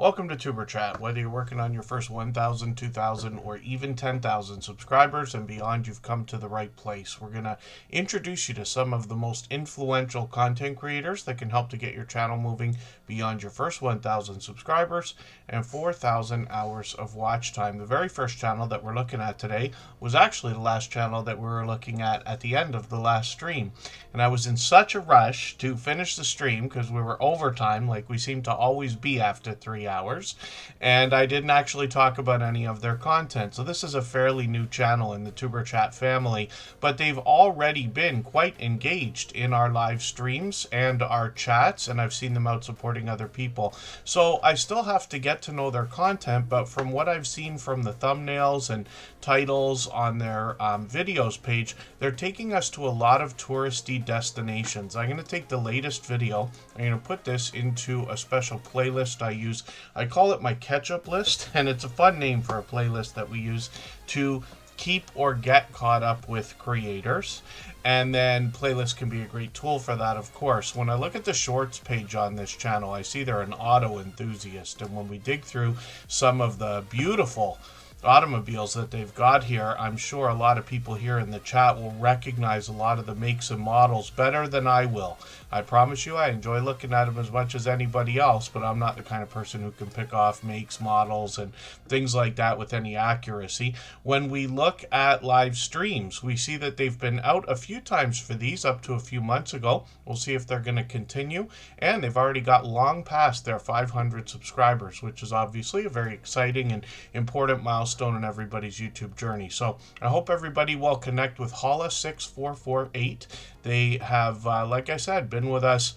Welcome to Tuber Chat. Whether you're working on your first 1,000, 2,000, or even 10,000 subscribers and beyond, you've come to the right place. We're going to introduce you to some of the most influential content creators that can help to get your channel moving beyond your first 1,000 subscribers and 4,000 hours of watch time. The very first channel that we're looking at today was actually the last channel that we were looking at the end of the last stream. And I was in such a rush to finish the stream because we were overtime, like we seem to always be after 3 hours, and I didn't actually talk about any of their content. So this is a fairly new channel in the Tuber Chat family, but they've already been quite engaged in our live streams and our chats, and I've seen them out supporting other people. So I still have to get to know their content, but from what I've seen from the thumbnails and titles on their videos page, they're taking us to a lot of touristy destinations. I'm going to take the latest video, I'm going to put this into a special playlist I use. I call it my ketchup list, and it's a fun name for a playlist that we use to keep or get caught up with creators. And then playlists can be a great tool for that, of course. When I look at the shorts page on this channel, I see they're an auto enthusiast, and when we dig through some of the beautiful automobiles that they've got here, I'm sure a lot of people here in the chat will recognize a lot of the makes and models better than I will. I promise you I enjoy looking at them as much as anybody else, but I'm not the kind of person who can pick off makes, models, and things like that with any accuracy. When we look at live streams, we see that they've been out a few times for these, up to a few months ago. We'll see if they're going to continue, and they've already got long past their 500 subscribers, which is obviously a very exciting and important milestone in everybody's YouTube journey. So I hope everybody will connect with Holla6448. They have, like I said, been with us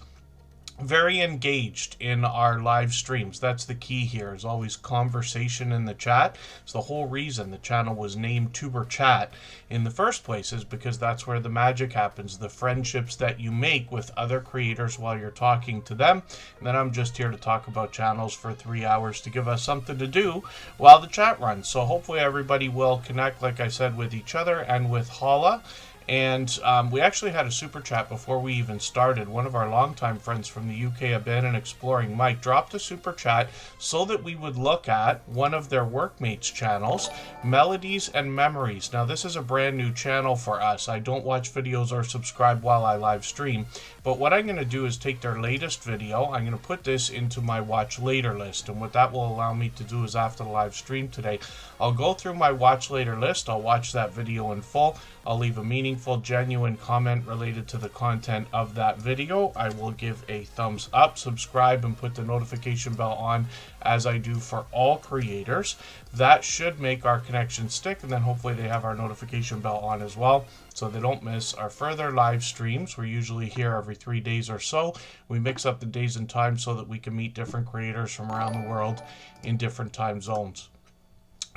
very engaged in our live streams. That's the key here, is always conversation in the chat. It's the whole reason the channel was named Tuber Chat in the first place, is because that's where the magic happens, the friendships that you make with other creators while you're talking to them. And then I'm just here to talk about channels for 3 hours to give us something to do while the chat runs. So hopefully everybody will connect, like I said, with each other and with Holla. And we actually had a super chat before we even started. One of our longtime friends from the UK, Abandoned Exploring Mike, dropped a super chat so that we would look at one of their workmates' channels, Melodies and Memories. Now, this is a brand new channel for us. I don't watch videos or subscribe while I live stream, but what I'm going to do is take their latest video. I'm going to put this into my watch later list, and what that will allow me to do is after the live stream today, I'll go through my watch later list. I'll watch that video in full. I'll leave a meaningful, genuine comment related to the content of that video. I will give a thumbs up, subscribe, and put the notification bell on, as I do for all creators. That should make our connection stick, and then hopefully they have our notification bell on as well, so they don't miss our further live streams. We're usually here every 3 days or so. We mix up the days and times so that we can meet different creators from around the world in different time zones.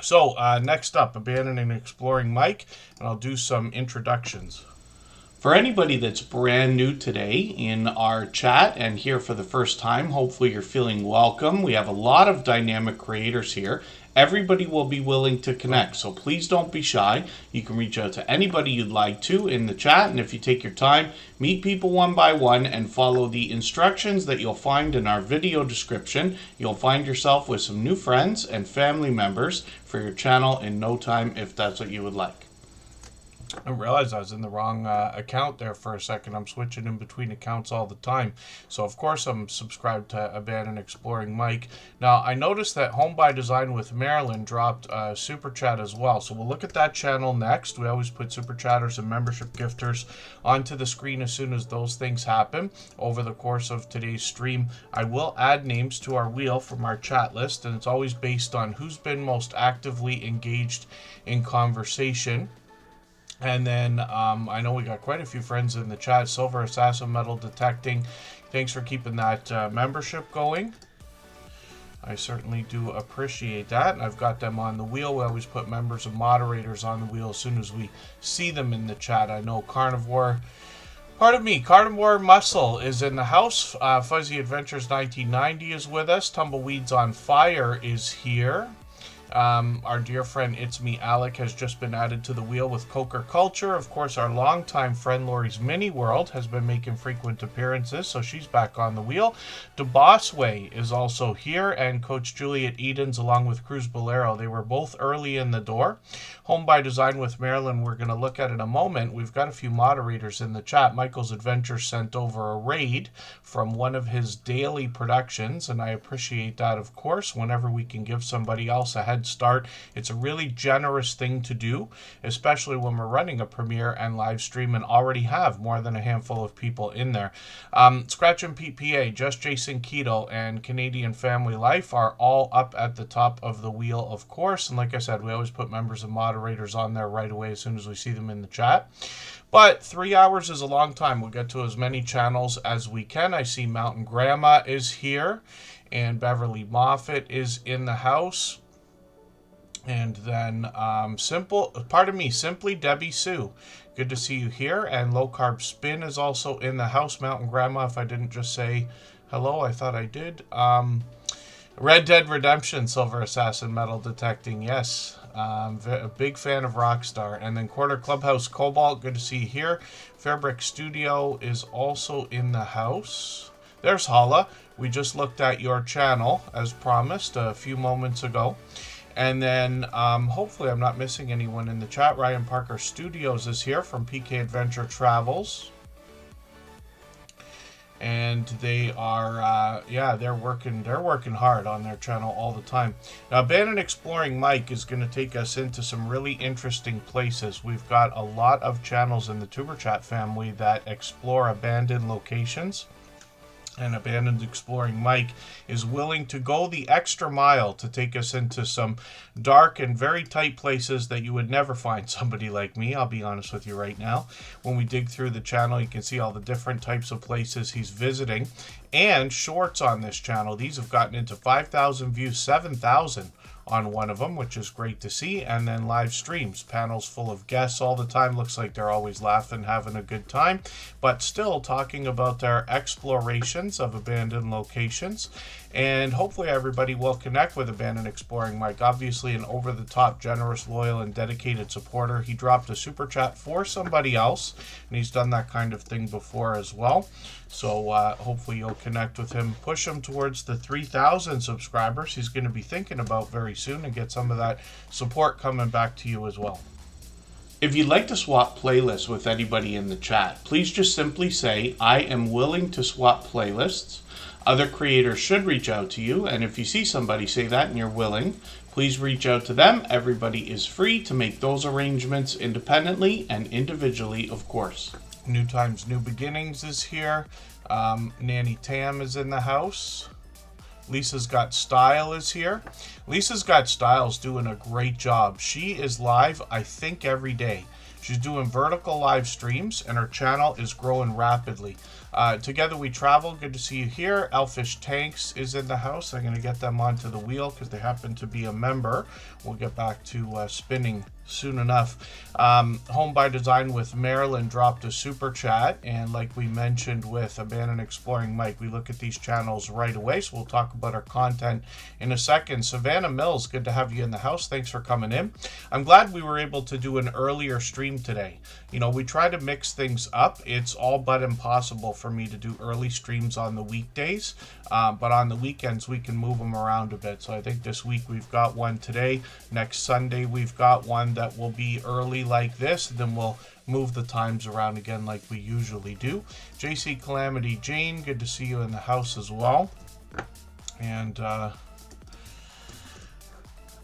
So next up, Abandoned and Exploring Mike, and I'll do some introductions. For anybody that's brand new today in our chat and here for the first time, hopefully you're feeling welcome. We have a lot of dynamic creators here. Everybody will be willing to connect, so please don't be shy. You can reach out to anybody you'd like to in the chat, and if you take your time, meet people one by one and follow the instructions that you'll find in our video description. You'll find yourself with some new friends and family members for your channel in no time, if that's what you would like. I realized I was in the wrong account there for a second. I'm switching in between accounts all the time. So, of course, I'm subscribed to Abandoned Exploring Mike. Now, I noticed that Home by Design with Marilyn dropped a super chat as well. So we'll look at that channel next. We always put super chatters and membership gifters onto the screen as soon as those things happen. Over the course of today's stream, I will add names to our wheel from our chat list, and it's always based on who's been most actively engaged in conversation. And then I know we got quite a few friends in the chat. Silver Assassin, Metal Detecting, thanks for keeping that membership going. I certainly do appreciate that. And I've got them on the wheel. We always put members and moderators on the wheel as soon as we see them in the chat. I know Carnivore Muscle is in the house. Fuzzy Adventures 1990 is with us. Tumbleweeds on Fire is here. Our dear friend It's Me Alec has just been added to the wheel with Coker Culture. Of course, our longtime friend Lori's Mini World has been making frequent appearances, so she's back on the wheel. DeBossway is also here, and Coach Juliet Edens along with Cruz Bolero. They were both early in the door. Home by Design with Marilyn, we're going to look at in a moment. We've got a few moderators in the chat. Michael's Adventure sent over a raid from one of his daily productions, and I appreciate that, of course. Whenever we can give somebody else a head start, it's a really generous thing to do, especially when we're running a premiere and live stream and already have more than a handful of people in there. Scratch and PPA, Just Jason Keto, and Canadian Family Life are all up at the top of the wheel, of course. And like I said, we always put members and moderators on there right away as soon as we see them in the chat. But 3 hours is a long time. We'll get to as many channels as we can. I see Mountain Grandma is here, and Beverly Moffat is in the house. And then Simply Debbie Sue. Good to see you here. And Low Carb Spin is also in the house. Mountain Grandma, if I didn't just say hello, I thought I did. Red Dead Redemption, Silver Assassin, Metal Detecting, yes. A big fan of Rockstar. And then Quarter Clubhouse Cobalt, good to see you here. Fairbrick Studio is also in the house. There's Hala. We just looked at your channel, as promised, a few moments ago. And then, hopefully I'm not missing anyone in the chat. Ryan Parker Studios is here from PK Adventure Travels. And they are, they're working hard on their channel all the time. Now, Abandoned Exploring Mike is going to take us into some really interesting places. We've got a lot of channels in the Superchat family that explore abandoned locations. And Abandoned Exploring Mike is willing to go the extra mile to take us into some dark and very tight places that you would never find somebody like me. I'll be honest with you right now. When we dig through the channel, you can see all the different types of places he's visiting. And shorts on this channel. These have gotten into 5,000 views, 7,000 on one of them, which is great to see. And then live streams, panels full of guests all the time. Looks like they're always laughing, having a good time, but still talking about their explorations of abandoned locations. And hopefully everybody will connect with Abandoned Exploring Mike. Obviously an over-the-top, generous, loyal, and dedicated supporter. He dropped a super chat for somebody else, and he's done that kind of thing before as well. So hopefully you'll connect with him, push him towards the 3,000 subscribers he's going to be thinking about very soon, and get some of that support coming back to you as well. If you'd like to swap playlists with anybody in the chat, please just simply say, I am willing to swap playlists. Other creators should reach out to you, and if you see somebody say that and you're willing, please reach out to them. Everybody is free to make those arrangements independently and individually, of course. New Times, New Beginnings is here. Nanny Tam is in the house. Lisa's Got Style is here. Lisa's Got Style's doing a great job. She is live, I think, every day. She's doing vertical live streams, and her channel is growing rapidly. Together We Travel, good to see you here. Elfish Tanks is in the house. I'm going to get them onto the wheel because they happen to be a member. We'll get back to spinning soon enough. Home by Design with Marilyn dropped a super chat, and like we mentioned with Abandoned Exploring Mike, we look at these channels right away, so we'll talk about our content in a second. Savannah Mills, good to have you in the house. Thanks for coming in. I'm glad we were able to do an earlier stream today. You know, we try to mix things up. It's all but impossible for me to do early streams on the weekdays, but on the weekends we can move them around a bit. So I think this week we've got one today. Next Sunday we've got one that will be early like this. Then we'll move the times around again like we usually do. JC Calamity Jane, good to see you in the house as well. And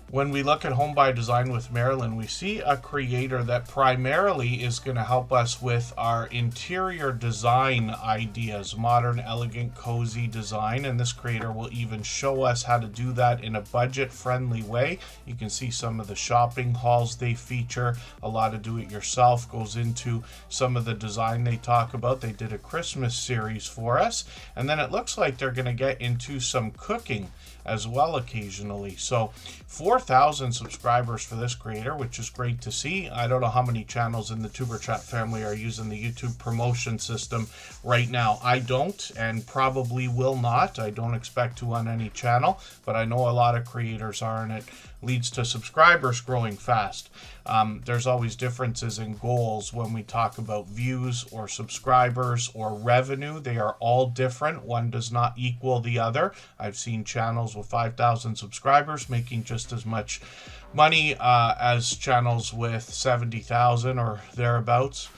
when we look at Home by Design with Marilyn, we see a creator that primarily is going to help us with our interior design ideas, modern, elegant, cozy design. And this creator will even show us how to do that in a budget-friendly way. You can see some of the shopping hauls they feature. A lot of do-it-yourself goes into some of the design they talk about. They did a Christmas series for us. And then it looks like they're going to get into some cooking as well occasionally. So 4,000 subscribers for this creator, which is great to see. I don't know how many channels in the Superchat family are using the YouTube promotion system right now. I don't, and probably will not. I don't expect to on any channel, but I know a lot of creators are, and it leads to subscribers growing fast. There's always differences in goals when we talk about views or subscribers or revenue. They are all different. One does not equal the other. I've seen channels with 5,000 subscribers making just as much money as channels with 70,000 or thereabouts.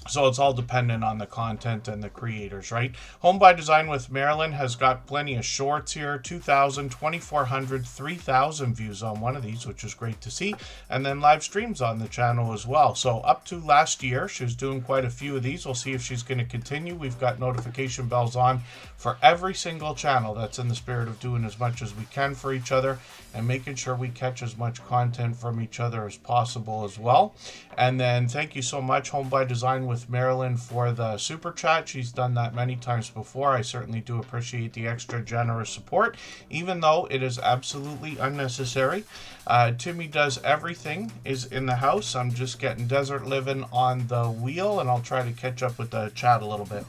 So it's all dependent on the content and the creators, right? Home by Design with Marilyn has got plenty of shorts here. 2,000, 2,400, 3,000 views on one of these, which is great to see. And then live streams on the channel as well. So up to last year, she was doing quite a few of these. We'll see if she's going to continue. We've got notification bells on for every single channel. That's in the spirit of doing as much as we can for each other and making sure we catch as much content from each other as possible as well. And then thank you so much, Home by Design with Marilyn, for the super chat. She's done that many times before. I certainly do appreciate the extra generous support, even though it is absolutely unnecessary. Timmy does everything is in the house. I'm just getting desert living on the wheel, and I'll try to catch up with the chat a little bit.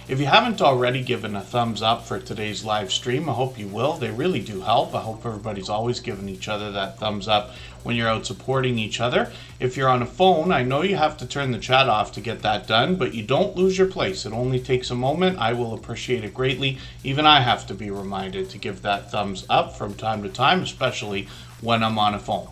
If you haven't already given a thumbs up for today's live stream, I hope you will. They really do help. I hope everybody's always giving each other that thumbs up when you're out supporting each other. If you're on a phone, I know you have to turn the chat off to get that done, but you don't lose your place. It only takes a moment. I will appreciate it greatly. Even I have to be reminded to give that thumbs up from time to time, especially when I'm on a phone.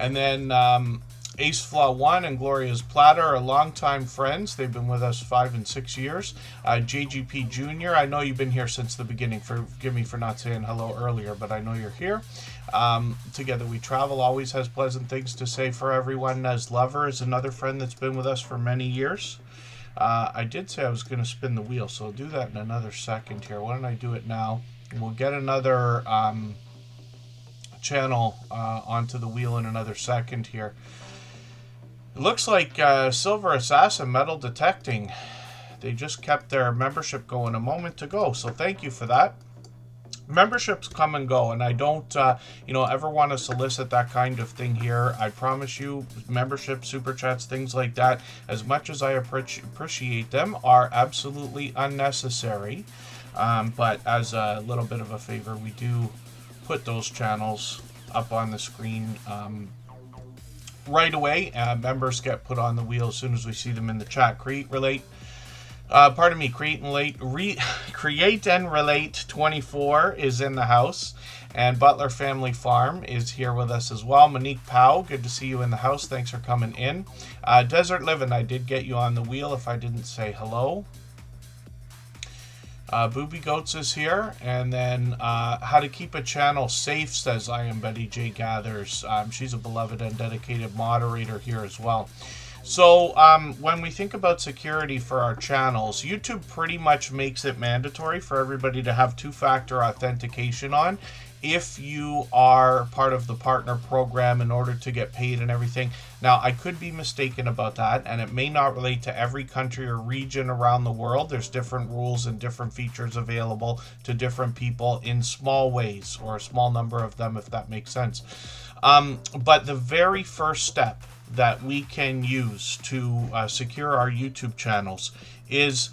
And then Ace Flaw 1 and Gloria's Platter are longtime friends. They've been with us 5 and 6 years. JGP Jr., I know you've been here since the beginning. Forgive me for not saying hello earlier, but I know you're here. Together We Travel always has pleasant things to say for everyone. As Lover is another friend that's been with us for many years. I did say I was going to spin the wheel, so I'll do that in another second here. Why don't I do it now? We'll get another channel onto the wheel in another second here. It looks like Silver Assassin Metal Detecting. They just kept their membership going a moment ago, so thank you for that. Memberships come and go, and I don't ever want to solicit that kind of thing here. I promise you, memberships, super chats, things like that, as much as I appreciate them, are absolutely unnecessary. But as a little bit of a favor, we do put those channels up on the screen right away. Members get put on the wheel as soon as we see them in the chat. Create and Relate 24 is in the house, and Butler Family Farm is here with us as well. Monique Powell, good to see you in the house. Thanks for coming in. Desert Living, I did get you on the wheel if I didn't say hello. Booby Goats is here, and then How to Keep a Channel Safe, says I Am Betty J Gathers. She's a beloved and dedicated moderator here as well. So when we think about security for our channels, YouTube pretty much makes it mandatory for everybody to have two-factor authentication on if you are part of the partner program in order to get paid and everything. Now, I could be mistaken about that, and it may not relate to every country or region around the world. There's different rules and different features available to different people in small ways, or a small number of them, if that makes sense. But the very first step that we can use to secure our YouTube channels is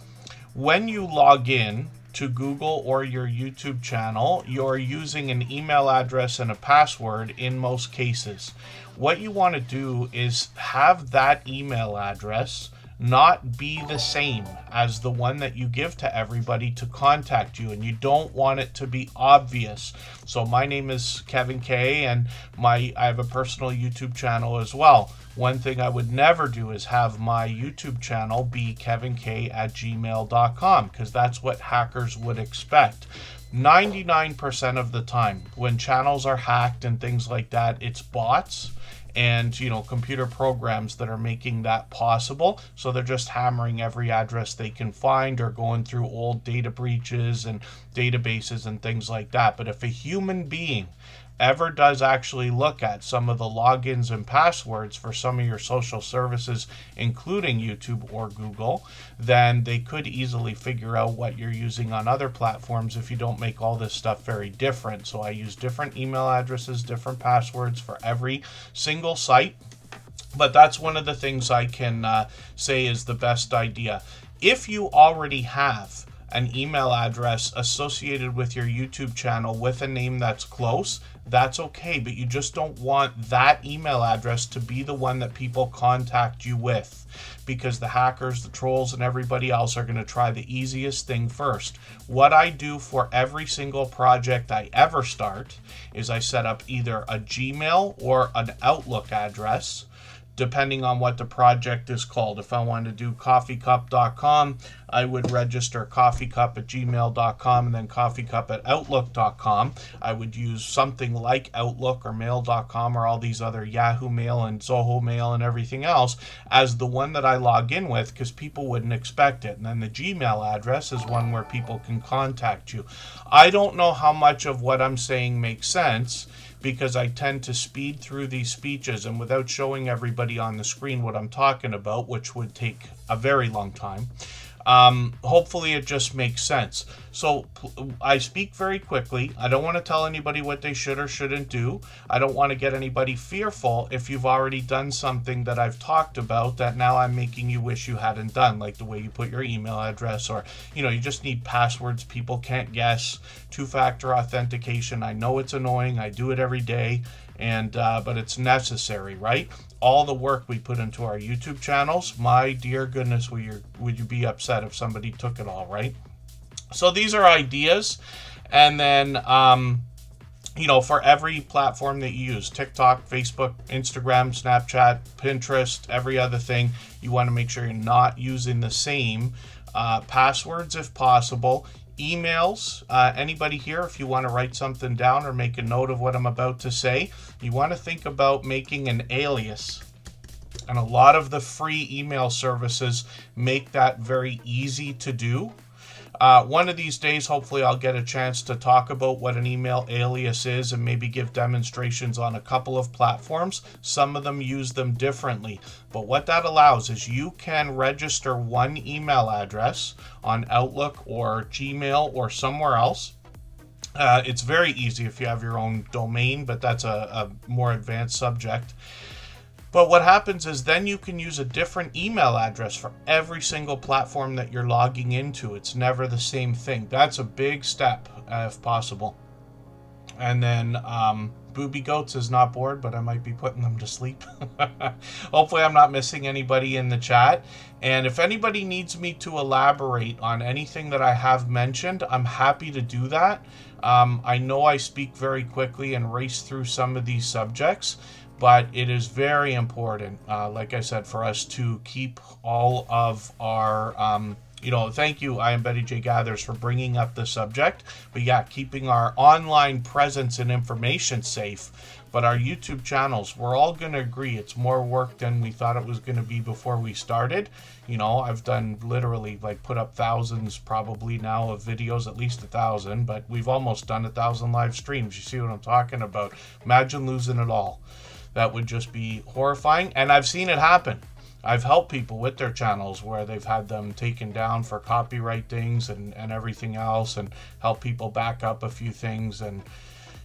when you log in to Google or your YouTube channel, you're using an email address and a password in most cases. What you want to do is have that email address not be the same as the one that you give to everybody to contact you, and you don't want it to be obvious. So my name is Kevin K, and I have a personal YouTube channel as well. One thing I would never do is have my YouTube channel be kevink@gmail.com, because that's what hackers would expect. 99% of the time when channels are hacked and things like that, it's bots and computer programs that are making that possible. So they're just hammering every address they can find, or going through old data breaches and databases and things like that. But if a human being ever does actually look at some of the logins and passwords for some of your social services, including YouTube or Google, then they could easily figure out what you're using on other platforms if you don't make all this stuff very different. So I use different email addresses, different passwords for every single site. But that's one of the things I can say is the best idea. If you already have an email address associated with your YouTube channel with a name that's close, that's okay, but you just don't want that email address to be the one that people contact you with, because the hackers, the trolls, and everybody else are going to try the easiest thing first. What I do for every single project I ever start is I set up either a Gmail or an Outlook address, depending on what the project is called. If I wanted to do coffeecup.com, I would register coffeecup@gmail.com and then coffeecup@outlook.com. I would use something like Outlook or mail.com or all these other Yahoo Mail and Zoho Mail and everything else as the one that I log in with, because people wouldn't expect it. And then the Gmail address is one where people can contact you. I don't know how much of what I'm saying makes sense, because I tend to speed through these speeches, and without showing everybody on the screen what I'm talking about, which would take a very long time, hopefully it just makes sense. So I speak very quickly. I don't want to tell anybody what they should or shouldn't do. I don't want to get anybody fearful if you've already done something that I've talked about that now I'm making you wish you hadn't done, like the way you put your email address, or you just need passwords people can't guess, two-factor authentication. I know it's annoying. I do it every day, and but it's necessary, right? All the work we put into our YouTube channels, my dear goodness, would you be upset if somebody took it all, right? So these are ideas. And then, for every platform that you use, TikTok, Facebook, Instagram, Snapchat, Pinterest, every other thing, you want to make sure you're not using the same passwords if possible. Emails, anybody here, if you want to write something down or make a note of what I'm about to say, you want to think about making an alias. And a lot of the free email services make that very easy to do. One of these days, hopefully I'll get a chance to talk about what an email alias is and maybe give demonstrations on a couple of platforms. Some of them use them differently. But what that allows is you can register one email address on Outlook or Gmail or somewhere else. It's very easy if you have your own domain, but that's a more advanced subject. But what happens is then you can use a different email address for every single platform that you're logging into. It's never the same thing. That's a big step, if possible. And then Booby Goats is not bored, but I might be putting them to sleep. Hopefully I'm not missing anybody in the chat. And if anybody needs me to elaborate on anything that I have mentioned, I'm happy to do that. I know I speak very quickly and race through some of these subjects, but it is very important, like I said, for us to keep all of our, thank you, I am Betty J. Gathers, for bringing up the subject. But yeah, keeping our online presence and information safe. But our YouTube channels, we're all going to agree it's more work than we thought it was going to be before we started. I've done literally put up thousands probably now of videos, at least 1,000, but we've almost done 1,000 live streams. You see what I'm talking about? Imagine losing it all. That would just be horrifying. And I've seen it happen. I've helped people with their channels where they've had them taken down for copyright things and everything else, and help people back up a few things. And,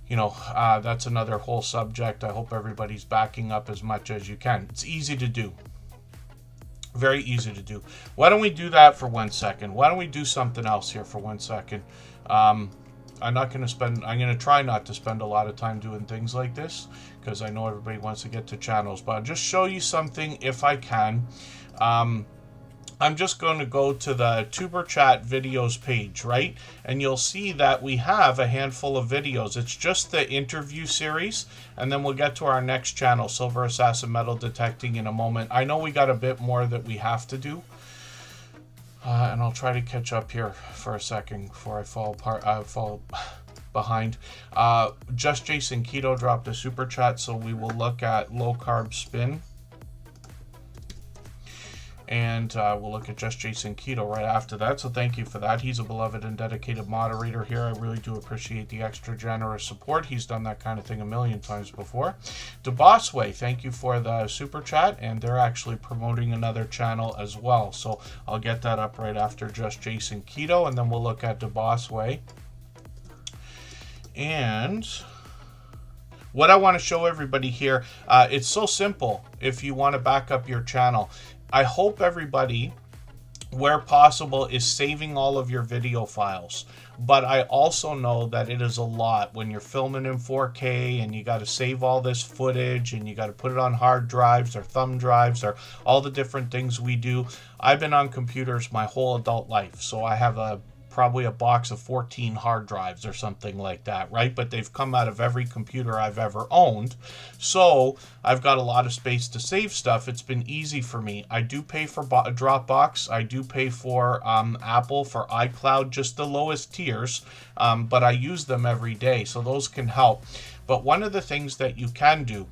that's another whole subject. I hope everybody's backing up as much as you can. It's easy to do. Very easy to do. Why don't we do that for 1 second? Why don't we do something else here for 1 second? I'm going to try not to spend a lot of time doing things like this, because I know everybody wants to get to channels, but I'll just show you something if I can. I'm just going to go to the Superchat videos page, right? And you'll see that we have a handful of videos. It's just the interview series, and then we'll get to our next channel, Silver Assassin Metal Detecting, in a moment. I know we got a bit more that we have to do. And I'll try to catch up here for a second before I fall behind. Just Jason Keto dropped a super chat, so we will look at low carb spin. And we'll look at Just Jason Keto right after that. So thank you for that. He's a beloved and dedicated moderator here. I really do appreciate the extra generous support. He's done that kind of thing a million times before. DeBossway, thank you for the super chat, and they're actually promoting another channel as well. So I'll get that up right after Just Jason Keto, and then we'll look at DeBossway. And what I want to show everybody here, it's so simple if you want to back up your channel. I hope everybody, where possible, is saving all of your video files. But I also know that it is a lot when you're filming in 4K and you got to save all this footage and you got to put it on hard drives or thumb drives or all the different things we do. I've been on computers my whole adult life, so I have probably a box of 14 hard drives or something like that, right? But they've come out of every computer I've ever owned. So I've got a lot of space to save stuff. It's been easy for me. I do pay for Dropbox. I do pay for Apple, for iCloud, just the lowest tiers. But I use them every day, so those can help. But one of the things that you can do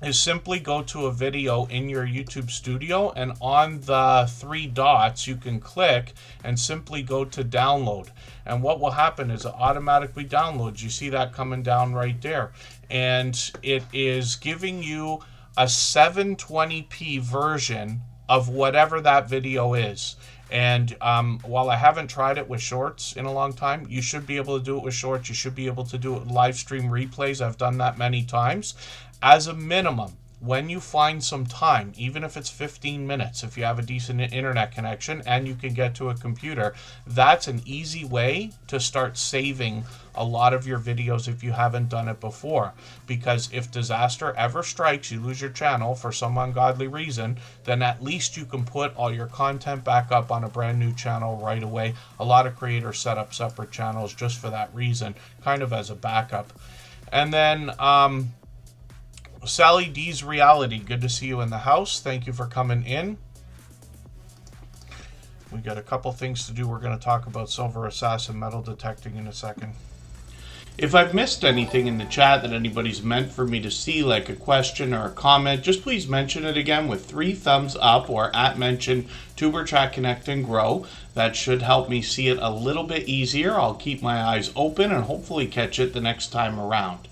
is simply go to a video in your YouTube studio, and on the 3 dots you can click and simply go to download. And what will happen is it automatically downloads. You see that coming down right there. And it is giving you a 720p version of whatever that video is. And while I haven't tried it with shorts in a long time, you should be able to do it with shorts. You should be able to do it with live stream replays. I've done that many times. As a minimum, when you find some time, even if it's 15 minutes, if you have a decent internet connection and you can get to a computer, that's an easy way to start saving a lot of your videos if you haven't done it before. Because if disaster ever strikes, you lose your channel for some ungodly reason, then at least you can put all your content back up on a brand new channel right away. A lot of creators set up separate channels just for that reason, kind of as a backup. And then Sally D's Reality, good to see you in the house. Thank you for coming in. We got a couple things to do. We're going to talk about Silver Assassin metal detecting in a second. If I've missed anything in the chat that anybody's meant for me to see, like a question or a comment, just please mention it again with 3 thumbs up or @mention Tuberchat Connect and Grow. That should help me see it a little bit easier. I'll keep my eyes open and hopefully catch it the next time around.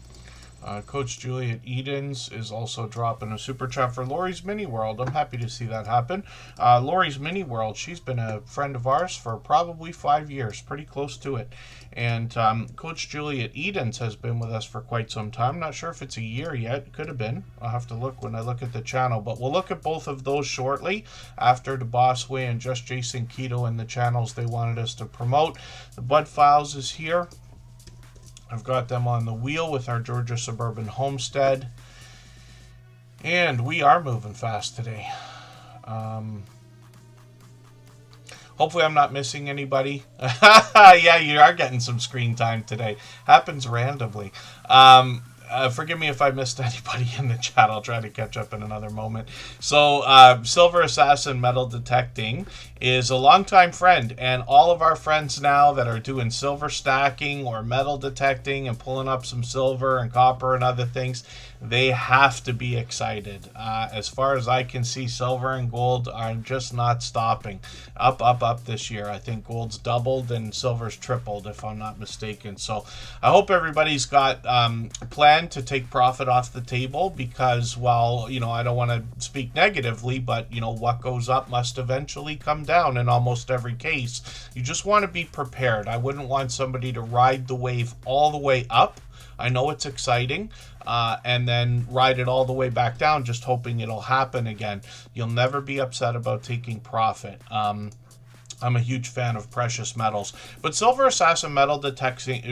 Coach Juliet Edens is also dropping a super chat for Lori's Mini World. I'm happy to see that happen. Lori's Mini World, she's been a friend of ours for probably 5 years, pretty close to it. And Coach Juliet Edens has been with us for quite some time. Not sure if it's a year yet. Could have been. I'll have to look when I look at the channel. But we'll look at both of those shortly after DeBossway and Just Jason Keto and the channels they wanted us to promote. The Bud Files is here. I've got them on the wheel with our Georgia Suburban Homestead. And we are moving fast today. Hopefully I'm not missing anybody. Yeah, you are getting some screen time today. Happens randomly. Forgive me if I missed anybody in the chat. I'll try to catch up in another moment. So, Silver Assassin Metal Detecting is a longtime friend, and all of our friends now that are doing silver stacking or metal detecting and pulling up some silver and copper and other things, they have to be excited. As far as I can see, silver and gold are just not stopping. Up, up, up this year. I think gold's doubled and silver's tripled, if I'm not mistaken. So I hope everybody's got a plan to take profit off the table, because while, you know, I don't want to speak negatively, but, you know, what goes up must eventually come down in almost every case. You just want to be prepared. I wouldn't want somebody to ride the wave all the way up. I know it's exciting, and then ride it all the way back down just hoping it'll happen again. You'll never be upset about taking profit. I'm a huge fan of precious metals. But Silver Assassin metal detecting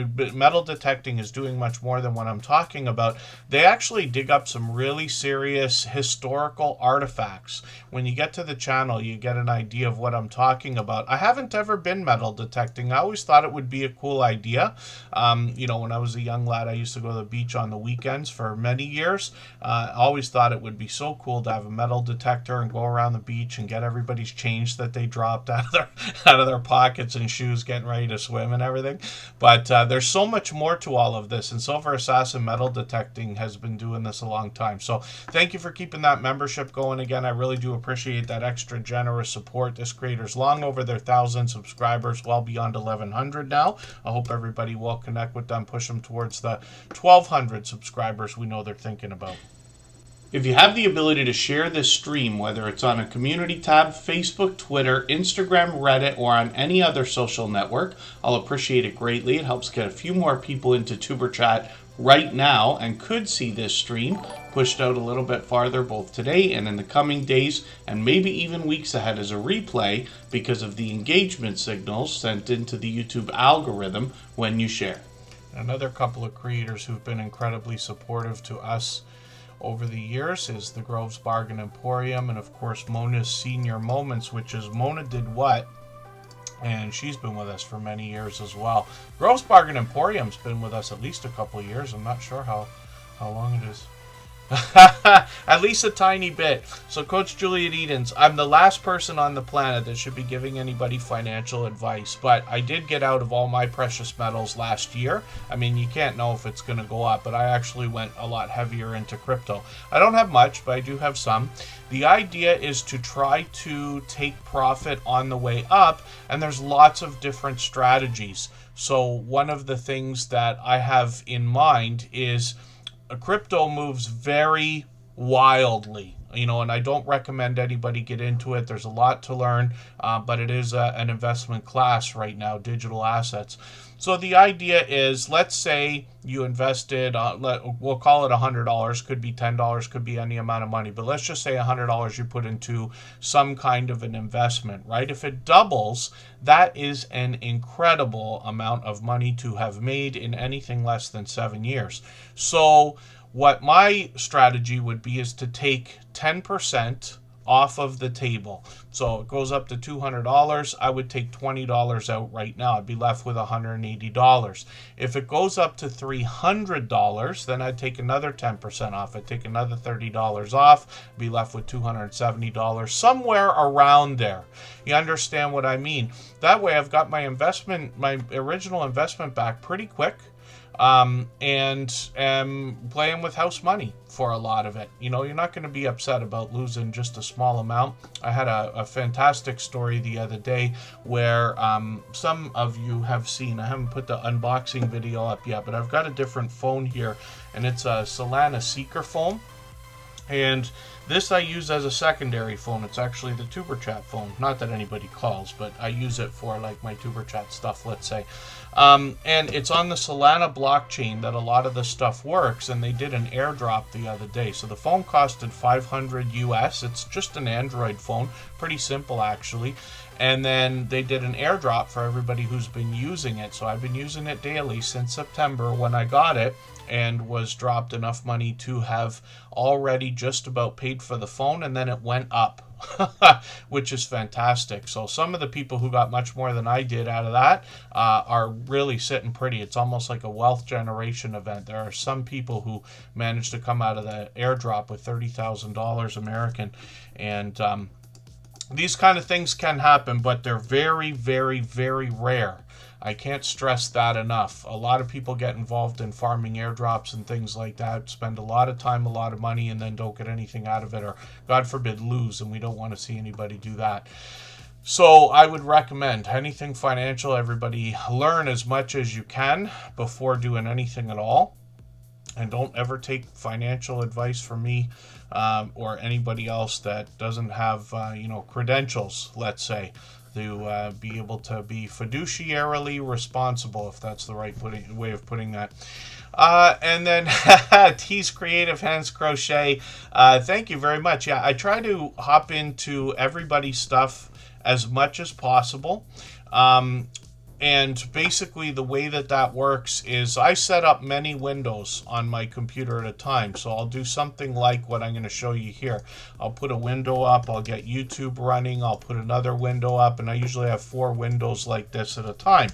is doing much more than what I'm talking about. They actually dig up some really serious historical artifacts. When you get to the channel, you get an idea of what I'm talking about. I haven't ever been metal detecting. I always thought it would be a cool idea. You know, when I was a young lad, I used to go to the beach on the weekends for many years. I always thought it would be so cool to have a metal detector and go around the beach and get everybody's change that they dropped out of their out of their pockets and shoes getting ready to swim and everything. But there's so much more to all of this, and Silver Assassin Metal Detecting has been doing this a long time. So thank you for keeping that membership going. Again, I really do appreciate that extra generous support. This creator's long over their 1,000 subscribers, well beyond 1,100 now. I hope everybody will connect with them, push them towards the 1,200 subscribers we know they're thinking about. If you have the ability to share this stream, whether it's on a community tab, Facebook, Twitter, Instagram, Reddit, or on any other social network, I'll appreciate it greatly. It helps get a few more people into Tuber Chat right now and could see this stream pushed out a little bit farther both today and in the coming days and maybe even weeks ahead as a replay because of the engagement signals sent into the YouTube algorithm when you share. Another couple of creators who've been incredibly supportive to us over the years is the Grove's Bargain Emporium, and of course Mona's Senior Moments, which is Mona Did What, and she's been with us for many years as well. Grove's Bargain Emporium's been with us at least a couple of years. I'm not sure how long it is. At least a tiny bit. So Coach Juliet Edens, I'm the last person on the planet that should be giving anybody financial advice, but I did get out of all my precious metals last year. I mean, you can't know if it's going to go up, but I actually went a lot heavier into crypto. I don't have much, but I do have some. The idea is to try to take profit on the way up, and there's lots of different strategies. So one of the things that I have in mind is a crypto moves very wildly, and I don't recommend anybody get into it. There's a lot to learn, but it is an investment class right now, digital assets. So the idea is, let's say you invested, we'll call it $100, could be $10, could be any amount of money, but let's just say $100 you put into some kind of an investment, right? If it doubles, that is an incredible amount of money to have made in anything less than 7 years. So what my strategy would be is to take 10% off of the table. So it goes up to $200. I would take $20 out right now. I'd be left with $180. If it goes up to $300, then I'd take another 10% off. I'd take another $30 off, be left with $270, somewhere around there. You understand what I mean? That way I've got my original investment back pretty quick. And am playing with house money for a lot of it. You're not going to be upset about losing just a small amount. I had a fantastic story the other day where some of you have seen, I haven't put the unboxing video up yet, but I've got a different phone here, and it's a Solana Seeker phone. And this I use as a secondary phone. It's actually the Tuber Chat phone. Not that anybody calls, but I use it for like my Tuber Chat stuff, let's say. And it's on the Solana blockchain that a lot of the stuff works, and they did an airdrop the other day. So the phone costed $500 US. It's just an Android phone. Pretty simple, actually. And then they did an airdrop for everybody who's been using it. So I've been using it daily since September when I got it, and was dropped enough money to have already just about paid for the phone, and then it went up, which is fantastic. So some of the people who got much more than I did out of that are really sitting pretty. It's almost like a wealth generation event. There are some people who managed to come out of the airdrop with $30,000 American, and these kind of things can happen, but they're very, very, very rare. I can't stress that enough. A lot of people get involved in farming airdrops and things like that, spend a lot of time, a lot of money, and then don't get anything out of it, or God forbid lose, and we don't want to see anybody do that. So I would recommend anything financial, everybody learn as much as you can before doing anything at all. And don't ever take financial advice from me or anybody else that doesn't have credentials, let's say, to be able to be fiduciarily responsible, if that's the right way of putting that. And then T's Creative Hands Crochet, thank you very much. Yeah, I try to hop into everybody's stuff as much as possible. And basically the way that works is I set up many windows on my computer at a time. So I'll do something like what I'm going to show you here. I'll put a window up, I'll get YouTube running, I'll put another window up, and I usually have 4 windows like this at a time.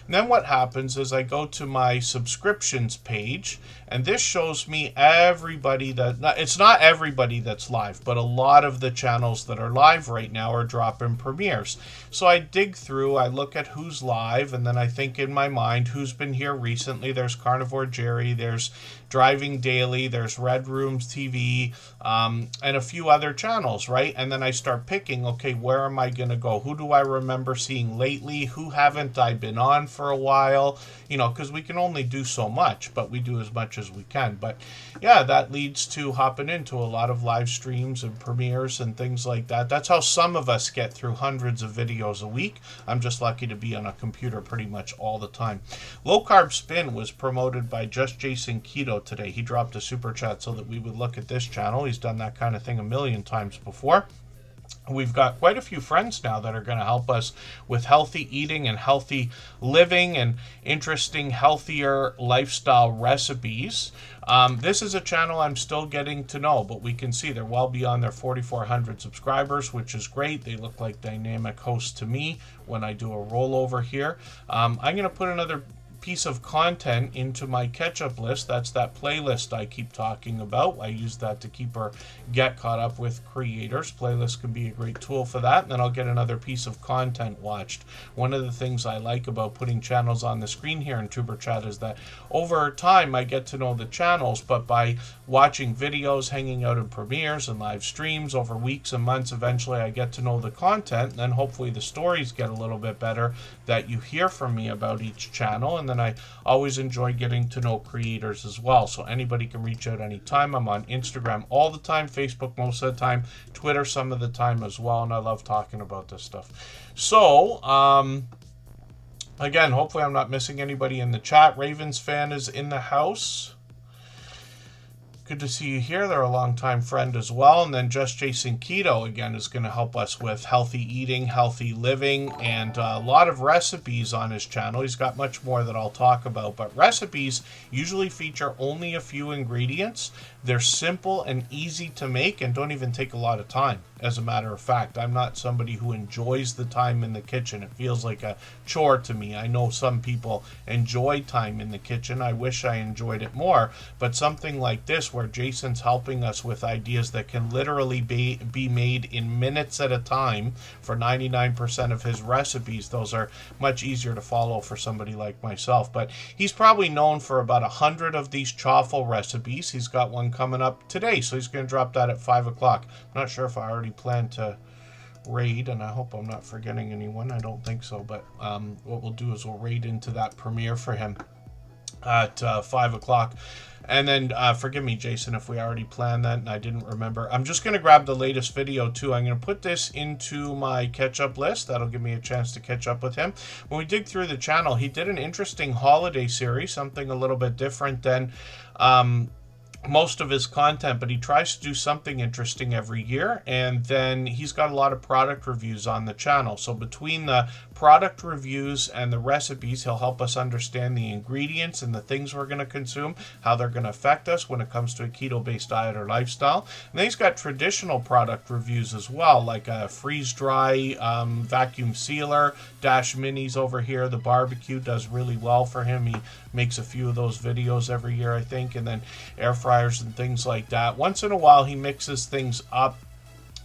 And then what happens is I go to my subscriptions page, and this shows me everybody that, it's not everybody that's live, but a lot of the channels that are live right now are dropping premieres. So I dig through, I look at who's live, and then I think in my mind who's been here recently. There's Carnivore Jerry, there's Driving Daily, there's Red Rooms TV, and a few other channels, right? And then I start picking, okay, where am I going to go? Who do I remember seeing lately? Who haven't I been on for a while? You know, because we can only do so much, but we do as much as we can. But yeah, that leads to hopping into a lot of live streams and premieres and things like that. That's how some of us get through hundreds of videos a week. I'm just lucky to be on a computer pretty much all the time. Low Carb Spin was promoted by Just Jason Keto today. He dropped a super chat so that we would look at this channel. He's done that kind of thing a million times before. We've got quite a few friends now that are going to help us with healthy eating and healthy living and interesting, healthier lifestyle recipes. This is a channel I'm still getting to know, but we can see they're well beyond their 4,400 subscribers, which is great. They look like dynamic hosts to me when I do a rollover here. I'm going to put another piece of content into my catch-up list. That's that playlist I keep talking about. I use that to keep or get caught up with creators. Playlists can be a great tool for that, and then I'll get another piece of content watched. One of the things I like about putting channels on the screen here in Superchat is that over time I get to know the channels, but by watching videos, hanging out in premieres and live streams over weeks and months, eventually I get to know the content, and then hopefully the stories get a little bit better that you hear from me about each channel. And then I always enjoy getting to know creators as well. So anybody can reach out anytime. I'm on Instagram all the time, Facebook most of the time, Twitter some of the time as well, and I love talking about this stuff. So, again, hopefully I'm not missing anybody in the chat. Ravens fan is in the house. Good to see you here. They're a longtime friend as well. And then Just Jason Keto, again, is going to help us with healthy eating, healthy living, and a lot of recipes on his channel. He's got much more that I'll talk about, but recipes usually feature only a few ingredients. They're simple and easy to make and don't even take a lot of time. As a matter of fact, I'm not somebody who enjoys the time in the kitchen. It feels like a chore to me. I know some people enjoy time in the kitchen. I wish I enjoyed it more, but something like this where Jason's helping us with ideas that can literally be made in minutes at a time for 99% of his recipes, those are much easier to follow for somebody like myself. But he's probably known for about 100 of these chaffle recipes. He's got one coming up today, so he's going to drop that at 5 o'clock. I'm not sure if I already plan to raid, and I hope I'm not forgetting anyone. I don't think so, but what we'll do is we'll raid into that premiere for him at 5 o'clock. And then forgive me, Jason, if we already planned that and I didn't remember. I'm just going to grab the latest video too. I'm going to put this into my catch-up list. That'll give me a chance to catch up with him. When we dig through the channel, he did an interesting holiday series, something a little bit different than most of his content, but he tries to do something interesting every year. And then he's got a lot of product reviews on the channel. So between the product reviews and the recipes, he'll help us understand the ingredients and the things we're going to consume, how they're going to affect us when it comes to a keto-based diet or lifestyle. And then he's got traditional product reviews as well, like a freeze-dry vacuum sealer, Dash Minis over here. The barbecue does really well for him. He makes a few of those videos every year, I think, and then air fryers and things like that. Once in a while, he mixes things up.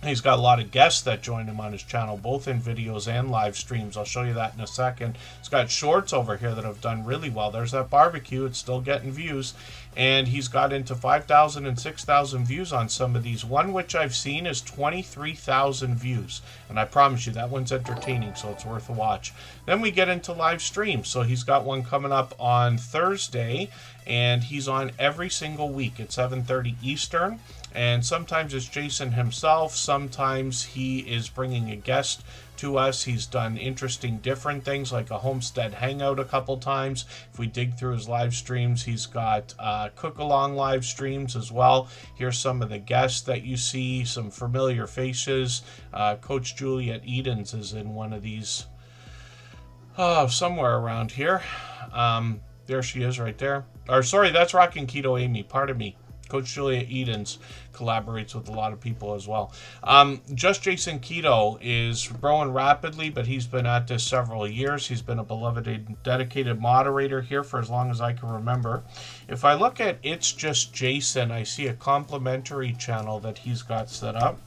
He's got a lot of guests that join him on his channel, both in videos and live streams. I'll show you that in a second. He's got shorts over here that have done really well. There's that barbecue. It's still getting views. And he's got into 5,000 and 6,000 views on some of these. One which I've seen is 23,000 views. And I promise you, that one's entertaining, so it's worth a watch. Then we get into live streams. So he's got one coming up on Thursday, and he's on every single week at 7:30 Eastern. And sometimes it's Jason himself. Sometimes he is bringing a guest to us. He's done interesting different things like a homestead hangout a couple times. If we dig through his live streams, he's got cook-along live streams as well. Here's some of the guests that you see, some familiar faces. Coach Juliet Edens is in one of these somewhere around here. There she is right there. Or sorry, that's Rockin' Keto Amy. Pardon me. Coach Julia Edens collaborates with a lot of people as well. Just Jason Keto is growing rapidly, but he's been at this several years. He's been a beloved and dedicated moderator here for as long as I can remember. If I look at It's Just Jason, I see a complimentary channel that he's got set up.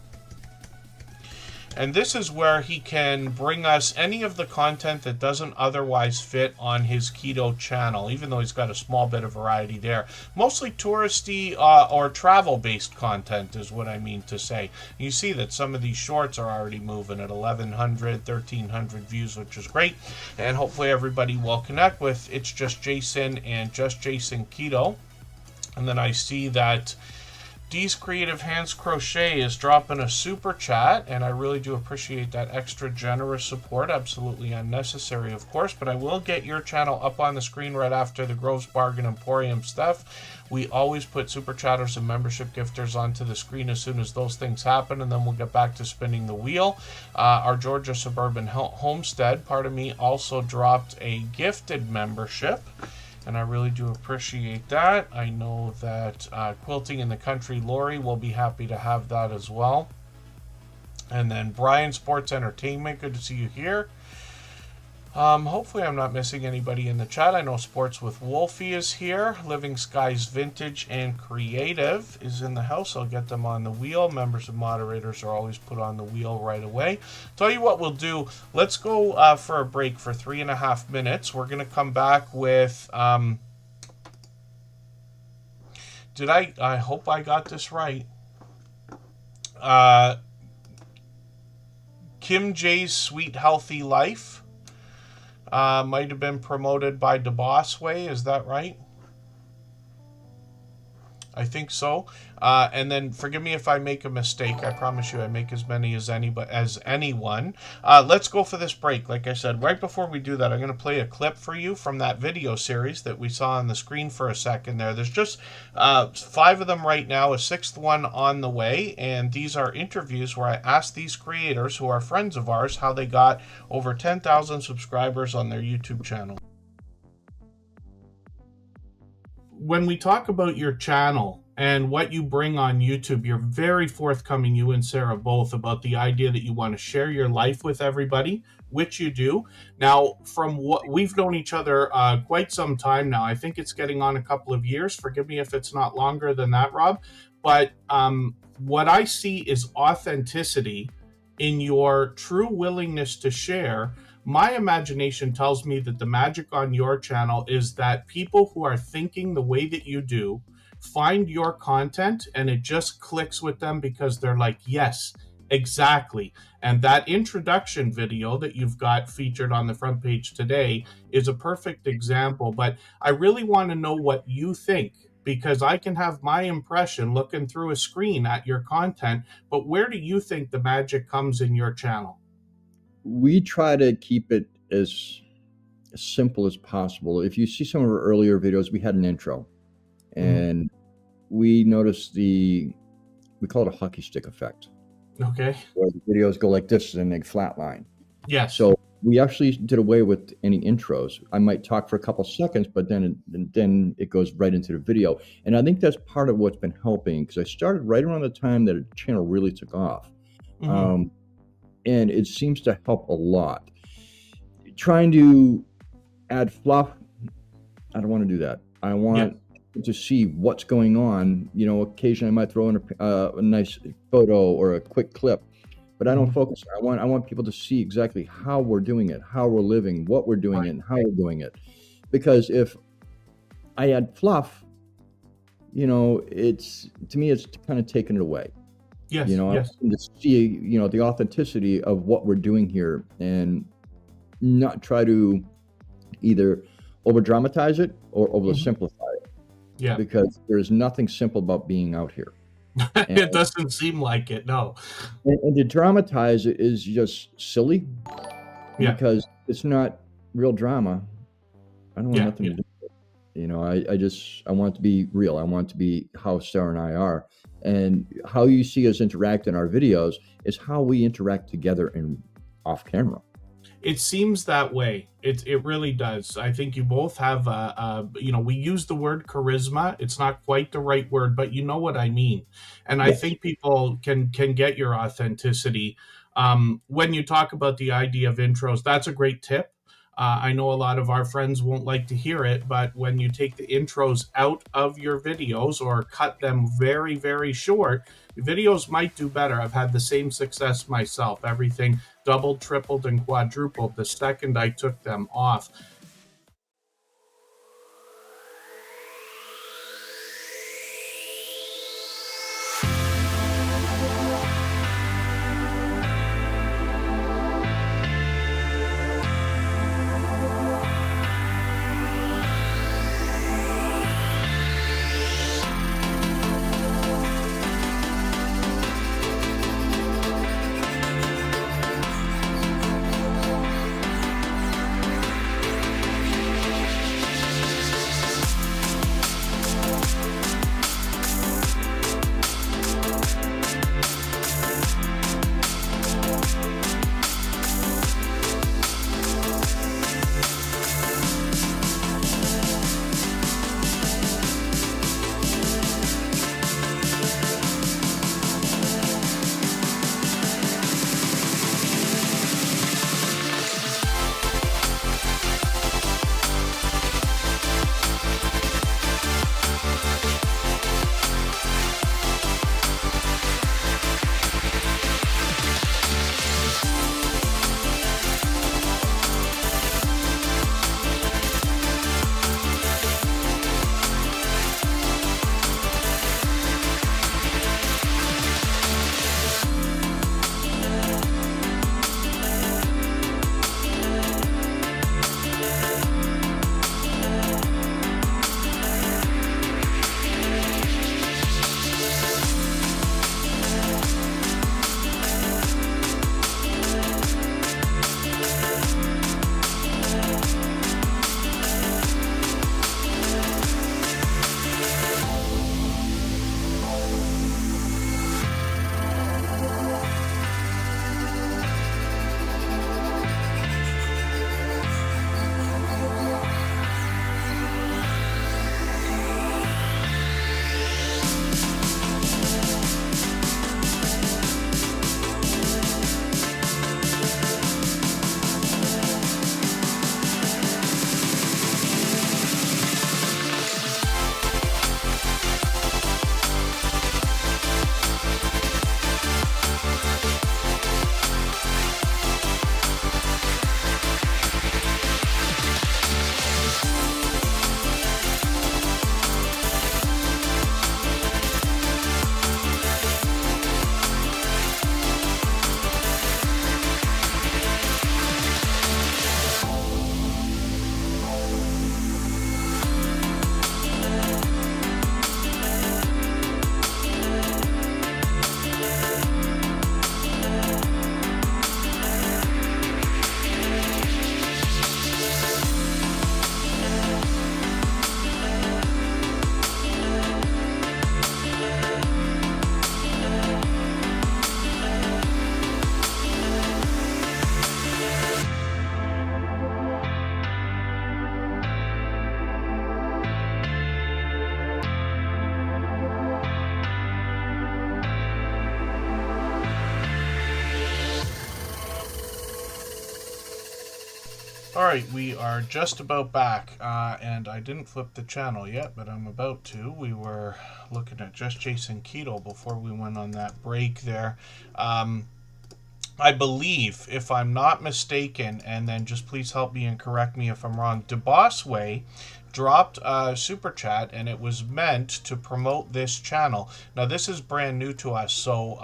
And this is where he can bring us any of the content that doesn't otherwise fit on his keto channel, even though he's got a small bit of variety there. Mostly touristy or travel-based content is what I mean to say. You see that some of these shorts are already moving at 1,100, 1,300 views, which is great. And hopefully everybody will connect with It's Just Jason and Just Jason Keto. And then I see that Dee's Creative Hands Crochet is dropping a super chat, and I really do appreciate that extra generous support. Absolutely unnecessary, of course, but I will get your channel up on the screen right after the Groves Bargain Emporium stuff. We always put super chatters and membership gifters onto the screen as soon as those things happen, and then we'll get back to spinning the wheel. Our Georgia Suburban Homestead, also dropped a gifted membership, and I really do appreciate that. I know that Quilting in the Country Lori will be happy to have that as well. And then Brian Sports Entertainment, good to see you here. Hopefully I'm not missing anybody in the chat. I know Sports with Wolfie is here. Living Skies Vintage and Creative is in the house. I'll get them on the wheel. Members and moderators are always put on the wheel right away. Tell you what we'll do. Let's go for a break for 3.5 minutes. We're going to come back with... I hope I got this right. Kim J's Sweet Healthy Life. Might have been promoted by DeBoss Way, is that right? I think so. And then forgive me if I make a mistake. I promise you I make as many as anyone. Let's go for this break. Like I said, right before we do that, I'm going to play a clip for you from that video series that we saw on the screen for a second there. There's just 5 of them right now, a 6th one on the way. And these are interviews where I asked these creators who are friends of ours how they got over 10,000 subscribers on their YouTube channel. When we talk about your channel and what you bring on YouTube, you're very forthcoming, you and Sarah both, about the idea that you want to share your life with everybody, which you do. Now, from what we've known each other quite some time now, I think it's getting on a couple of years. Forgive me if it's not longer than that, Rob. But what I see is authenticity in your true willingness to share. My imagination tells me that the magic on your channel is that people who are thinking the way that you do find your content and it just clicks with them because they're like, yes, exactly. And that introduction video that you've got featured on the front page today is a perfect example. But I really want to know what you think, because I can have my impression looking through a screen at your content. But where do you think the magic comes in your channel? We try to keep it as simple as possible. If you see some of our earlier videos, we had an intro, and we noticed we call it a hockey stick effect. Okay. Where the videos go like this and they flatline. Yeah. So we actually did away with any intros. I might talk for a couple seconds, but then it goes right into the video. And I think that's part of what's been helping, because I started right around the time that the channel really took off. And it seems to help a lot. Trying to add fluff, I don't want to do that. I want to see what's going on. You know, occasionally I might throw in a nice photo or a quick clip, but I don't focus. I want people to see exactly how we're doing it, how we're living, what we're doing, and how we're doing it. Because if I add fluff, you know, to me it's kind of taking it away. Yes, you know, I want to see, you know, the authenticity of what we're doing here, and not try to either over dramatize it or over simplify it. Yeah. Because there's nothing simple about being out here. It doesn't seem like it, no. And to dramatize it is just silly. Because it's not real drama. I don't want nothing to do with it. You know, I want it to be real. I want it to be how Sarah and I are. And how you see us interact in our videos is how we interact together and off camera. It seems that way. It really does. I think you both have we use the word charisma. It's not quite the right word, but you know what I mean. And I Yes. think people can get your authenticity. When you talk about the idea of intros, that's a great tip. I know a lot of our friends won't like to hear it, but when you take the intros out of your videos or cut them very, very short, videos might do better. I've had the same success myself. Everything doubled, tripled, and quadrupled the second I took them off. All right, we are just about back, and I didn't flip the channel yet, but I'm about to. We were looking at Just Jason Keto before we went on that break there. I believe, if I'm not mistaken, and then just please help me and correct me if I'm wrong, DeBossway dropped a super chat, and it was meant to promote this channel. Now, this is brand new to us, so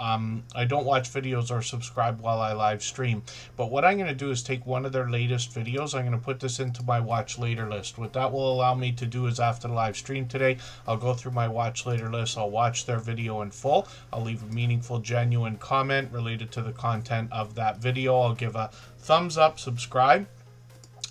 I don't watch videos or subscribe while I live stream. But what I'm going to do is take one of their latest videos. I'm going to put this into my watch later list. What that will allow me to do is after the live stream today, I'll go through my watch later list. I'll watch their video in full. I'll leave a meaningful, genuine comment related to the content of that video. I'll give a thumbs up, subscribe.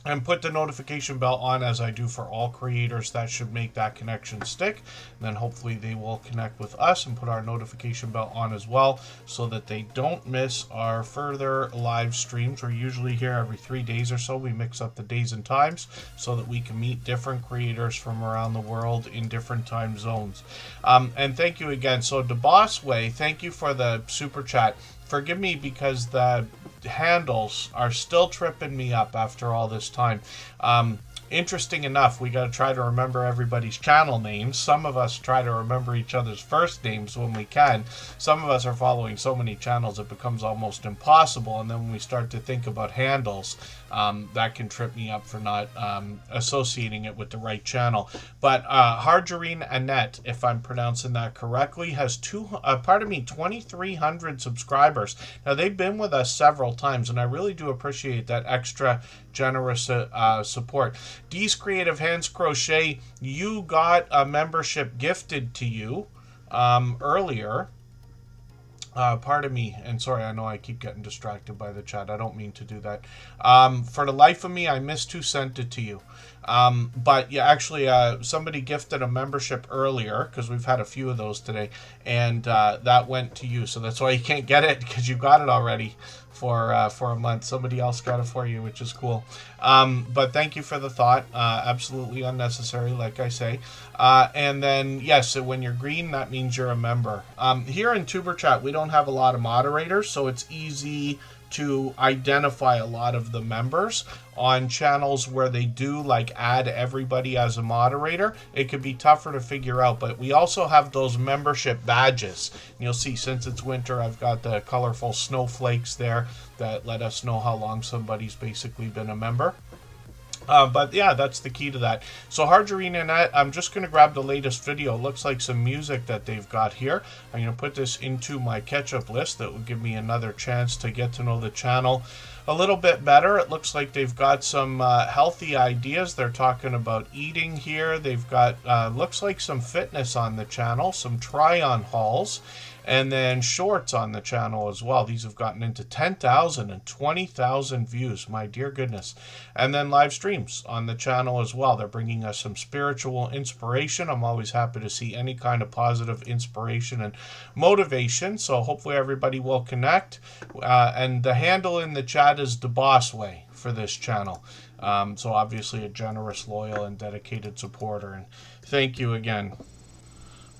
and put the notification bell on, as I do for all creators. That should make that connection stick. And then hopefully they will connect with us and put our notification bell on as well, so that they don't miss our further live streams. We're usually here every 3 days or so. We mix up the days and times so that we can meet different creators from around the world in different time zones. And thank you again. So DeBoss Way, thank you for the super chat. Forgive me because the handles are still tripping me up after all this time. Interesting enough, we got to try to remember everybody's channel names. Some of us try to remember each other's first names when we can. Some of us are following so many channels it becomes almost impossible. And then when we start to think about handles, that can trip me up for not associating it with the right channel. But Harjarine Annette, if I'm pronouncing that correctly, has 2,300 subscribers. Now, they've been with us several times, and I really do appreciate that extra generous support. Dee's Creative Hands Crochet, you got a membership gifted to you earlier. Pardon me, and sorry, I know I keep getting distracted by the chat. I don't mean to do that. For the life of me, I missed who sent it to you. But yeah, actually, somebody gifted a membership earlier, because we've had a few of those today, and that went to you. So that's why you can't get it, because you got it already for a month. Somebody else got it for you, which is cool. But thank you for the thought. Absolutely unnecessary, like I say. And then, yes, so when you're green, that means you're a member. Here in Tuber Chat, we don't have a lot of moderators, so it's easy to identify a lot of the members. On channels where they do like add everybody as a moderator, it could be tougher to figure out. But we also have those membership badges. And you'll see, since it's winter, I've got the colorful snowflakes there that let us know how long somebody's basically been a member. But yeah, that's the key to that. So Harjarine Annette, I'm just going to grab the latest video. It looks like some music that they've got here. I'm going to put this into my catch-up list. That will give me another chance to get to know the channel a little bit better. It looks like they've got some healthy ideas. They're talking about eating here. They've got, looks like some fitness on the channel, some try-on hauls, and then shorts on the channel as well. These have gotten into 10,000 and 20,000 views. My dear goodness. And then live streams on the channel as well. They're bringing us some spiritual inspiration. I'm always happy to see any kind of positive inspiration and motivation. So hopefully everybody will connect. And the handle in the chat is the Boss Way for this channel. So obviously a generous, loyal, and dedicated supporter. And thank you again.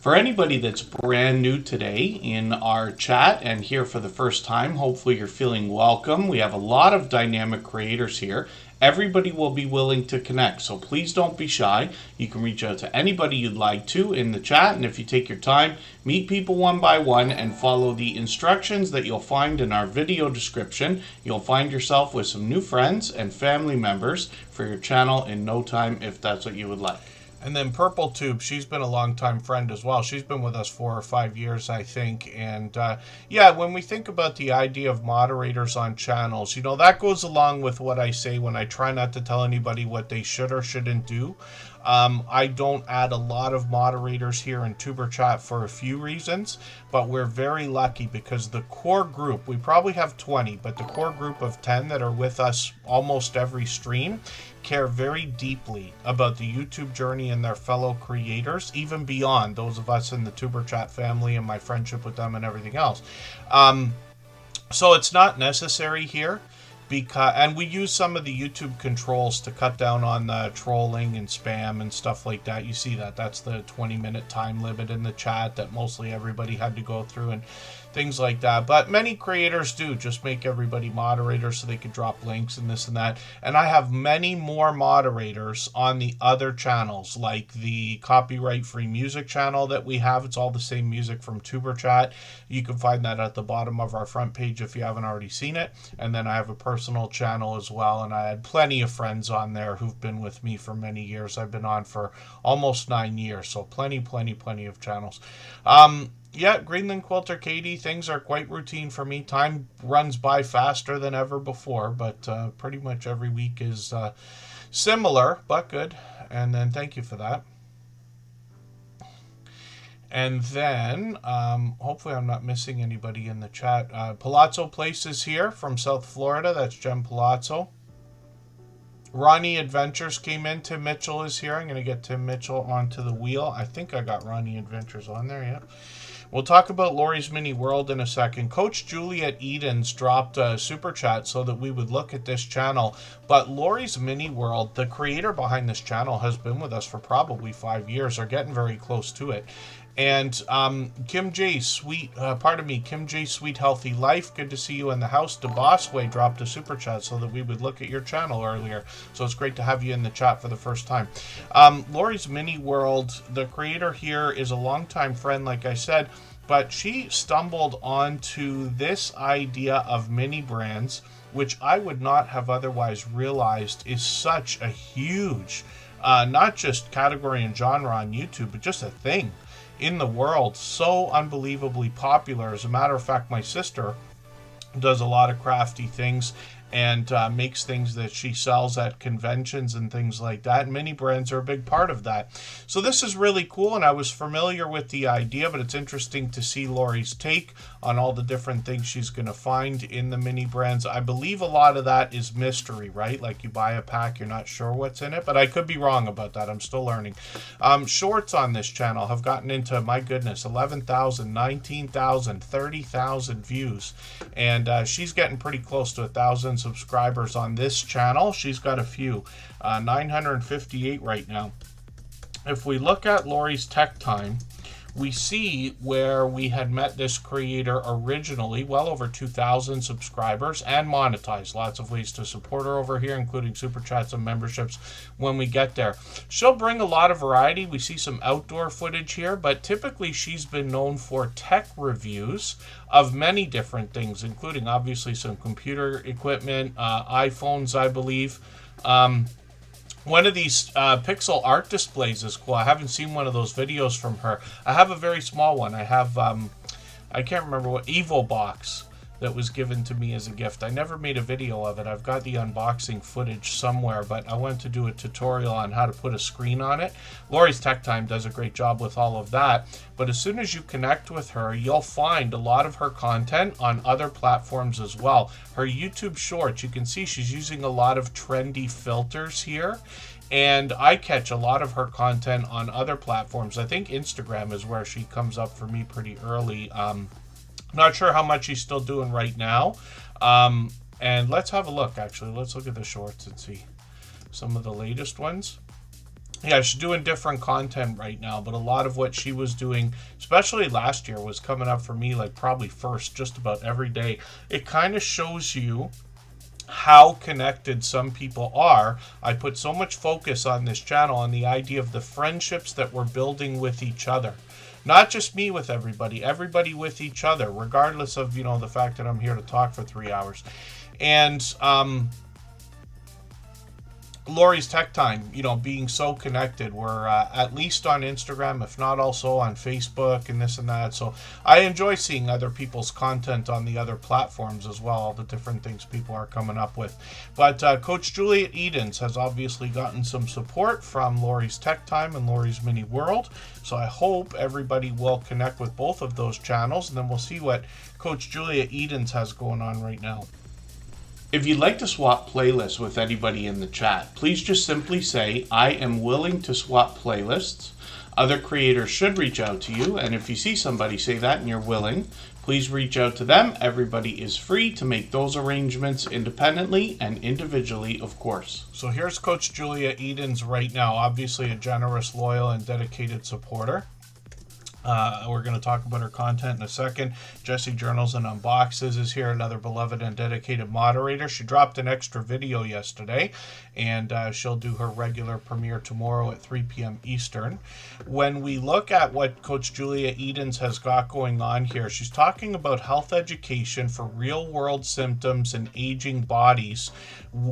For anybody that's brand new today in our chat and here for the first time, hopefully you're feeling welcome. We have a lot of dynamic creators here. Everybody will be willing to connect, so please don't be shy. You can reach out to anybody you'd like to in the chat, and if you take your time, meet people one by one and follow the instructions that you'll find in our video description. You'll find yourself with some new friends and family members for your channel in no time, if that's what you would like. And then Purple Tube, she's been a longtime friend as well. She's been with us 4 or 5 years, I think. And yeah, when we think about the idea of moderators on channels, you know, that goes along with what I say when I try not to tell anybody what they should or shouldn't do. I don't add a lot of moderators here in Tuber Chat for a few reasons, but we're very lucky because the core group, we probably have 20, but the core group of 10 that are with us almost every stream care very deeply about the YouTube journey and their fellow creators, even beyond those of us in the Tuber Chat family and my friendship with them and everything else. So it's not necessary here. And we use some of the YouTube controls to cut down on the trolling and spam and stuff like that. You see that. That's the 20-minute time limit in the chat that mostly everybody had to go through and things like that. But many creators do just make everybody moderators so they can drop links and this and that. And I have many more moderators on the other channels, like the copyright-free music channel that we have. It's all the same music from Tuber Chat. You can find that at the bottom of our front page if you haven't already seen it. And then I have a personal channel as well, and I had plenty of friends on there who've been with me for many years. I've been on for almost 9 years, so plenty of channels. Yeah, Greenland Quilter Katie, things are quite routine for me. Time runs by faster than ever before, but pretty much every week is similar, but good. And then thank you for that. And then, hopefully I'm not missing anybody in the chat. Palazzo Place is here from South Florida. That's Jem Palazzo. Ronnie Adventures came in. Tim Mitchell is here. I'm going to get Tim Mitchell onto the wheel. I think I got Ronnie Adventures on there, yeah. We'll talk about Lori's Mini World in a second. Coach Juliet Edens dropped a super chat so that we would look at this channel. But Lori's Mini World, the creator behind this channel, has been with us for probably 5 years, or getting very close to it. And Kim J. Sweet Healthy Life, good to see you in the house. DeBossway dropped a super chat so that we would look at your channel earlier. So it's great to have you in the chat for the first time. Lori's Mini World, the creator here is a longtime friend, like I said, but she stumbled onto this idea of mini brands, which I would not have otherwise realized is such a huge, not just category and genre on YouTube, but just a thing in the world, so unbelievably popular. As a matter of fact, my sister does a lot of crafty things and makes things that she sells at conventions and things like that. And mini brands are a big part of that. So this is really cool, and I was familiar with the idea, but it's interesting to see Lori's take on all the different things she's going to find in the mini brands. I believe a lot of that is mystery, right? Like you buy a pack, you're not sure what's in it, but I could be wrong about that. I'm still learning. Shorts on this channel have gotten into, my goodness, 11,000, 19,000, 30,000 views. And she's getting pretty close to 1,000 subscribers on this channel. She's got a few, 958 right now. If we look at Lori's Tech Time, we see where we had met this creator originally, well over 2,000 subscribers, and monetized. Lots of ways to support her over here, including super chats and memberships when we get there. She'll bring a lot of variety. We see some outdoor footage here, but typically she's been known for tech reviews of many different things, including obviously some computer equipment, iPhones, I believe. One of these pixel art displays is cool. I haven't seen one of those videos from her. I have a very small one. I have, I can't remember what, EvoBox that was given to me as a gift. I never made a video of it. I've got the unboxing footage somewhere, but I went to do a tutorial on how to put a screen on it. Lori's Tech Time does a great job with all of that, but as soon as you connect with her, you'll find a lot of her content on other platforms as well. Her YouTube Shorts, you can see she's using a lot of trendy filters here, and I catch a lot of her content on other platforms. I think Instagram is where she comes up for me pretty early. Not sure how much she's still doing right now. And let's have a look, actually. Let's look at the shorts and see some of the latest ones. Yeah, she's doing different content right now, but a lot of what she was doing, especially last year, was coming up for me like probably first just about every day. It kind of shows you how connected some people are. I put so much focus on this channel on the idea of the friendships that we're building with each other. Not just me with everybody with each other, regardless of, you know, the fact that I'm here to talk for 3 hours. And Lori's Tech Time, you know, being so connected. We're at least on Instagram, if not also on Facebook and this and that. So I enjoy seeing other people's content on the other platforms as well, all the different things people are coming up with. But Coach Juliet Edens has obviously gotten some support from Lori's Tech Time and Lori's Mini World. So I hope everybody will connect with both of those channels, and then we'll see what Coach Juliet Edens has going on right now. If you'd like to swap playlists with anybody in the chat, please just simply say, I am willing to swap playlists. Other creators should reach out to you, and if you see somebody say that and you're willing, please reach out to them. Everybody is free to make those arrangements independently and individually, of course. So here's Coach Julia Edens right now, obviously a generous, loyal, and dedicated supporter. We're going to talk about her content in a second. Jessie Journals and Unboxes is here, another beloved and dedicated moderator. She dropped an extra video yesterday, and she'll do her regular premiere tomorrow at 3 p.m. Eastern. When we look at what Coach Julia Edens has got going on here, she's talking about health education for real-world symptoms and aging bodies,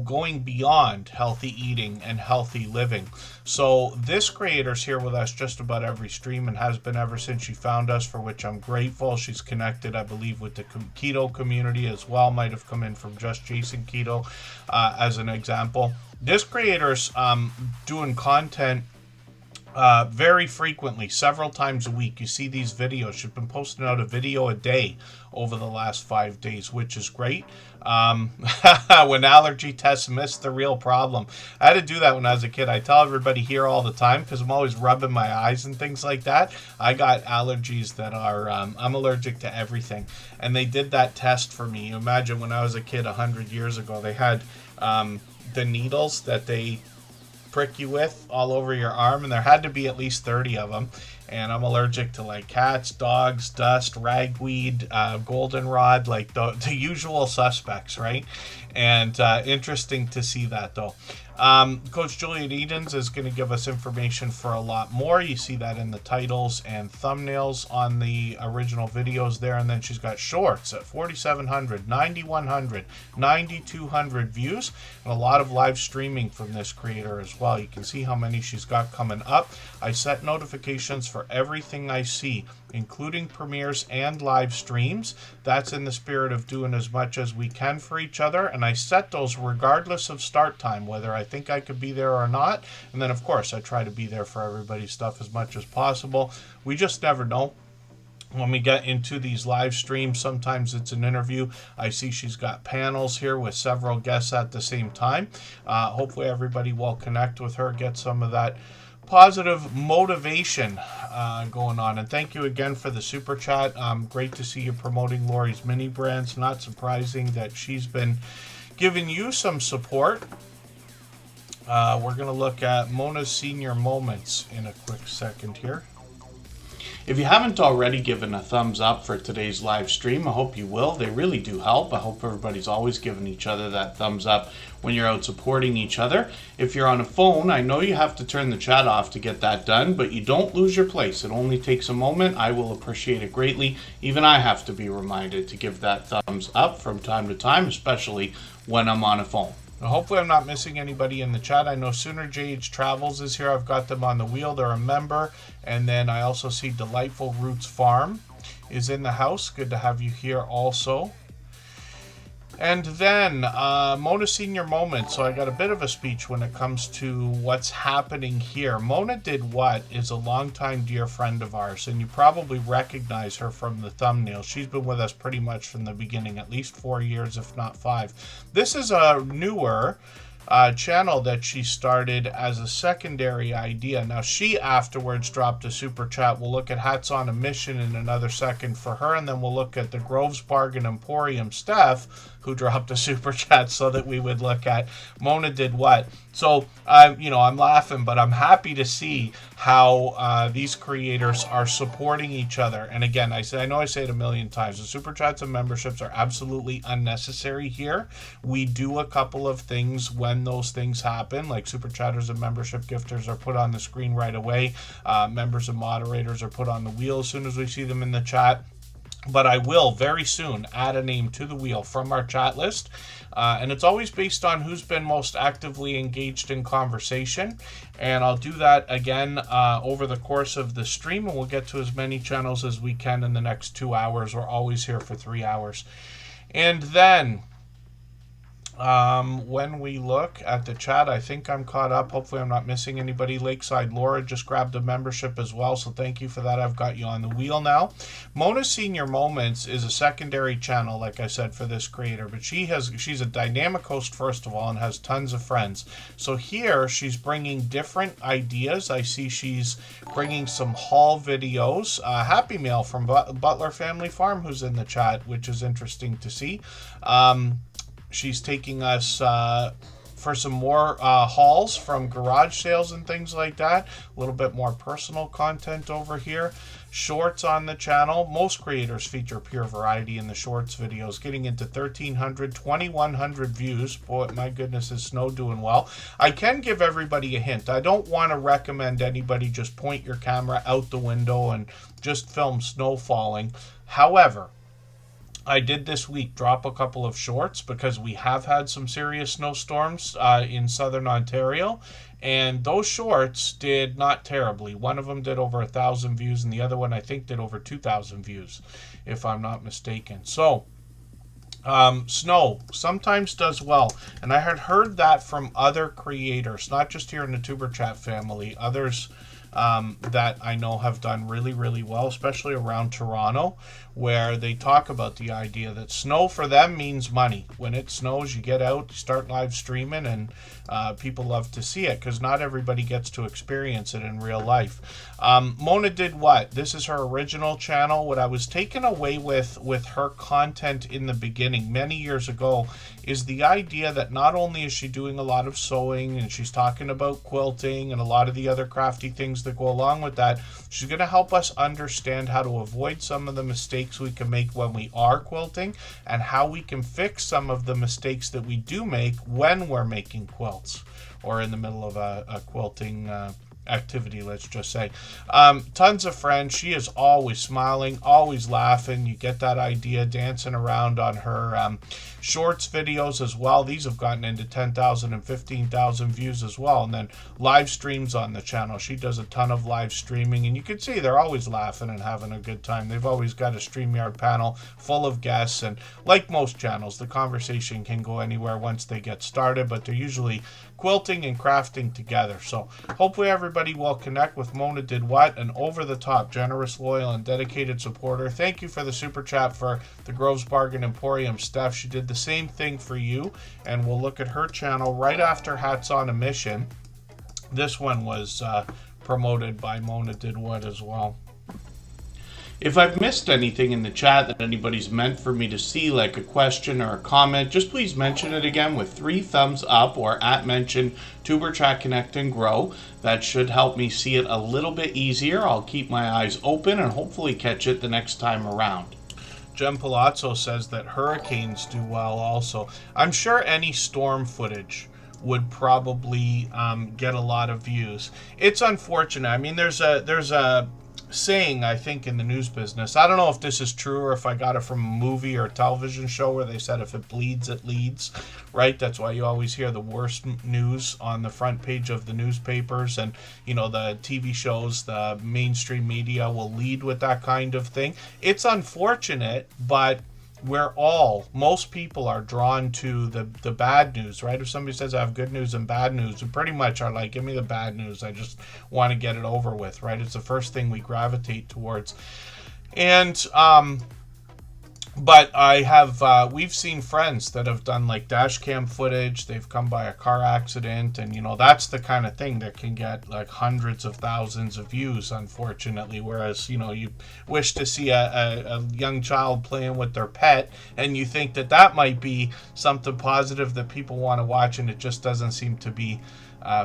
going beyond healthy eating and healthy living. So this creator's here with us just about every stream and has been ever since she found us, for which I'm grateful. She's connected, I believe, with the keto community as well. Might have come in from Just Chasing Keto as an example. This creator's doing content very frequently, several times a week. You see these videos. She's been posting out a video a day over the last 5 days, which is great. When allergy tests miss the real problem. I had to do that when I was a kid. I tell everybody here all the time because I'm always rubbing my eyes and things like that. I got allergies that are, I'm allergic to everything. And they did that test for me. You imagine when I was a kid 100 years ago, they had the needles that they prick you with all over your arm, and there had to be at least 30 of them. And I'm allergic to like cats, dogs, dust, ragweed, goldenrod, like the usual suspects, right? And interesting to see that though. Coach Juliet Edens is going to give us information for a lot more. You see that in the titles and thumbnails on the original videos there. And then she's got shorts at 4,700, 9,100, 9,200 views, and a lot of live streaming from this creator as well. You can see how many she's got coming up. I set notifications for everything I see, including premieres and live streams. That's in the spirit of doing as much as we can for each other, and I set those regardless of start time, whether I think I could be there or not. And then of course I try to be there for everybody's stuff as much as possible. We just never know when we get into these live streams. Sometimes it's an interview. I see she's got panels here with several guests at the same time. Hopefully everybody will connect with her, get some of that positive motivation going on. And thank you again for the super chat. Great to see you promoting Lori's mini brands. Not surprising that she's been giving you some support. We're going to look at Mona's senior moments in a quick second here. If you haven't already given a thumbs up for today's live stream, I hope you will. They really do help. I hope everybody's always giving each other that thumbs up when you're out supporting each other. If you're on a phone, I know you have to turn the chat off to get that done, but you don't lose your place. It only takes a moment. I will appreciate it greatly. Even I have to be reminded to give that thumbs up from time to time, especially when I'm on a phone. Now, hopefully I'm not missing anybody in the chat. I know Sooner Jage Travels is here. I've got them on the wheel. They're a member. And then I also see Delightful Roots Farm is in the house. Good to have you here also. And then Mona Senior Moment. So I got a bit of a speech when it comes to what's happening here. Mona Did What is a longtime dear friend of ours, and you probably recognize her from the thumbnail. She's been with us pretty much from the beginning, at least 4 years, if not 5. This is a newer channel that she started as a secondary idea. Now, she afterwards dropped a super chat. We'll look at Hats on a Mission in another second for her, and then we'll look at the Groves Bargain Emporium Steph, who dropped a super chat so that we would look at Mona Did What. So, I'm laughing, but I'm happy to see how these creators are supporting each other. And again, I know I say it a million times, the super chats and memberships are absolutely unnecessary here. We do a couple of things when those things happen, like super chatters and membership gifters are put on the screen right away. Members and moderators are put on the wheel as soon as we see them in the chat. But I will very soon add a name to the wheel from our chat list. And it's always based on who's been most actively engaged in conversation. And I'll do that again over the course of the stream. And we'll get to as many channels as we can in the next 2 hours. We're always here for 3 hours. And then when we look at the chat, I think I'm caught up. Hopefully I'm not missing anybody. Lakeside Laura just grabbed a membership as well, so thank you for that. I've got you on the wheel now. Mona Senior Moments is a secondary channel, like I said, for this creator, but she's a dynamic host, first of all, and has tons of friends. So here she's bringing different ideas. I see she's bringing some haul videos. Happy Mail from Butler Family Farm, who's in the chat, which is interesting to see. She's taking us for some more hauls from garage sales and things like that. A little bit more personal content over here. Shorts on the channel. Most creators feature pure variety in the shorts videos, getting into 1,300, 2,100 views. Boy, my goodness, is Snow doing well. I can give everybody a hint. I don't want to recommend anybody just point your camera out the window and just film snow falling. However, I did this week drop a couple of shorts because we have had some serious snowstorms in southern Ontario, and those shorts did not terribly. One of them did over 1,000 views, and the other one I think did over 2,000 views, if I'm not mistaken. So snow sometimes does well, and I had heard that from other creators, not just here in the Tuber Chat family, others that I know have done really, really well, especially around Toronto, where they talk about the idea that snow for them means money. When it snows, you get out, you start live streaming, and people love to see it because not everybody gets to experience it in real life. Mona Did What? This is her original channel. What I was taken away with her content in the beginning, many years ago, is the idea that not only is she doing a lot of sewing and she's talking about quilting and a lot of the other crafty things that go along with that, she's going to help us understand how to avoid some of the mistakes we can make when we are quilting and how we can fix some of the mistakes that we do make when we're making quilts or in the middle of a quilting activity, let's just say. Tons of friends. She is always smiling, always laughing. You get that idea, dancing around on her shorts videos as well. These have gotten into 10,000 and 15,000 views as well. And then live streams on the channel. She does a ton of live streaming, and you can see they're always laughing and having a good time. They've always got a StreamYard panel full of guests, and like most channels, the conversation can go anywhere once they get started, but they're usually quilting and crafting together. So hopefully everybody will connect with Mona Did What, an over-the-top, generous, loyal, and dedicated supporter. Thank you for the super chat for the Groves Bargain Emporium, Steph. She did the same thing for you, and we'll look at her channel right after Hats on a Mission. This one was promoted by Mona Did What as well. If I've missed anything in the chat that anybody's meant for me to see, like a question or a comment, just please mention it again with 3 thumbs up or @mention Tuberchat Connect and Grow. That should help me see it a little bit easier. I'll keep my eyes open and hopefully catch it the next time around. Jen Palazzo says that hurricanes do well also. I'm sure any storm footage would probably get a lot of views. It's unfortunate. I mean, there's a saying, I think, in the news business. I don't know if this is true or if I got it from a movie or a television show where they said if it bleeds, it leads, right? That's why you always hear the worst news on the front page of the newspapers, and, you know, the TV shows, the mainstream media will lead with that kind of thing. It's unfortunate, but most people are drawn to the bad news, right? If somebody says I have good news and bad news, we pretty much are like, give me the bad news. I just want to get it over with, right? It's the first thing we gravitate towards. And but I have we've seen friends that have done like dash cam footage. They've come by a car accident, and, you know, that's the kind of thing that can get like hundreds of thousands of views, unfortunately. Whereas, you know, you wish to see a young child playing with their pet, and you think that that might be something positive that people want to watch, and it just doesn't seem to be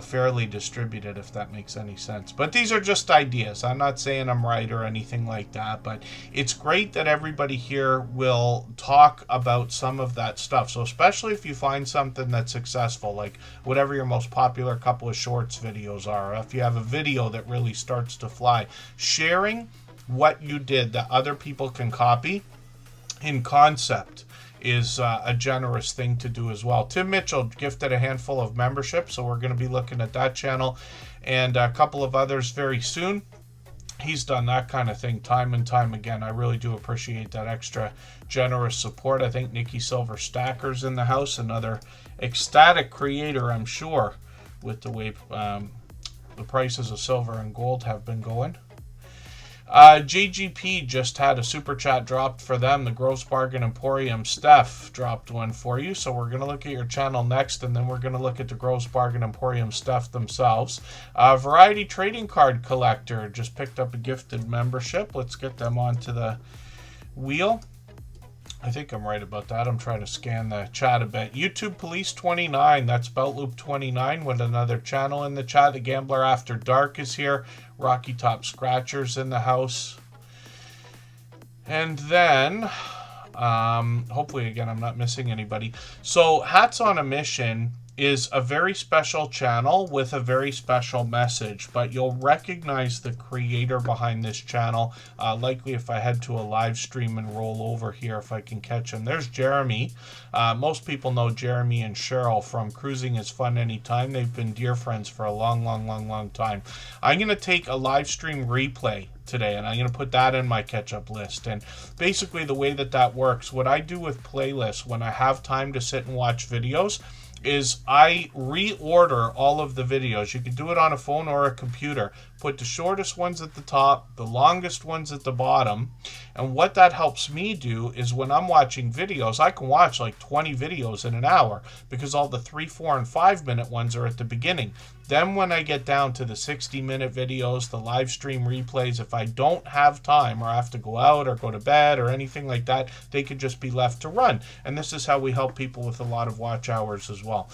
fairly distributed, if that makes any sense. But these are just ideas. I'm not saying I'm right or anything like that, but it's great that everybody here will talk about some of that stuff. So especially if you find something that's successful, like whatever your most popular couple of shorts videos are, or if you have a video that really starts to fly, sharing what you did that other people can copy in concept is a generous thing to do as well. Tim Mitchell gifted a handful of memberships, so we're going to be looking at that channel and a couple of others very soon. He's done that kind of thing time and time again. I really do appreciate that extra generous support. I think Nikki Silver Stacker's in the house, another ecstatic creator, I'm sure, with the way the prices of silver and gold have been going. JGP just had a super chat dropped for them. The Gross Bargain Emporium, Steph, dropped one for you. So we're going to look at your channel next, and then we're going to look at the Gross Bargain Emporium Steph themselves. Variety Trading Card Collector just picked up a gifted membership. Let's get them onto the wheel. I think I'm right about that. I'm trying to scan the chat a bit. YouTube Police 29, that's Beltloop 29 with another channel in the chat. The Gambler After Dark is here. Rocky Top Scratchers in the house. And then, hopefully, again, I'm not missing anybody. So, Hats on a Mission is a very special channel with a very special message, but you'll recognize the creator behind this channel, likely if I head to a live stream and roll over here if I can catch him. There's Jeremy. Most people know Jeremy and Cheryl from Cruising is Fun Anytime. They've been dear friends for a long time. I'm going to take a live stream replay today, and I'm going to put that in my catch-up list. And basically the way that works, what I do with playlists when I have time to sit and watch videos is I reorder all of the videos. You can do it on a phone or a computer. put the shortest ones at the top, the longest ones at the bottom. And what that helps me do is when I'm watching videos, I can watch like 20 videos in an hour because all the 3, 4, and 5 minute ones are at the beginning. Then when I get down to the 60-minute videos, the live stream replays, if I don't have time or I have to go out or go to bed or anything like that, they could just be left to run. And this is how we help people with a lot of watch hours as well.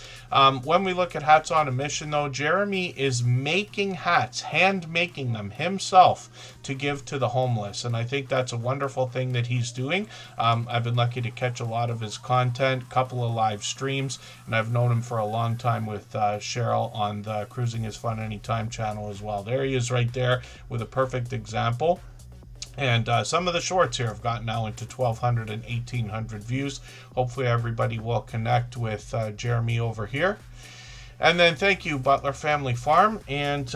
When we look at Hats on a Mission, though, Jeremy is making hats, hand making them himself to give to the homeless. And I think that's a wonderful thing that he's doing. I've been lucky to catch a lot of his content, a couple of live streams, and I've known him for a long time with Cheryl on the Cruising is Fun Anytime channel as well. There he is right there with a perfect example. And some of the shorts here have gotten now into 1,200 and 1,800 views. Hopefully everybody will connect with Jeremy over here. And then thank you, Butler Family Farm. And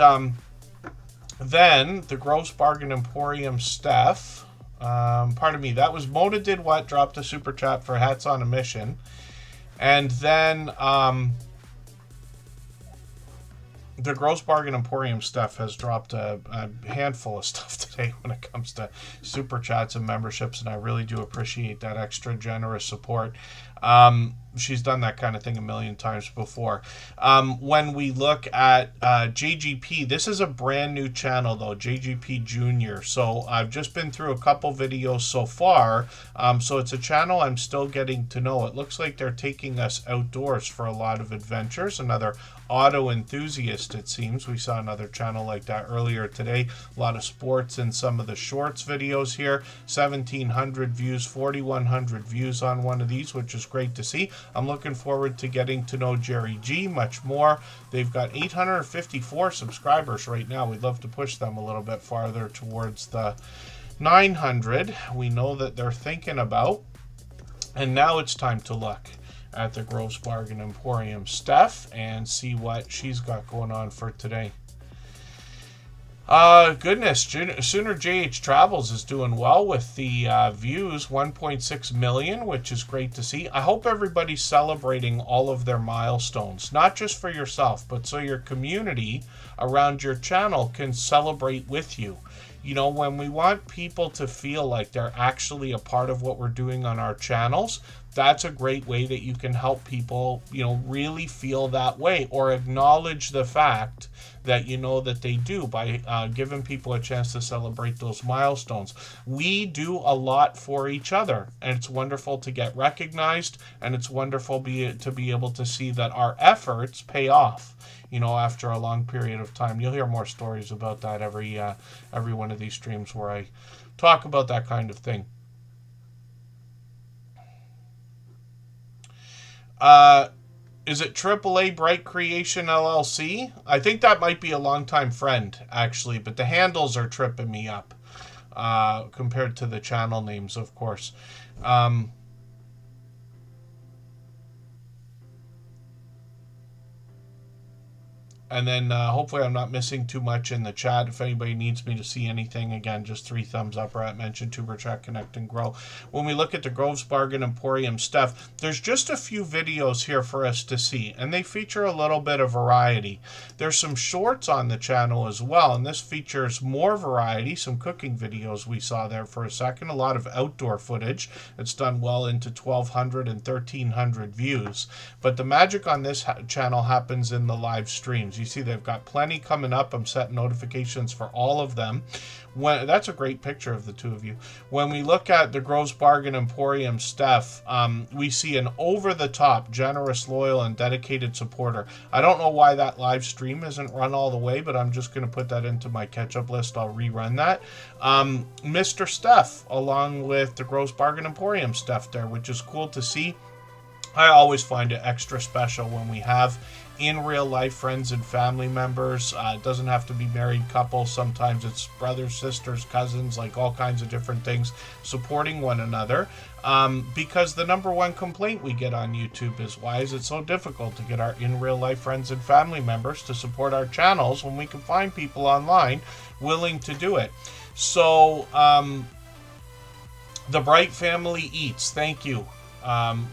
then the Gross Bargain Emporium Steph. Pardon me, that was Mona Did What dropped a super chat for Hats on a Mission. And then the Gross Bargain Emporium stuff has dropped a handful of stuff today when it comes to super chats and memberships, and I really do appreciate that extra generous support. She's done that kind of thing a million times before. When we look at JGP, this is a brand new channel though, JGP Junior. So I've just been through a couple videos so far. So it's a channel I'm still getting to know. It looks like they're taking us outdoors for a lot of adventures. Another auto enthusiast, it seems. We saw another channel like that earlier today. A lot of sports in some of the shorts videos here. 1,700 views, 4,100 views on one of these, which is great to see. I'm looking forward to getting to know Jerry G much more. They've got 854 subscribers right now. We'd love to push them a little bit farther towards the 900. We know that they're thinking about. And now it's time to look at the Gross Bargain Emporium Steph and see what she's got going on for today. Goodness, Sooner JH Travels is doing well with the views, 1.6 million, which is great to see. I hope everybody's celebrating all of their milestones, not just for yourself, but so your community around your channel can celebrate with you. You know, when we want people to feel like they're actually a part of what we're doing on our channels, that's a great way that you can help people, you know, really feel that way or acknowledge the fact that you know that they do by giving people a chance to celebrate those milestones. We do a lot for each other, and it's wonderful to get recognized, and it's wonderful to be able to see that our efforts pay off, you know, after a long period of time. You'll hear more stories about that every one of these streams where I talk about that kind of thing. Is it AAA Bright Creation LLC? I think that might be a longtime friend, actually, but the handles are tripping me up compared to the channel names, of course. And then hopefully I'm not missing too much in the chat. If anybody needs me to see anything, again, just 3 thumbs up or at mention Tuber Chat, Connect, and Grow. When we look at the Groves Bargain Emporium stuff, there's just a few videos here for us to see, and they feature a little bit of variety. There's some shorts on the channel as well, and this features more variety, some cooking videos we saw there for a second, a lot of outdoor footage. It's done well into 1,200 and 1,300 views. But the magic on this channel happens in the live streams. You see they've got plenty coming up. I'm setting notifications for all of them. That's a great picture of the two of you. When we look at the Groves Bargain Emporium Steph, we see an over-the-top, generous, loyal, and dedicated supporter. I don't know why that live stream isn't run all the way, but I'm just going to put that into my catch-up list. I'll rerun that. Mr. Steph, along with the Groves Bargain Emporium Steph there, which is cool to see. I always find it extra special when we have in real life friends and family members. It doesn't have to be married couples. Sometimes it's brothers, sisters, cousins, like all kinds of different things supporting one another. Because the number one complaint we get on YouTube is, why is it so difficult to get our in real life friends and family members to support our channels when we can find people online willing to do it? So the Bright Family Eats, thank you.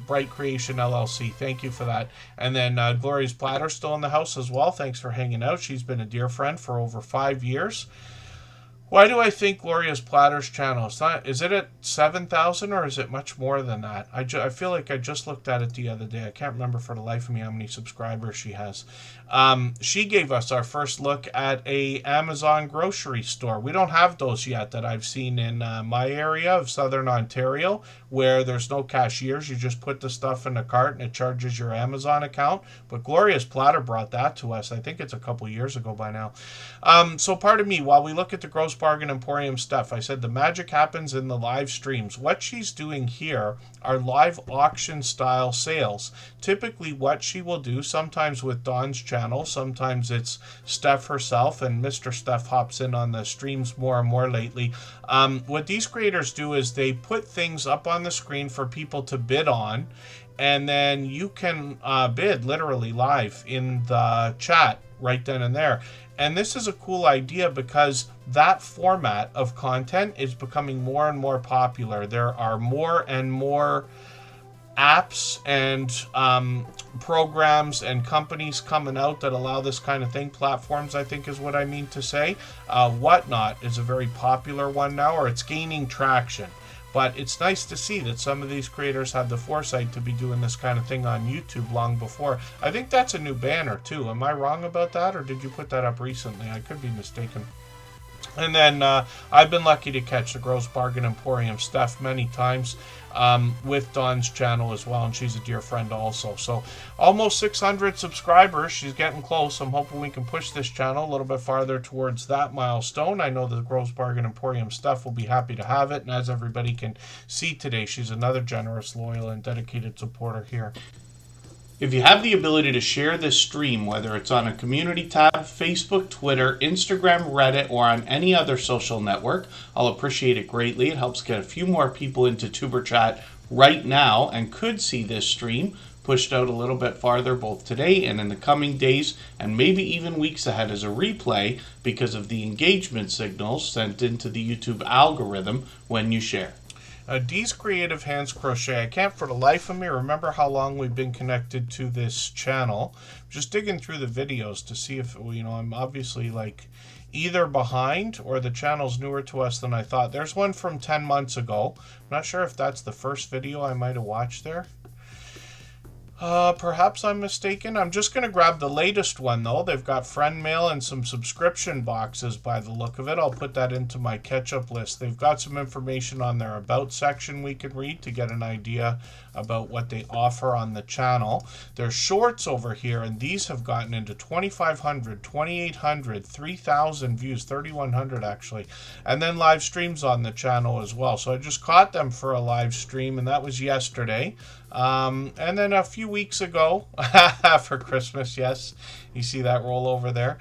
Bright Creation LLC. Thank you for that. And then Gloria's Platter still in the house as well. Thanks for hanging out. She's been a dear friend for over 5 years. Why do I think Gloria's Platters channel is it at 7,000 or is it much more than that? I feel like I just looked at it the other day. I can't remember for the life of me how many subscribers she has. She gave us our first look at a Amazon grocery store. We don't have those yet that I've seen in my area of Southern Ontario, where there's no cashiers. You just put the stuff in a cart and it charges your Amazon account. But Gloria's Platter brought that to us. I think it's a couple years ago by now. So pardon me, while we look at the Gross Bargain Emporium stuff, I said the magic happens in the live streams. What she's doing here are live auction style sales. Typically what she will do, sometimes with Dawn's channel, sometimes it's Steph herself, and Mr. Steph hops in on the streams more and more lately. What these creators do is they put things up on the screen for people to bid on, and then you can bid literally live in the chat right then and there. And this is a cool idea because that format of content is becoming more and more popular. There are more and more apps and programs and companies coming out that allow this kind of thing. Platforms, I think, is what I mean to say. Whatnot is a very popular one now, or it's gaining traction. But it's nice to see that some of these creators have the foresight to be doing this kind of thing on YouTube long before. I think that's a new banner too. Am I wrong about that, or did you put that up recently? I could be mistaken. And then I've been lucky to catch the Gross Bargain Emporium Steph many times with Dawn's channel as well, and she's a dear friend also. So almost 600 subscribers. She's getting close. I'm hoping we can push this channel a little bit farther towards that milestone. I know the Gross Bargain Emporium Steph will be happy to have it, and as everybody can see today, she's another generous, loyal, and dedicated supporter here. If you have the ability to share this stream, whether it's on a community tab, Facebook, Twitter, Instagram, Reddit, or on any other social network, I'll appreciate it greatly. It helps get a few more people into Tuber Chat right now and could see this stream pushed out a little bit farther both today and in the coming days and maybe even weeks ahead as a replay because of the engagement signals sent into the YouTube algorithm when you share. Dee's Creative Hands Crochet. I can't for the life of me remember how long we've been connected to this channel. Just digging through the videos to see if, I'm obviously like either behind or the channel's newer to us than I thought. There's one from 10 months ago. I'm not sure if that's the first video I might have watched there. Perhaps I'm mistaken. I'm just going to grab the latest one, though. They've got friend mail and some subscription boxes by the look of it. I'll put that into my catch-up list. They've got some information on their About section we can read to get an idea about what they offer on the channel. There's shorts over here, and these have gotten into 2,500, 2,800, 3,000 views, 3,100 actually, and then live streams on the channel as well. So I just caught them for a live stream, and that was yesterday. And then a few weeks ago, for Christmas, yes, you see that roll over there.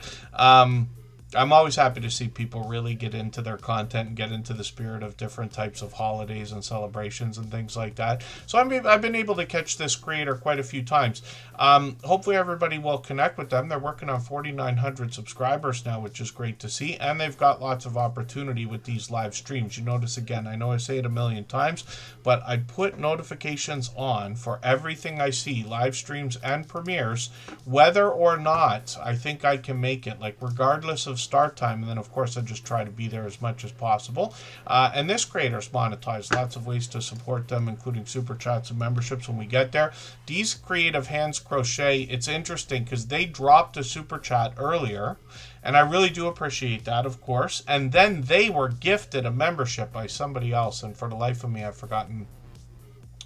I'm always happy to see people really get into their content and get into the spirit of different types of holidays and celebrations and things like that. So I've been able to catch this creator quite a few times. Hopefully everybody will connect with them. They're working on 4,900 subscribers now, which is great to see. And they've got lots of opportunity with these live streams. You notice again, I know I say it a million times, but I put notifications on for everything I see, live streams and premieres, whether or not I think I can make it, like regardless of start time. And then of course I just try to be there as much as possible. And this creator's monetized. Lots of ways to support them, including super chats and memberships when we get there. These Creative Hands Crochet, it's interesting because they dropped a super chat earlier, and I really do appreciate that, of course. And then they were gifted a membership by somebody else, and for the life of me I've forgotten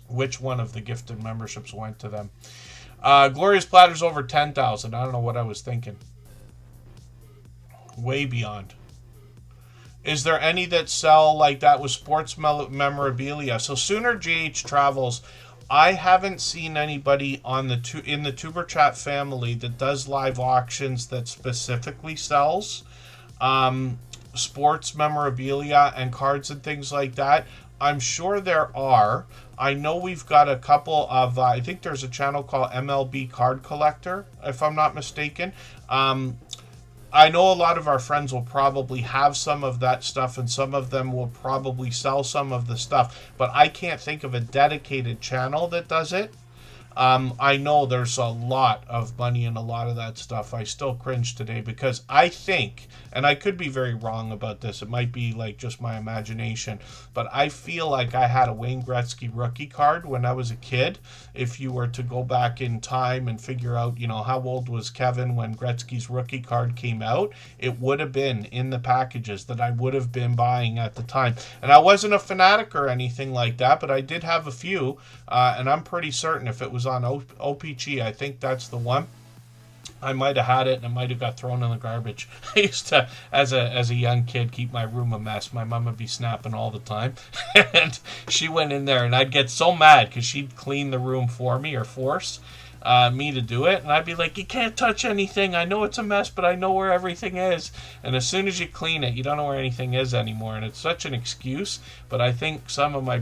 which one of the gifted memberships went to them. Glorious Platter's over 10,000. I don't know what I was thinking. Way beyond. Is there any that sell like that with sports memorabilia? So Sooner GH Travels, I haven't seen anybody on in the Tuber Chat family that does live auctions that specifically sells sports memorabilia and cards and things like that. I'm sure there are. I know we've got a couple of, I think there's a channel called MLB Card Collector, if I'm not mistaken. I know a lot of our friends will probably have some of that stuff, and some of them will probably sell some of the stuff, but I can't think of a dedicated channel that does it. I know there's a lot of money in a lot of that stuff. I still cringe today because I think, and I could be very wrong about this, it might be like just my imagination, but I feel like I had a Wayne Gretzky rookie card when I was a kid. If you were to go back in time and figure out, how old was Kevin when Gretzky's rookie card came out, it would have been in the packages that I would have been buying at the time. And I wasn't a fanatic or anything like that, but I did have a few, and I'm pretty certain if it was on OPG, I think that's the one. I might have had it and it might have got thrown in the garbage. I used to, as a young kid, keep my room a mess. My mom would be snapping all the time. And she went in there and I'd get so mad because she'd clean the room for me or force me to do it. And I'd be like, you can't touch anything. I know it's a mess, but I know where everything is. And as soon as you clean it, you don't know where anything is anymore. And it's such an excuse. But I think some of my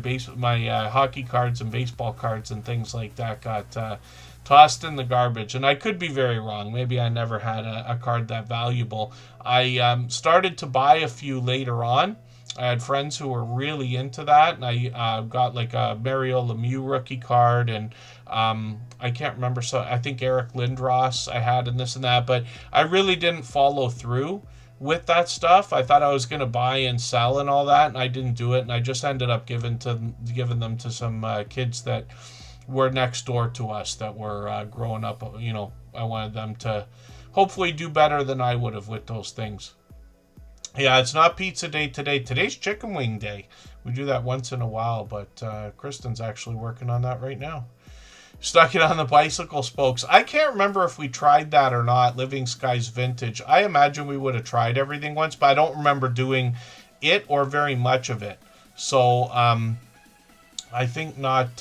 hockey cards and baseball cards and things like that got tossed in the garbage. And I could be very wrong. Maybe I never had a card that valuable. I started to buy a few later on. I had friends who were really into that, and I got like a Mario Lemieux rookie card, and I can't remember. So I think Eric Lindros I had, and this and that, but I really didn't follow through with that stuff. I thought I was going to buy and sell and all that, and I didn't do it, and I just ended up giving them to some kids that were next door to us that were growing up. I wanted them to hopefully do better than I would have with those things. Yeah, it's not pizza day today. Today's chicken wing day. We do that once in a while, but Kristen's actually working on that right now. Stuck it on the bicycle spokes. I can't remember if we tried that or not, Living Skies Vintage. I imagine we would have tried everything once, but I don't remember doing it or very much of it. So, I think not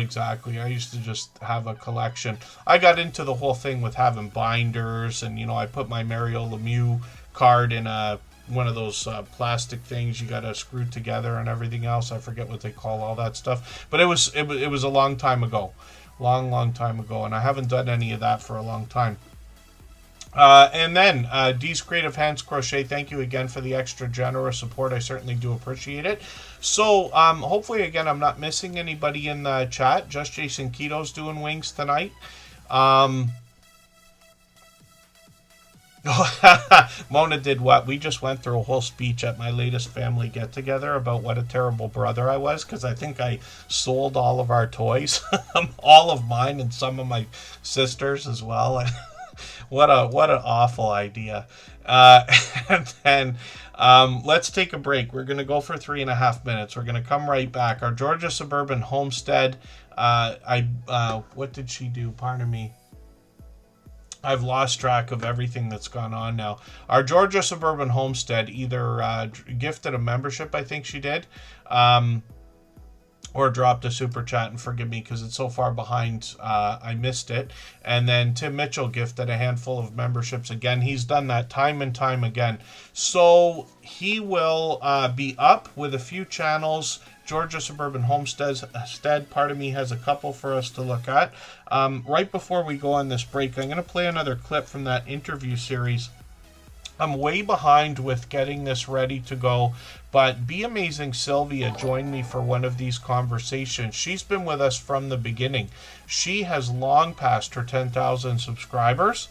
exactly. I used to just have a collection. I got into the whole thing with having binders, and I put my Mario Lemieux card in one of those plastic things you got to screw together and everything else. I forget what they call all that stuff, but it was a long time ago, long time ago, and I haven't done any of that for a long time. And then D's Creative Hands Crochet, thank you again for the extra generous support. I certainly do appreciate it. So hopefully, again, I'm not missing anybody in the chat. Just Jason Keto's doing wings tonight. Mona did what? We just went through a whole speech at my latest family get-together about what a terrible brother I was, because I think I sold all of our toys, all of mine and some of my sisters as well. What an awful idea. And then let's take a break. We're going to go for 3.5 minutes. We're going to come right back. Our Georgia Suburban Homestead. What did she do? Pardon me. I've lost track of everything that's gone on now. Our Georgia Suburban Homestead either gifted a membership, I think she did, or dropped a super chat, and forgive me because it's so far behind, I missed it. And then Tim Mitchell gifted a handful of memberships again. He's done that time and time again. So he will be up with a few channels. Georgia Suburban Homestead, part of me has a couple for us to look at. Right before we go on this break, I'm going to play another clip from that interview series. I'm way behind with getting this ready to go, but Be Amazing Sylvia joined me for one of these conversations. She's been with us from the beginning. She has long passed her 10,000 subscribers,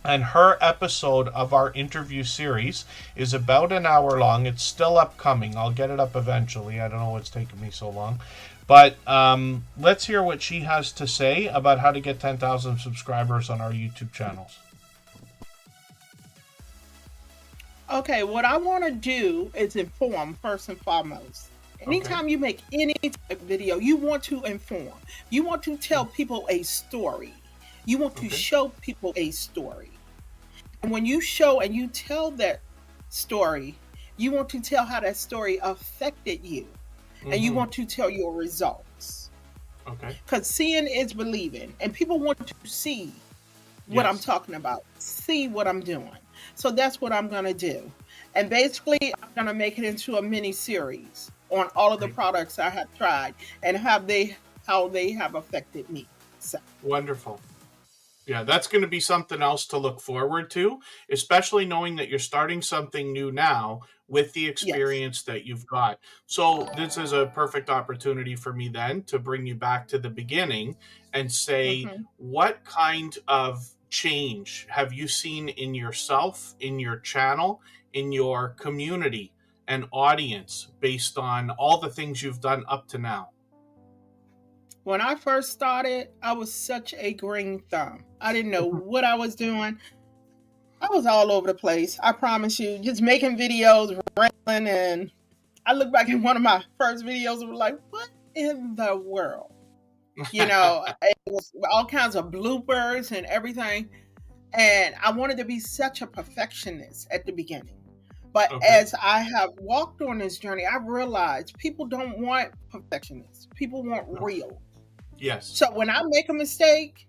and her episode of our interview series is about an hour long. It's still upcoming. I'll get it up eventually. I don't know what's taking me so long. But let's hear what she has to say about how to get 10,000 subscribers on our YouTube channels. Okay, what I want to do is inform first and foremost. Anytime you make any type of video, you want to inform. You want to tell people a story. You want to show people a story. And when you show and you tell that story, you want to tell how that story affected you. And you want to tell your results. Okay. Because seeing is believing. And people want to see what I'm talking about. See what I'm doing. So that's what I'm going to do. And basically, I'm going to make it into a mini series on all of the products I have tried and how they have affected me. So. Wonderful. Yeah, that's going to be something else to look forward to, especially knowing that you're starting something new now with the Yes. experience that you've got. So, this is a perfect opportunity for me then to bring you back to the beginning and say, Hmm. what kind of change have you seen in yourself, in your channel, in your community and audience based on all the things you've done up to now? When I first started, I was such a green thumb. I didn't know what I was doing. I was all over the place. I promise you, just making videos, rambling, and I look back at one of my first videos and was like, "What in the world?" It was all kinds of bloopers and everything. And I wanted to be such a perfectionist at the beginning. But Okay. as I have walked on this journey, I realized people don't want perfectionists. People want No. real. Yes. So when I make a mistake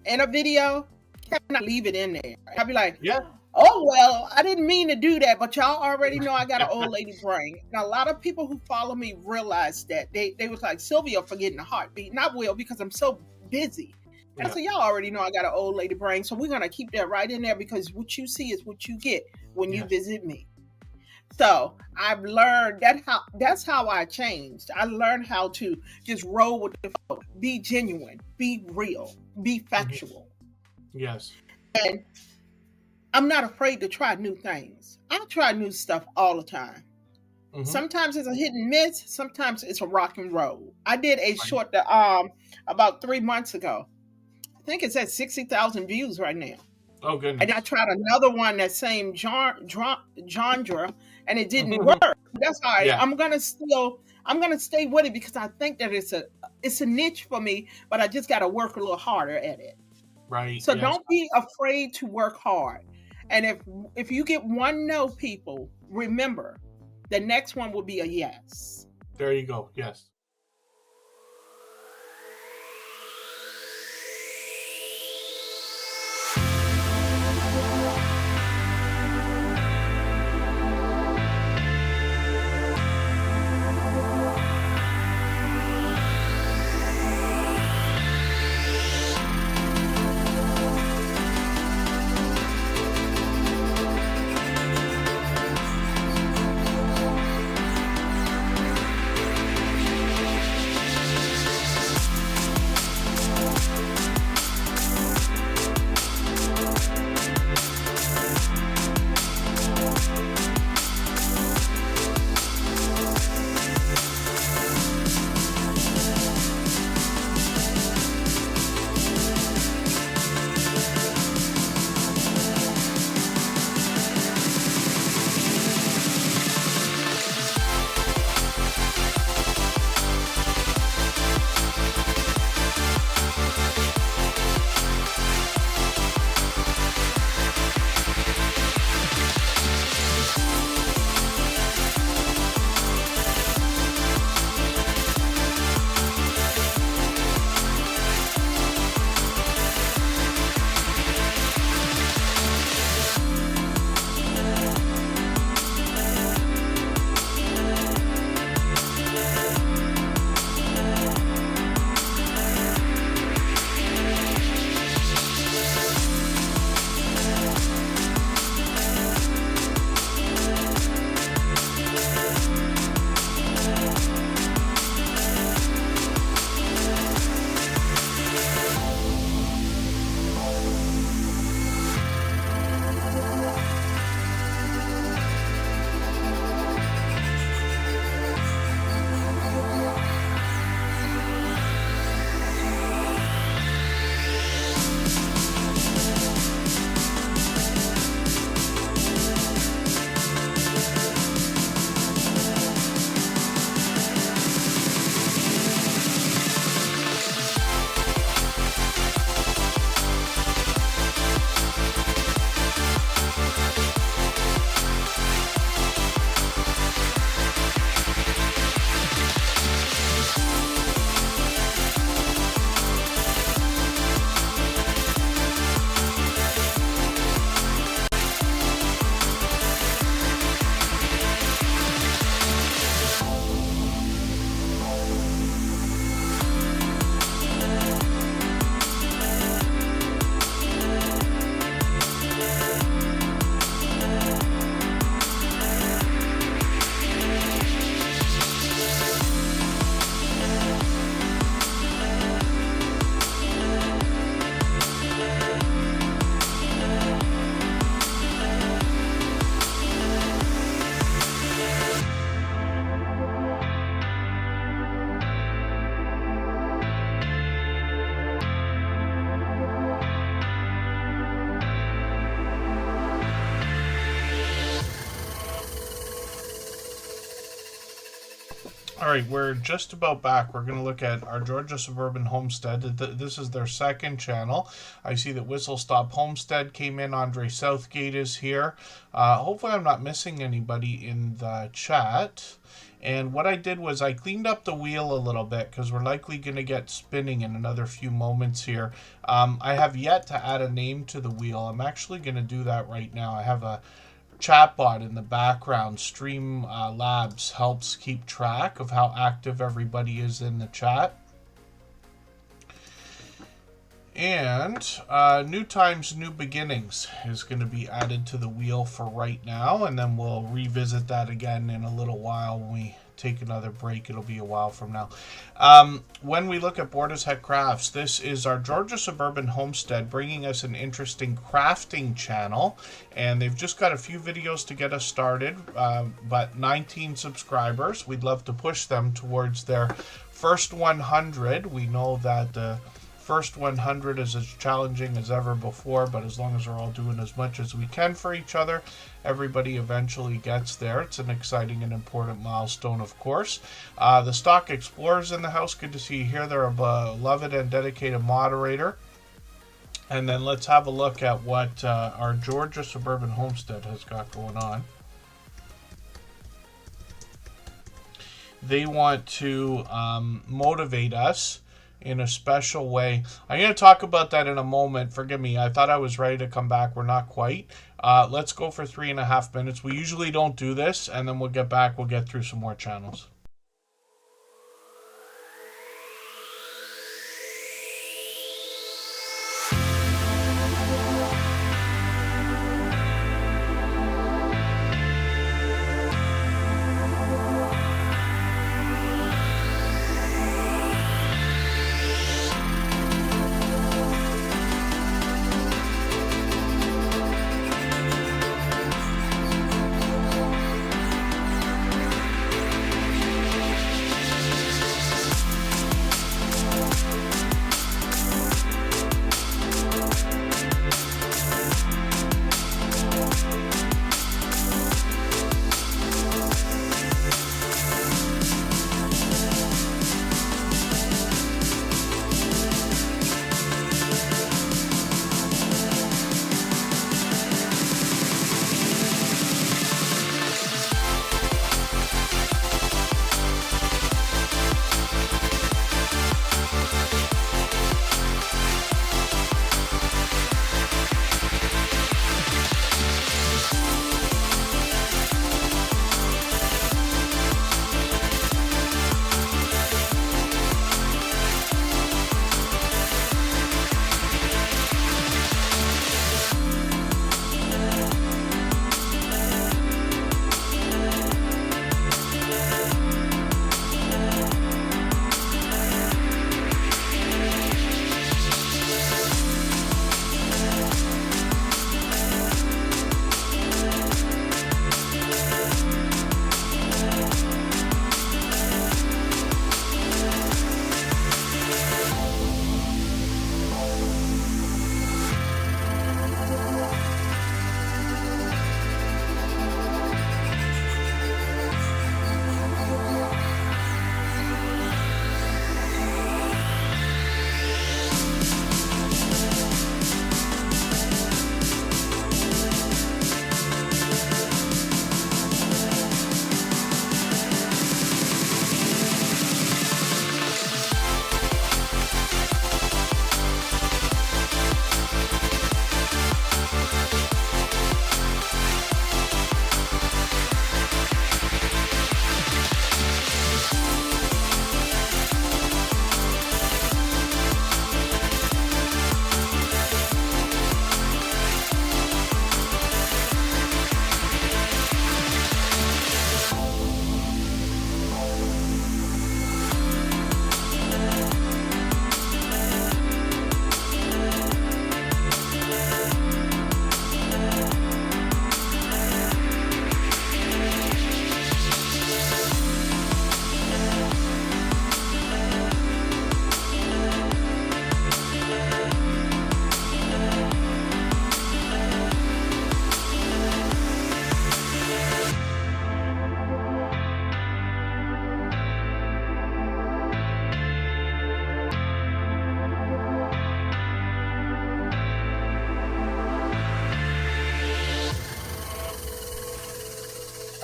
in a video, can I leave it in there? I'll be like, Yeah. oh, well, I didn't mean to do that, but y'all already know I got an old lady brain. And a lot of people who follow me realized that. They was like, Sylvia forgetting a heartbeat. And I will, because I'm so busy. And I Yeah. said, y'all already know I got an old lady brain. So we're going to keep that right in there, because what you see is what you get when you Yes. visit me. So I've learned that's how I changed. I learned how to just roll with the flow, be genuine, be real, be factual. Yes. And I'm not afraid to try new things. I try new stuff all the time. Hmm. Sometimes it's a hit and miss, sometimes it's a rock and roll. I did a Right. short about 3 months ago. I think it's at 60,000 views right now. Oh And I goodness. tried another one, that same genre, and it didn't work. That's all right. Yeah. I'm gonna stay with it, because I think that it's a niche for me, but I just gotta work a little harder at it. Right. So Yes. don't be afraid to work hard. And if you get one no, people, remember the next one will be a yes. There you go. Yes. All right, we're just about back. We're going to look at our Georgia Suburban Homestead. This is their second channel. I see that Whistle Stop Homestead came in. Andre Southgate is here. Hopefully I'm not missing anybody in the chat. And what I did was I cleaned up the wheel a little bit because we're likely going to get spinning in another few moments here. I have yet to add a name to the wheel. I'm actually going to do that right now. I have a ChatBot in the background. Stream Labs helps keep track of how active everybody is in the chat. And New Times, New Beginnings is going to be added to the wheel for right now, and then we'll revisit that again in a little while when we take another break. It'll be a while from now. When we look at Borda's Head Crafts, this is our Georgia Suburban Homestead bringing us an interesting crafting channel, and they've just got a few videos to get us started, but 19 subscribers. We'd love to push them towards their first 100. We know that the first 100 is as challenging as ever before, but as long as we're all doing as much as we can for each other, everybody eventually gets there. It's an exciting and important milestone, of course. The Stock Explorers in the house, good to see you here. They're a beloved and dedicated moderator. And then let's have a look at what our Georgia Suburban Homestead has got going on. They want to motivate us in a special way. I'm going to talk about that in a moment. Forgive me, I thought I was ready to come back. We're not quite. Let's go for 3.5 minutes. We usually don't do this, and then we'll get back. We'll get through some more channels.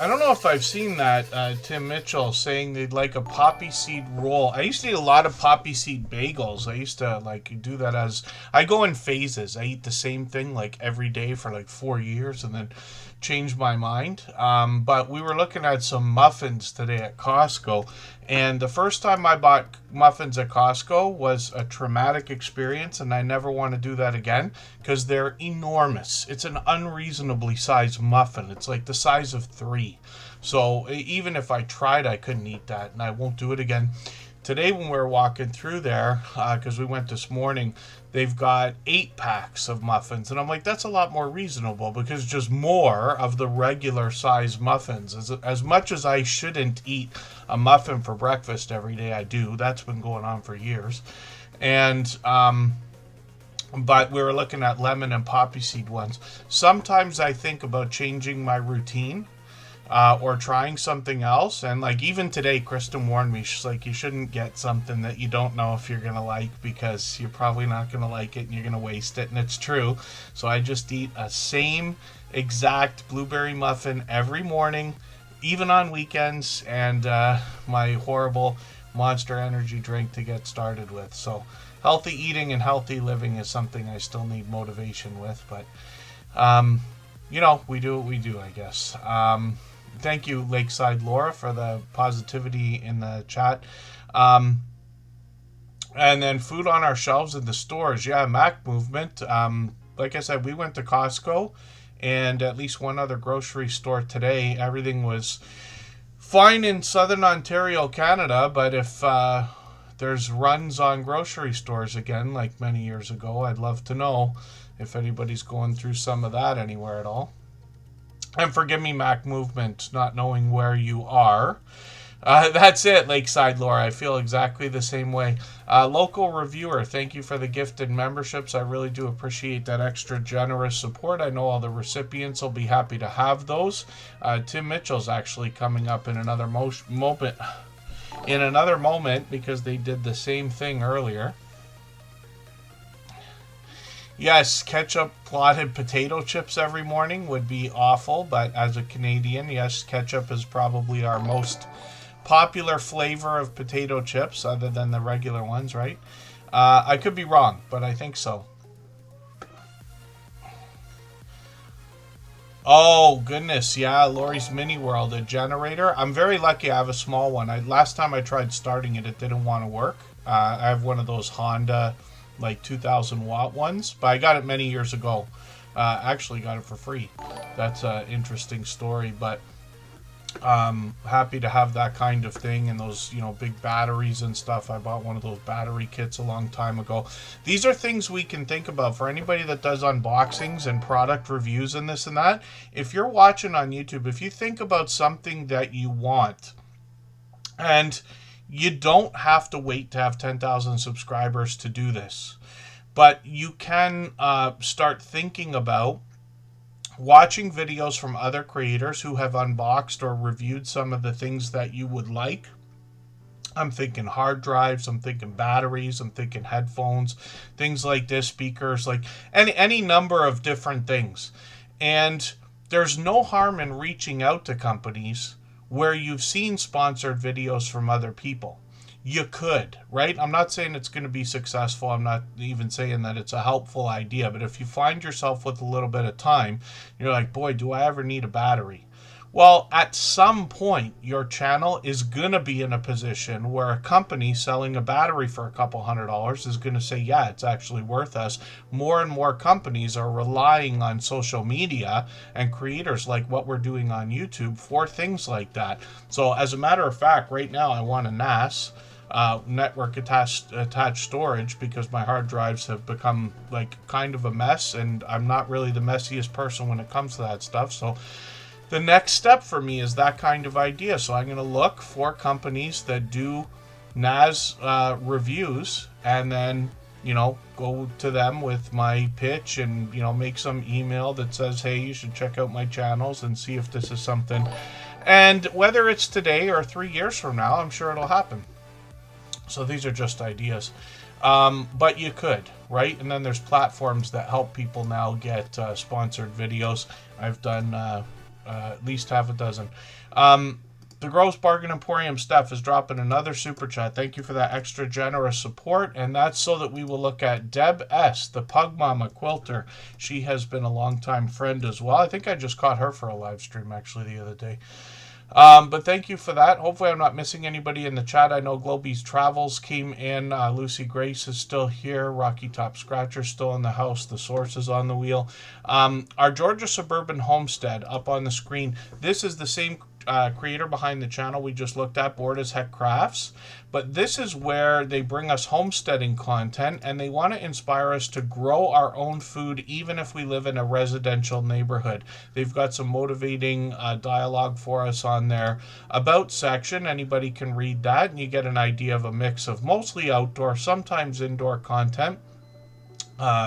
I don't know if I've seen that, Tim Mitchell saying they'd like a poppy seed roll. I used to eat a lot of poppy seed bagels. I used to like do that as, I go in phases. I eat the same thing like every day for like 4 years and then change my mind. But we were looking at some muffins today at Costco. And the first time I bought muffins at Costco was a traumatic experience, and I never want to do that again because they're enormous. It's an unreasonably sized muffin. It's like the size of 3. So even if I tried, I couldn't eat that, and I won't do it again. Today when we were walking through there, because we went this morning, they've got 8 packs of muffins. And I'm like, that's a lot more reasonable because just more of the regular size muffins. As much as I shouldn't eat a muffin for breakfast every day, I do. That's been going on for years. And, but we were looking at lemon and poppy seed ones. Sometimes I think about changing my routine. Or trying something else. And like even today, Kristen warned me, she's like, you shouldn't get something that you don't know if you're going to like because you're probably not going to like it and you're going to waste it. And it's true. So I just eat a same exact blueberry muffin every morning, even on weekends, and my horrible Monster Energy drink to get started with. So healthy eating and healthy living is something I still need motivation with. But, you know, we do what we do, I guess. Thank you, Lakeside Laura, for the positivity in the chat. And then food on our shelves in the stores. Yeah, Mac movement. Like I said, we went to Costco and at least one other grocery store today. Everything was fine in Southern Ontario, Canada. But if there's runs on grocery stores again, like many years ago, I'd love to know if anybody's going through some of that anywhere at all. And forgive me, Mac Movement, not knowing where you are. That's it, Lakeside Laura. I feel exactly the same way. Local reviewer, thank you for the gifted memberships. I really do appreciate that extra generous support. I know all the recipients will be happy to have those. Tim Mitchell's actually coming up in another moment. Because they did the same thing earlier. Yes, ketchup clotted potato chips every morning would be awful, but as a Canadian, yes, ketchup is probably our most popular flavor of potato chips, other than the regular ones, right? I could be wrong, but I think so. Oh, goodness, yeah, Lori's Mini World, a generator. I'm very lucky I have a small one. Last time I tried starting it, it didn't want to work. I have one of those Honda like 2,000 watt ones, but I got it many years ago. Actually got it for free. That's an interesting story, but happy to have that kind of thing, and those, you know, big batteries and stuff. I bought one of those battery kits a long time ago. These are things we can think about for anybody that does unboxings and product reviews and this and that. If you're watching on YouTube, if you think about something that you want, and you don't have to wait to have 10,000 subscribers to do this, but you can start thinking about watching videos from other creators who have unboxed or reviewed some of the things that you would like. I'm thinking hard drives, I'm thinking batteries, I'm thinking headphones, things like this, speakers, like any number of different things. And there's no harm in reaching out to companies where you've seen sponsored videos from other people. You could, right? I'm not saying it's going to be successful. I'm not even saying that it's a helpful idea. But if you find yourself with a little bit of time, you're like, boy, do I ever need a battery? Well, at some point, your channel is going to be in a position where a company selling a battery for a couple $100 is going to say, yeah, it's actually worth us. More and more companies are relying on social media and creators like what we're doing on YouTube for things like that. So as a matter of fact, right now I want a NAS, network attached storage, because my hard drives have become like kind of a mess, and I'm not really the messiest person when it comes to that stuff. So the next step for me is that kind of idea. So I'm going to look for companies that do NAS reviews, and then, you know, go to them with my pitch and, you know, make some email that says, hey, you should check out my channels and see if this is something. And whether it's today or 3 years from now, I'm sure it'll happen. So these are just ideas. But you could, right? And then there's platforms that help people now get sponsored videos. I've done at least half a dozen. The Gross Bargain Emporium Steph is dropping another super chat. Thank you for that extra generous support. And that's so that we will look at Deb S., the Pug Mama Quilter. She has been a longtime friend as well. I think I just caught her for a live stream actually the other day. But thank you for that. Hopefully I'm not missing anybody in the chat. I know Globey's Travels came in. Lucy Grace is still here. Rocky Top Scratcher's still in the house. The Source is on the wheel. Our Georgia Suburban Homestead up on the screen. This is the same creator behind the channel we just looked at, Bored as Heck Crafts. But this is where they bring us homesteading content, and they want to inspire us to grow our own food even if we live in a residential neighborhood. They've got some motivating dialogue for us on their About section. Anybody can read that, and you get an idea of a mix of mostly outdoor, sometimes indoor content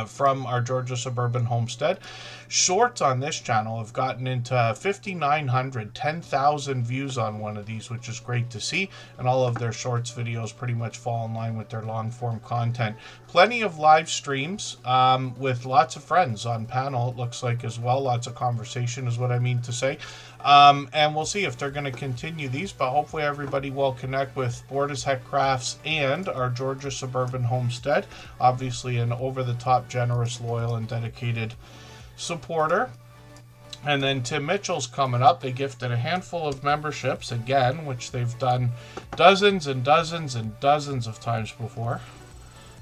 from our Georgia Suburban Homestead. Shorts on this channel have gotten into 5,900, 10,000 views on one of these, which is great to see. And all of their shorts videos pretty much fall in line with their long form content. Plenty of live streams with lots of friends on panel, it looks like, as well. Lots of conversation is what I mean to say. And we'll see if they're going to continue these, but hopefully everybody will connect with Bored as Heck Crafts and our Georgia Suburban Homestead. Obviously an over-the-top, generous, loyal, and dedicated supporter. And then Tim Mitchell's coming up. They gifted a handful of memberships again, which they've done dozens and dozens and dozens of times before.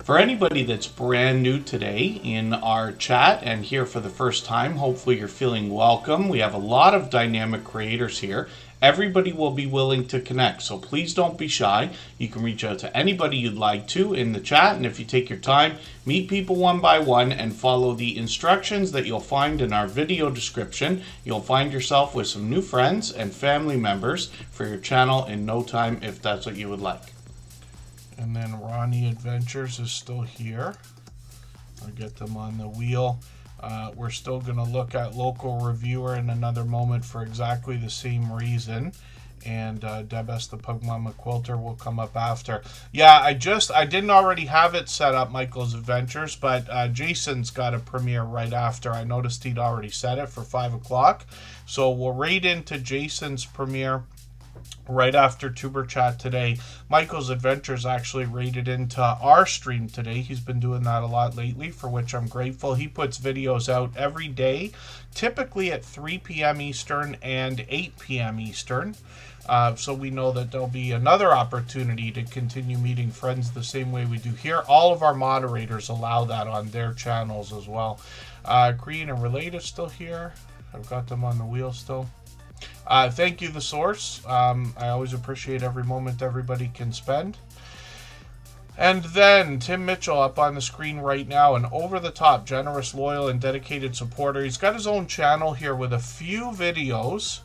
For anybody that's brand new today in our chat and here for the first time, hopefully you're feeling welcome. We have a lot of dynamic creators here. Everybody will be willing to connect, so please don't be shy. You can reach out to anybody you'd like to in the chat, and if you take your time, meet people one by one and follow the instructions that you'll find in our video description. You'll find yourself with some new friends and family members for your channel in no time if that's what you would like. And then Ronnie Adventures is still here. I'll get them on the wheel. We're still going to look at Local Reviewer in another moment for exactly the same reason. And Deb S. the Pug Mama Quilter will come up after. Yeah, I didn't already have it set up, Michael's Adventures, but Jason's got a premiere right after. I noticed he'd already set it for 5 o'clock. So we'll raid into Jason's premiere right after Tuber Chat today. Michael's Adventures actually raided into our stream today. He's been doing that a lot lately, for which I'm grateful. He puts videos out every day, typically at 3 p.m. Eastern and 8 p.m. Eastern. So we know that there'll be another opportunity to continue meeting friends the same way we do here. All of our moderators allow that on their channels as well. Create and Relate is still here. I've got them on the wheel still. Thank you, The Source. I always appreciate every moment everybody can spend. And then Tim Mitchell up on the screen right now, an over-the-top, generous, loyal, and dedicated supporter. He's got his own channel here with a few videos,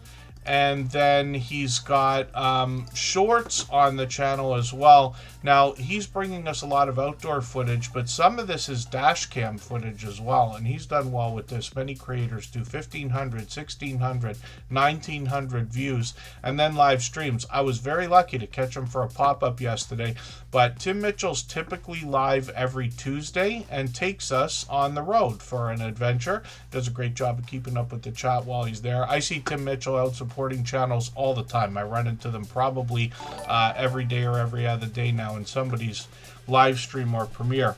and then he's got shorts on the channel as well. Now, he's bringing us a lot of outdoor footage, but some of this is dash cam footage as well, and he's done well with this. Many creators do 1,500, 1,600, 1,900 views, and then live streams. I was very lucky to catch him for a pop-up yesterday, but Tim Mitchell's typically live every Tuesday and takes us on the road for an adventure. Does a great job of keeping up with the chat while he's there. I see Tim Mitchell out supporting channels all the time. I run into them probably every day or every other day now in somebody's live stream or premiere.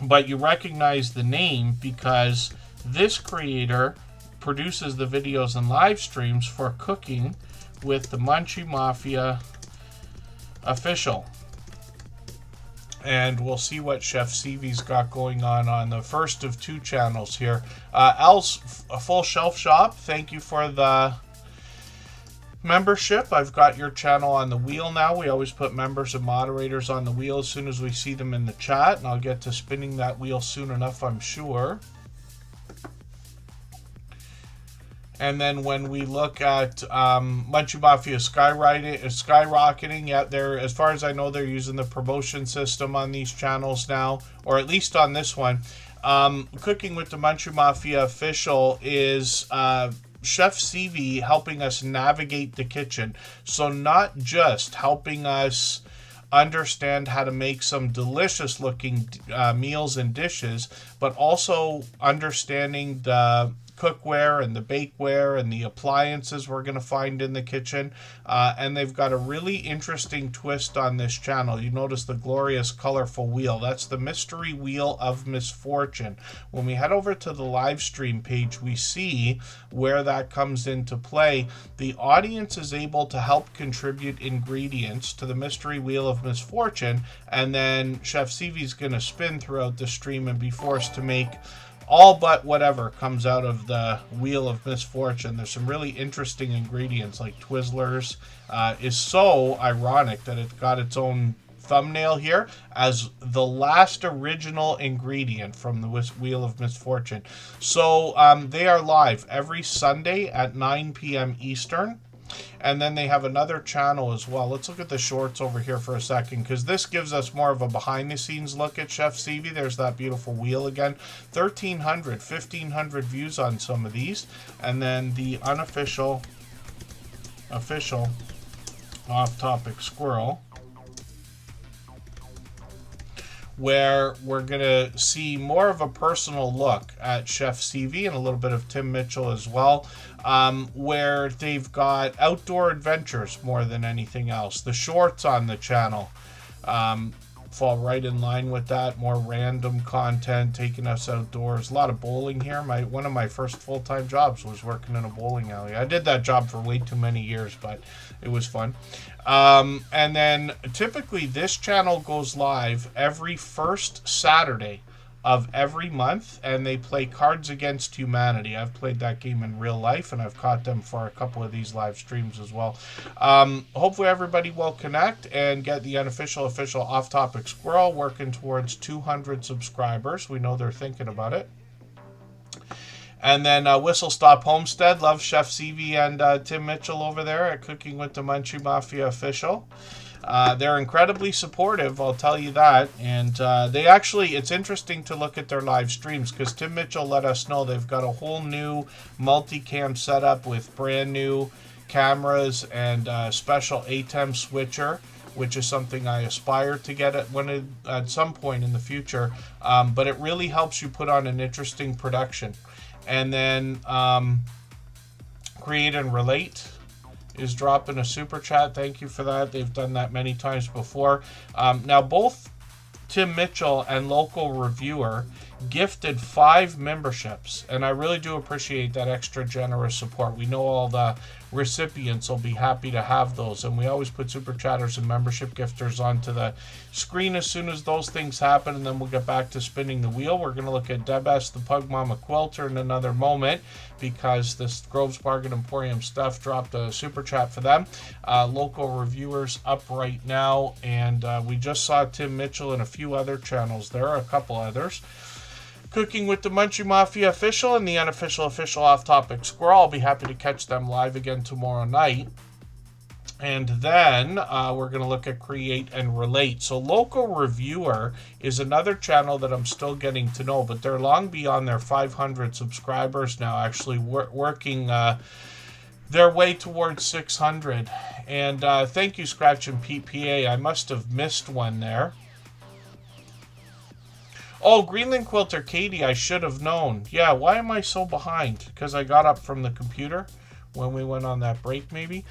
But you recognize the name because this creator produces the videos and live streams for Cooking with the Munchie Mafia Official. And we'll see what Chef Sevy's got going on the first of 2 channels here. Al's a Full Shelf Shop, thank you for the membership. I've got your channel on the wheel now. We always put members and moderators on the wheel as soon as we see them in the chat, and I'll get to spinning that wheel soon enough, I'm sure. And then when we look at Munchie Mafia skyrocketing, yeah, they're, as far as I know, they're using the promotion system on these channels now, or at least on this one. Cooking with the Munchie Mafia Official is Chef Sevy helping us navigate the kitchen. So not just helping us understand how to make some delicious looking meals and dishes, but also understanding the cookware and the bakeware and the appliances we're going to find in the kitchen. And they've got a really interesting twist on this channel. You notice the glorious colorful wheel. That's the mystery wheel of misfortune. When we head over to the live stream page, we see where that comes into play. The audience is able to help contribute ingredients to the mystery wheel of misfortune, and then Chef Sivi's going to spin throughout the stream and be forced to make all but whatever comes out of the wheel of misfortune. There's some really interesting ingredients like Twizzlers. Is so ironic that it got its own thumbnail here as the last original ingredient from the wheel of misfortune. So they are live every Sunday at 9 p.m. Eastern. And then they have another channel as well. Let's look at the shorts over here for a second, because this gives us more of a behind the scenes look at Chef Sivi. There's that beautiful wheel again. 1,300, 1,500 views on some of these. And then the unofficial, official off-topic squirrel, where we're going to see more of a personal look at Chef Sivi and a little bit of Tim Mitchell as well, where they've got outdoor adventures more than anything else. The shorts on the channel fall right in line with that. More random content, taking us outdoors. A lot of bowling here. One of my first full-time jobs was working in a bowling alley. I did that job for way too many years, but it was fun. And then typically this channel goes live every first Saturday of every month, and they play Cards Against Humanity. I've played that game in real life, and I've caught them for a couple of these live streams as well. Hopefully everybody will connect and get the unofficial, official off-topic squirrel, working towards 200 subscribers. We know they're thinking about it. And then Whistle Stop Homestead loves Chef Sivi and Tim Mitchell over there at Cooking with the Munchie Mafia Official. They're incredibly supportive, I'll tell you that. And they actually, it's interesting to look at their live streams, because Tim Mitchell let us know they've got a whole new multicam setup with brand new cameras and special ATEM switcher, which is something I aspire to get at some point in the future. But it really helps you put on an interesting production. And then Create and Relate is dropping a super chat. Thank you for that. They've done that many times before. Now, both Tim Mitchell and Local Reviewer gifted 5 memberships, and I really do appreciate that extra generous support. We know all the recipients will be happy to have those, and we always put super chatters and membership gifters onto the screen as soon as those things happen, and then we'll get back to spinning the wheel. We're going to look at Debes the Pug Mama Quilter in another moment, because this Groves Bargain Emporium stuff dropped a super chat for them. Local Reviewers up right now, and we just saw Tim Mitchell and a few other channels. There are a couple others. Cooking with the Munchie Mafia Official and the unofficial official off-topic squirrel. I'll be happy to catch them live again tomorrow night. And then we're going to look at Create and Relate. So Local Reviewer is another channel that I'm still getting to know, but they're long beyond their 500 subscribers now, actually working their way towards 600. And thank you, Scratch and PPA. I must have missed one there. Oh, Greenland Quilter Katie, I should have known. Yeah, why am I so behind? Because I got up from the computer when we went on that break, maybe.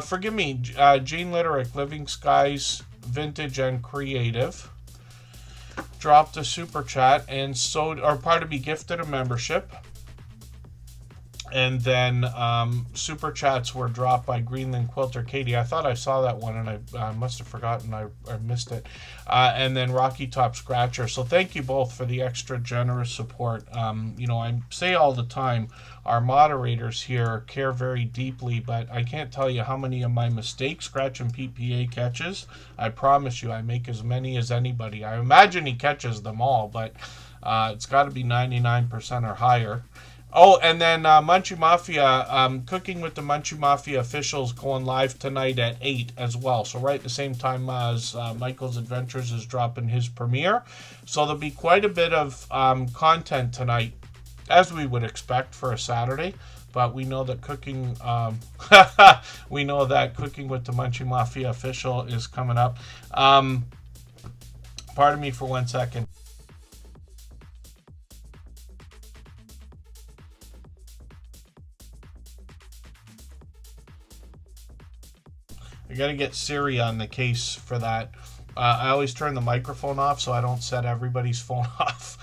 Forgive me, Jane Litterick, Living Skies, Vintage and Creative, dropped a super chat, and gifted a membership. And then super chats were dropped by Greenland Quilter Katie. I thought I saw that one, and I must have forgotten. I missed it. And then Rocky Top Scratcher. So thank you both for the extra generous support. I say all the time, our moderators here care very deeply, but I can't tell you how many of my mistakes Scratch and PPA catches. I promise you, I make as many as anybody. I imagine he catches them all, but it's got to be 99% or higher. Oh, and then Munchie Mafia, Cooking with the Munchie Mafia Officials going live tonight at 8 as well. So right at the same time as Michael's Adventures is dropping his premiere. So there'll be quite a bit of content tonight, as we would expect for a Saturday. But we know that Cooking with the Munchie Mafia Official is coming up. Pardon me for 1 second. got to get Siri on the case for that. I always turn the microphone off so I don't set everybody's phone off.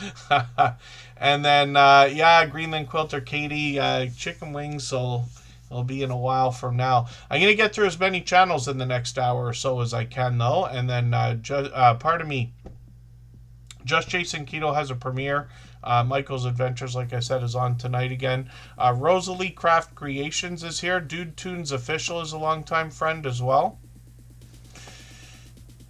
And then, yeah, Greenland Quilter Katie, chicken wings, so it'll be in a while from now. I'm going to get through as many channels in the next hour or so as I can, though. And then, pardon me, Just Jason Keto has a premiere. Michael's Adventures, like I said, is on tonight again. Rosalie Craft Creations is here. Dude Tunes Official is a longtime friend as well.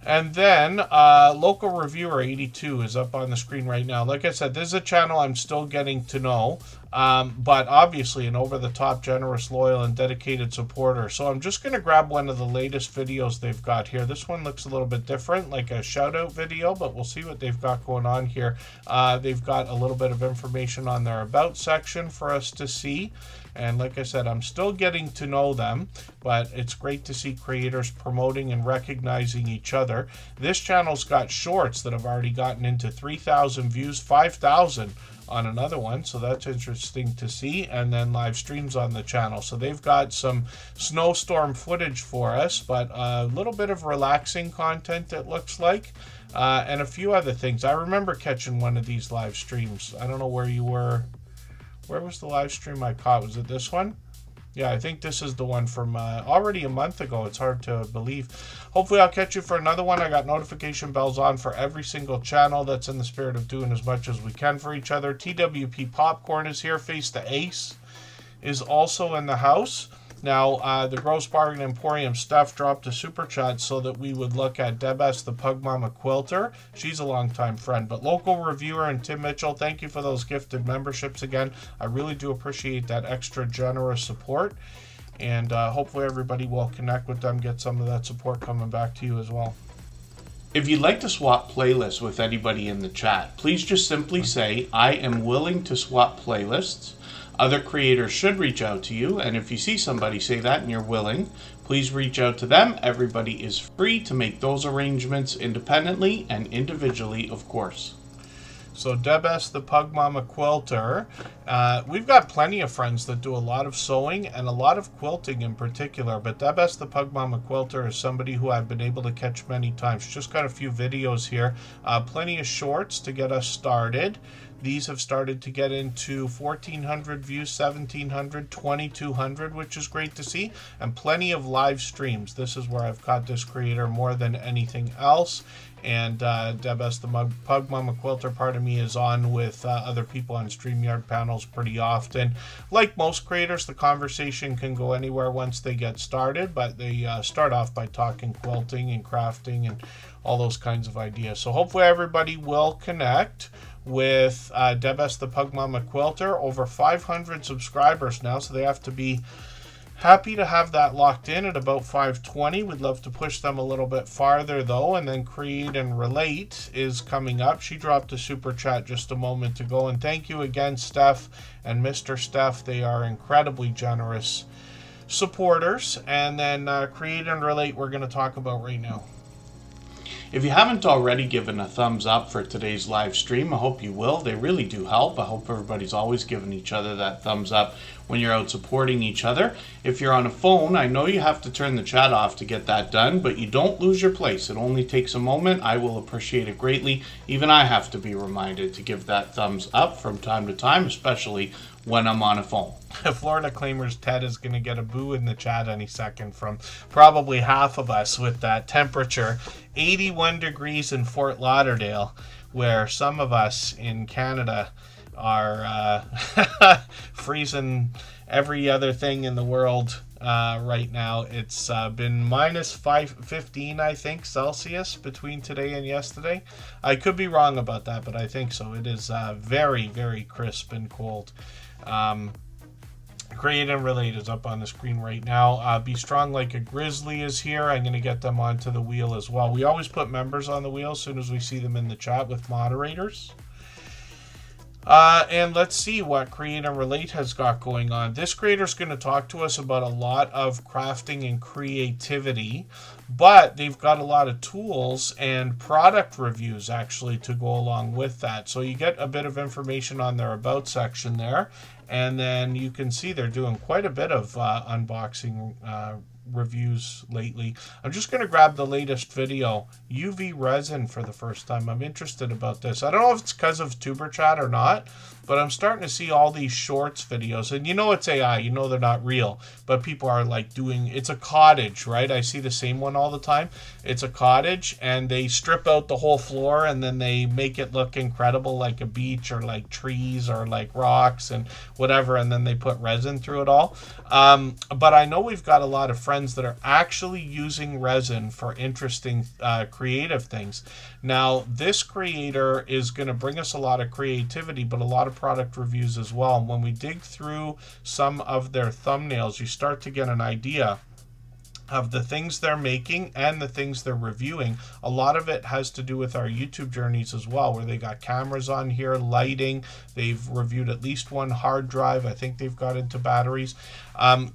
And then Local Reviewer 82 is up on the screen right now. Like I said, this is a channel I'm still getting to know, but obviously an over-the-top, generous, loyal, and dedicated supporter. So I'm just going to grab one of the latest videos they've got here. This one looks a little bit different, like a shout-out video, but we'll see what they've got going on here. They've got a little bit of information on their About section for us to see. And like I said, I'm still getting to know them, but it's great to see creators promoting and recognizing each other. This channel's got shorts that have already gotten into 3,000 views, 5,000 on another one, so that's interesting to see. And then live streams on the channel. So they've got some snowstorm footage for us, but a little bit of relaxing content, it looks like. And a few other things. I remember catching one of these live streams. I don't know where you were. Where was the live stream I caught? Was it this one? Yeah, I think this is the one from already a month ago. It's hard to believe. Hopefully I'll catch you for another one. I got notification bells on for every single channel. That's in the spirit of doing as much as we can for each other. TWP Popcorn is here. Face the Ace is also in the house. Now, the Gross Bargain Emporium Stuff dropped a super chat so that we would look at Debes, the Pug Mama Quilter. She's a longtime friend. But Local Reviewer and Tim Mitchell, thank you for those gifted memberships again. I really do appreciate that extra generous support. And hopefully everybody will connect with them, get some of that support coming back to you as well. If you'd like to swap playlists with anybody in the chat, please just simply say, I am willing to swap playlists. Other creators should reach out to you, and if you see somebody say that and you're willing, please reach out to them. Everybody is free to make those arrangements independently and individually, of course. So Debes, the Pug Mama Quilter, we've got plenty of friends that do a lot of sewing and a lot of quilting in particular, but Debes, the Pug Mama Quilter, is somebody who I've been able to catch many times. Just got a few videos here, plenty of shorts to get us started. These have started to get into 1,400 views, 1,700, 2,200, which is great to see, and plenty of live streams. This is where I've caught this creator more than anything else. And Debes, the Pug Mama Quilter, part of me, is on with other people on StreamYard panels pretty often. Like most creators, the conversation can go anywhere once they get started, but they start off by talking quilting and crafting and all those kinds of ideas. So hopefully everybody will connect with Debes, the Pug Mama Quilter. Over 500 subscribers now, so they have to be happy to have that locked in at about 520. We'd love to push them a little bit farther, though. And then Create and Relate is coming up. She dropped a super chat just a moment ago. And thank you again, Steph and Mr. Steph. They are incredibly generous supporters. And then Create and Relate we're going to talk about right now. If you haven't already given a thumbs up for today's live stream, I hope you will. They really do help. I hope everybody's always giving each other that thumbs up when you're out supporting each other. If you're on a phone, I know you have to turn the chat off to get that done, but you don't lose your place. It only takes a moment. I will appreciate it greatly. Even I have to be reminded to give that thumbs up from time to time, especially when I'm on a phone. Florida Claimers Ted is going to get a boo in the chat any second from probably half of us with that temperature. 81 degrees in Fort Lauderdale, where some of us in Canada are freezing every other thing in the world right now. It's been minus 15, I think, Celsius between today and yesterday. I could be wrong about that, but I think so. It is very, very crisp and cold. Create and Relate is up on the screen right now. Be Strong Like a Grizzly is here. I'm going to get them onto the wheel as well. We always put members on the wheel as soon as we see them in the chat with moderators. And let's see what Create and Relate has got going on. This creator is going to talk to us about a lot of crafting and creativity, but they've got a lot of tools and product reviews actually to go along with that. So you get a bit of information on their About section there, and then you can see they're doing quite a bit of unboxing reviews lately. I'm just going to grab the latest video, UV resin, for the first time. I'm interested about this. I don't know if it's because of Superchat or not, but I'm starting to see all these shorts videos, and you know it's AI, you know they're not real, but people are like doing, it's a cottage, right? I see the same one all the time. It's a cottage, and they strip out the whole floor, and then they make it look incredible, like a beach or like trees or like rocks and whatever, and then they put resin through it all. But I know we've got a lot of friends that are actually using resin for interesting creative things. Now, this creator is going to bring us a lot of creativity, but a lot of product reviews as well. And when we dig through some of their thumbnails, you start to get an idea of the things they're making and the things they're reviewing. A lot of it has to do with our YouTube journeys as well, where they got cameras on here, lighting. They've reviewed at least one hard drive. I think they've got into batteries.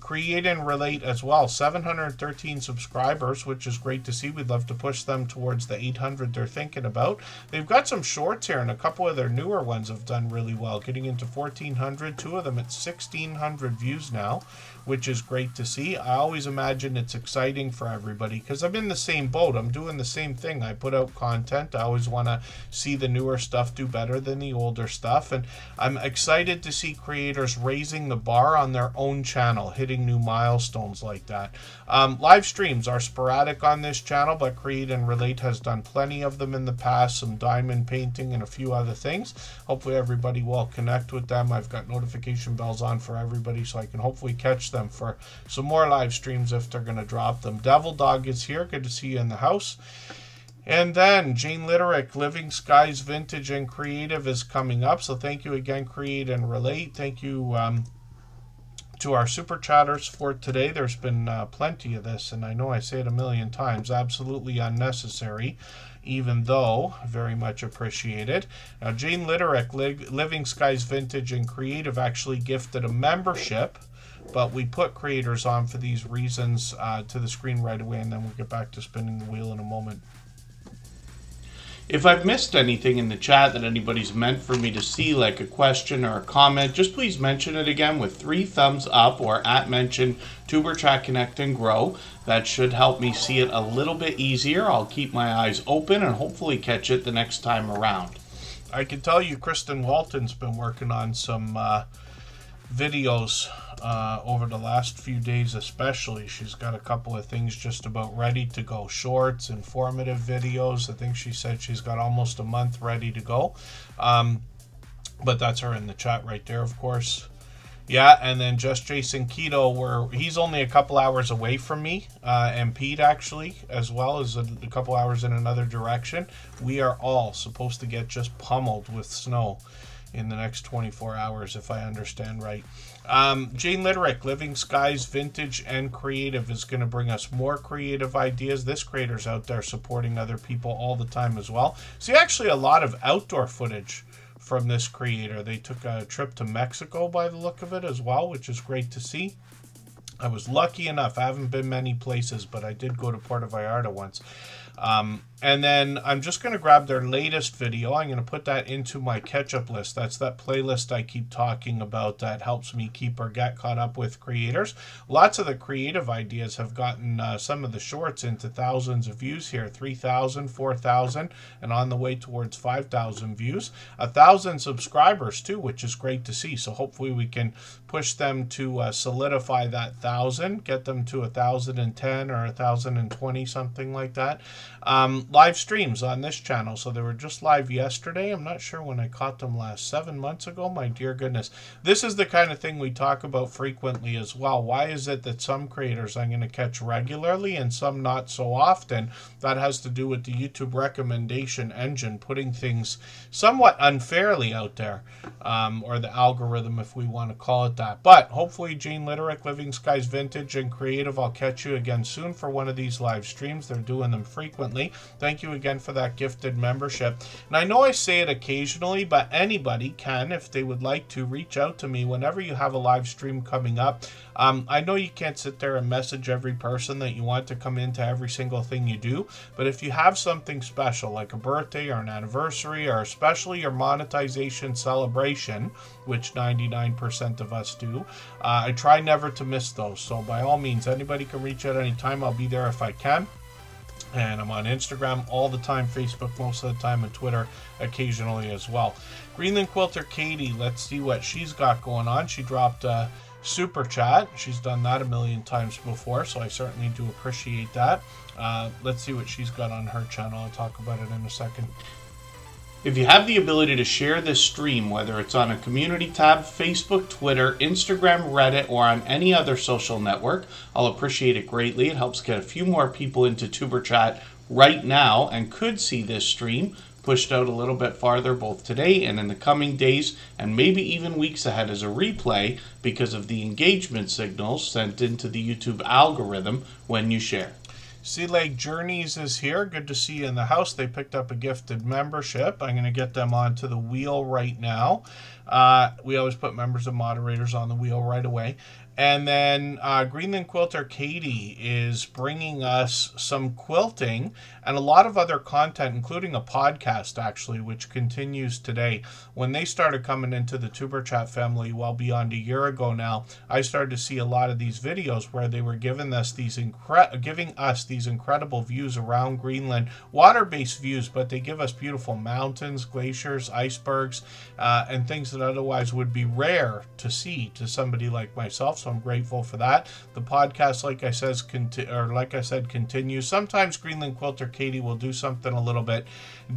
Create and relate as well. 713 subscribers, which is great to see. We'd love to push them towards the 800 they're thinking about. They've got some shorts here, and a couple of their newer ones have done really well, getting into 1,400. Two of them at 1,600 views now, which is great to see. I always imagine it's exciting for everybody because I'm in the same boat. I'm doing the same thing. I put out content. I always want to see the newer stuff do better than the older stuff, and I'm excited to see creators raising the bar on their own channel, hitting new milestones like that. Live streams are sporadic on this channel, but Create and Relate has done plenty of them in the past, some diamond painting and a few other things. Hopefully everybody will connect with them. I've got notification bells on for everybody, so I can hopefully catch them for some more live streams if they're going to drop them. Devil Dog is here. Good to see you in the house. And then Jane Litterick, Living Skies Vintage and Creative is coming up. So thank you again, Create and Relate. Thank you to our super chatters for today. There's been plenty of this, and I know I say it a million times, absolutely unnecessary, even though very much appreciated. Now, Jane Litterick, Living Skies Vintage and Creative, actually gifted a membership, but we put creators on for these reasons to the screen right away, and then we'll get back to spinning the wheel in a moment. If I've missed anything in the chat that anybody's meant for me to see, like a question or a comment, just please mention it again with 3 thumbs up or @mention Tuberchat Connect and Grow. That should help me see it a little bit easier. I'll keep my eyes open and hopefully catch it the next time around. I can tell you Kristen Walton's been working on some videos over the last few days especially. She's got a couple of things just about ready to go. Shorts, informative videos. I think she said she's got almost a month ready to go. But that's her in the chat right there, of course. Yeah, and then Just Jason Keto, he's only a couple hours away from me, and Pete actually, as well as a couple hours in another direction. We are all supposed to get just pummeled with snow in the next 24 hours, if I understand right. Jane Litterick, Living Skies Vintage and Creative, is going to bring us more creative ideas. This creator's out there supporting other people all the time as well. See, actually a lot of outdoor footage from this creator. They took a trip to Mexico by the look of it as well, which is great to see. I was lucky enough. I haven't been many places, but I did go to Puerto Vallarta once. And then I'm just going to grab their latest video. I'm going to put that into my catch-up list. That's that playlist I keep talking about that helps me keep or get caught up with creators. Lots of the creative ideas have gotten some of the shorts into thousands of views here. 3,000, 4,000, and on the way towards 5,000 views. 1,000 subscribers too, which is great to see. So hopefully we can push them to solidify that 1,000, get them to 1,010 or 1,020, something like that. Live streams on this channel. So they were just live yesterday. I'm not sure when I caught them last. 7 months ago. My dear goodness. This is the kind of thing we talk about frequently as well. Why is it that some creators I'm going to catch regularly and some not so often? That has to do with the YouTube recommendation engine putting things somewhat unfairly out there, or the algorithm, if we want to call it that. But hopefully Jane Litterick, Living Skies Vintage and Creative, I'll catch you again soon for one of these live streams. They're doing them frequently. Thank you again for that gifted membership. And I know I say it occasionally, but anybody can, if they would like to, reach out to me whenever you have a live stream coming up. I know you can't sit there and message every person that you want to come into every single thing you do, but if you have something special like a birthday or an anniversary, or especially your monetization celebration, which 99% of us do, I try never to miss those. So by all means, anybody can reach out anytime. I'll be there if I can. And I'm on Instagram all the time, Facebook most of the time, and Twitter occasionally as well. Greenland Quilter Katie, let's see what she's got going on. She dropped a super chat. She's done that a million times before, so I certainly do appreciate that. Let's see what she's got on her channel. I'll talk about it in a second. If you have the ability to share this stream, whether it's on a community tab, Facebook, Twitter, Instagram, Reddit, or on any other social network, I'll appreciate it greatly. It helps get a few more people into Tuber Chat right now and could see this stream pushed out a little bit farther both today and in the coming days, and maybe even weeks ahead as a replay because of the engagement signals sent into the YouTube algorithm when you share. Sea Lake Journeys is here. Good to see you in the house. They picked up a gifted membership. I'm going to get them onto the wheel right now. We always put members and moderators on the wheel right away. And then Greenland Quilter Katie is bringing us some quilting and a lot of other content, including a podcast, actually, which continues today. When they started coming into the Tuber Chat family, well beyond a year ago now, I started to see a lot of these videos where they were giving us these incredible views around Greenland, water-based views, but they give us beautiful mountains, glaciers, icebergs, and things that otherwise would be rare to see to somebody like myself. So I'm grateful for that. The podcast, like I said, continues. Sometimes Greenland Quilter Katie will do something a little bit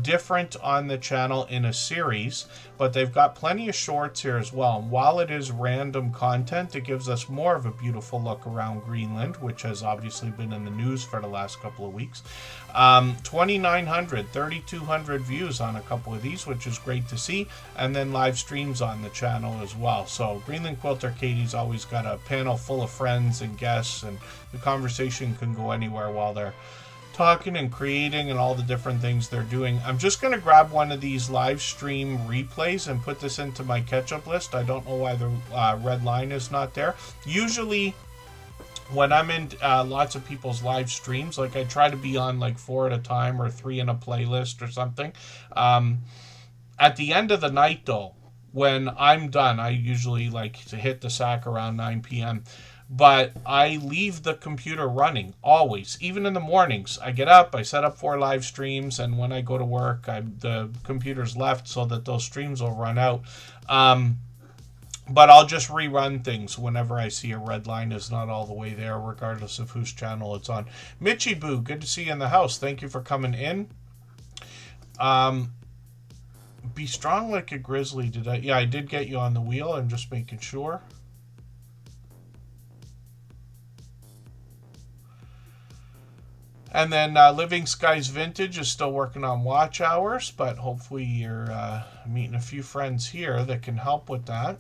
different on the channel in a series, but they've got plenty of shorts here as well. And while it is random content, it gives us more of a beautiful look around Greenland, which has obviously been in the news for the last couple of weeks. 2,900, 3,200 views on a couple of these, which is great to see, and then live streams on the channel as well. So Greenland Quilter Katie's always got a panel full of friends and guests, and the conversation can go anywhere while they're talking and creating and all the different things they're doing. I'm just going to grab one of these live stream replays and put this into my catch-up list. I don't know why the red line is not there. Usually when I'm in lots of people's live streams, like I try to be on like 4 at a time or 3 in a playlist or something. At the end of the night though, when I'm done, I usually like to hit the sack around 9 p.m. But I leave the computer running always, even in the mornings. I get up, I set up 4 live streams, and when I go to work, the computer's left so that those streams will run out. But I'll just rerun things whenever I see a red line is not all the way there, regardless of whose channel it's on. Mitchie Boo, good to see you in the house. Thank you for coming in. Be strong like a grizzly. Yeah, I did get you on the wheel. I'm just making sure. And then Living Skies Vintage is still working on watch hours, but hopefully you're meeting a few friends here that can help with that.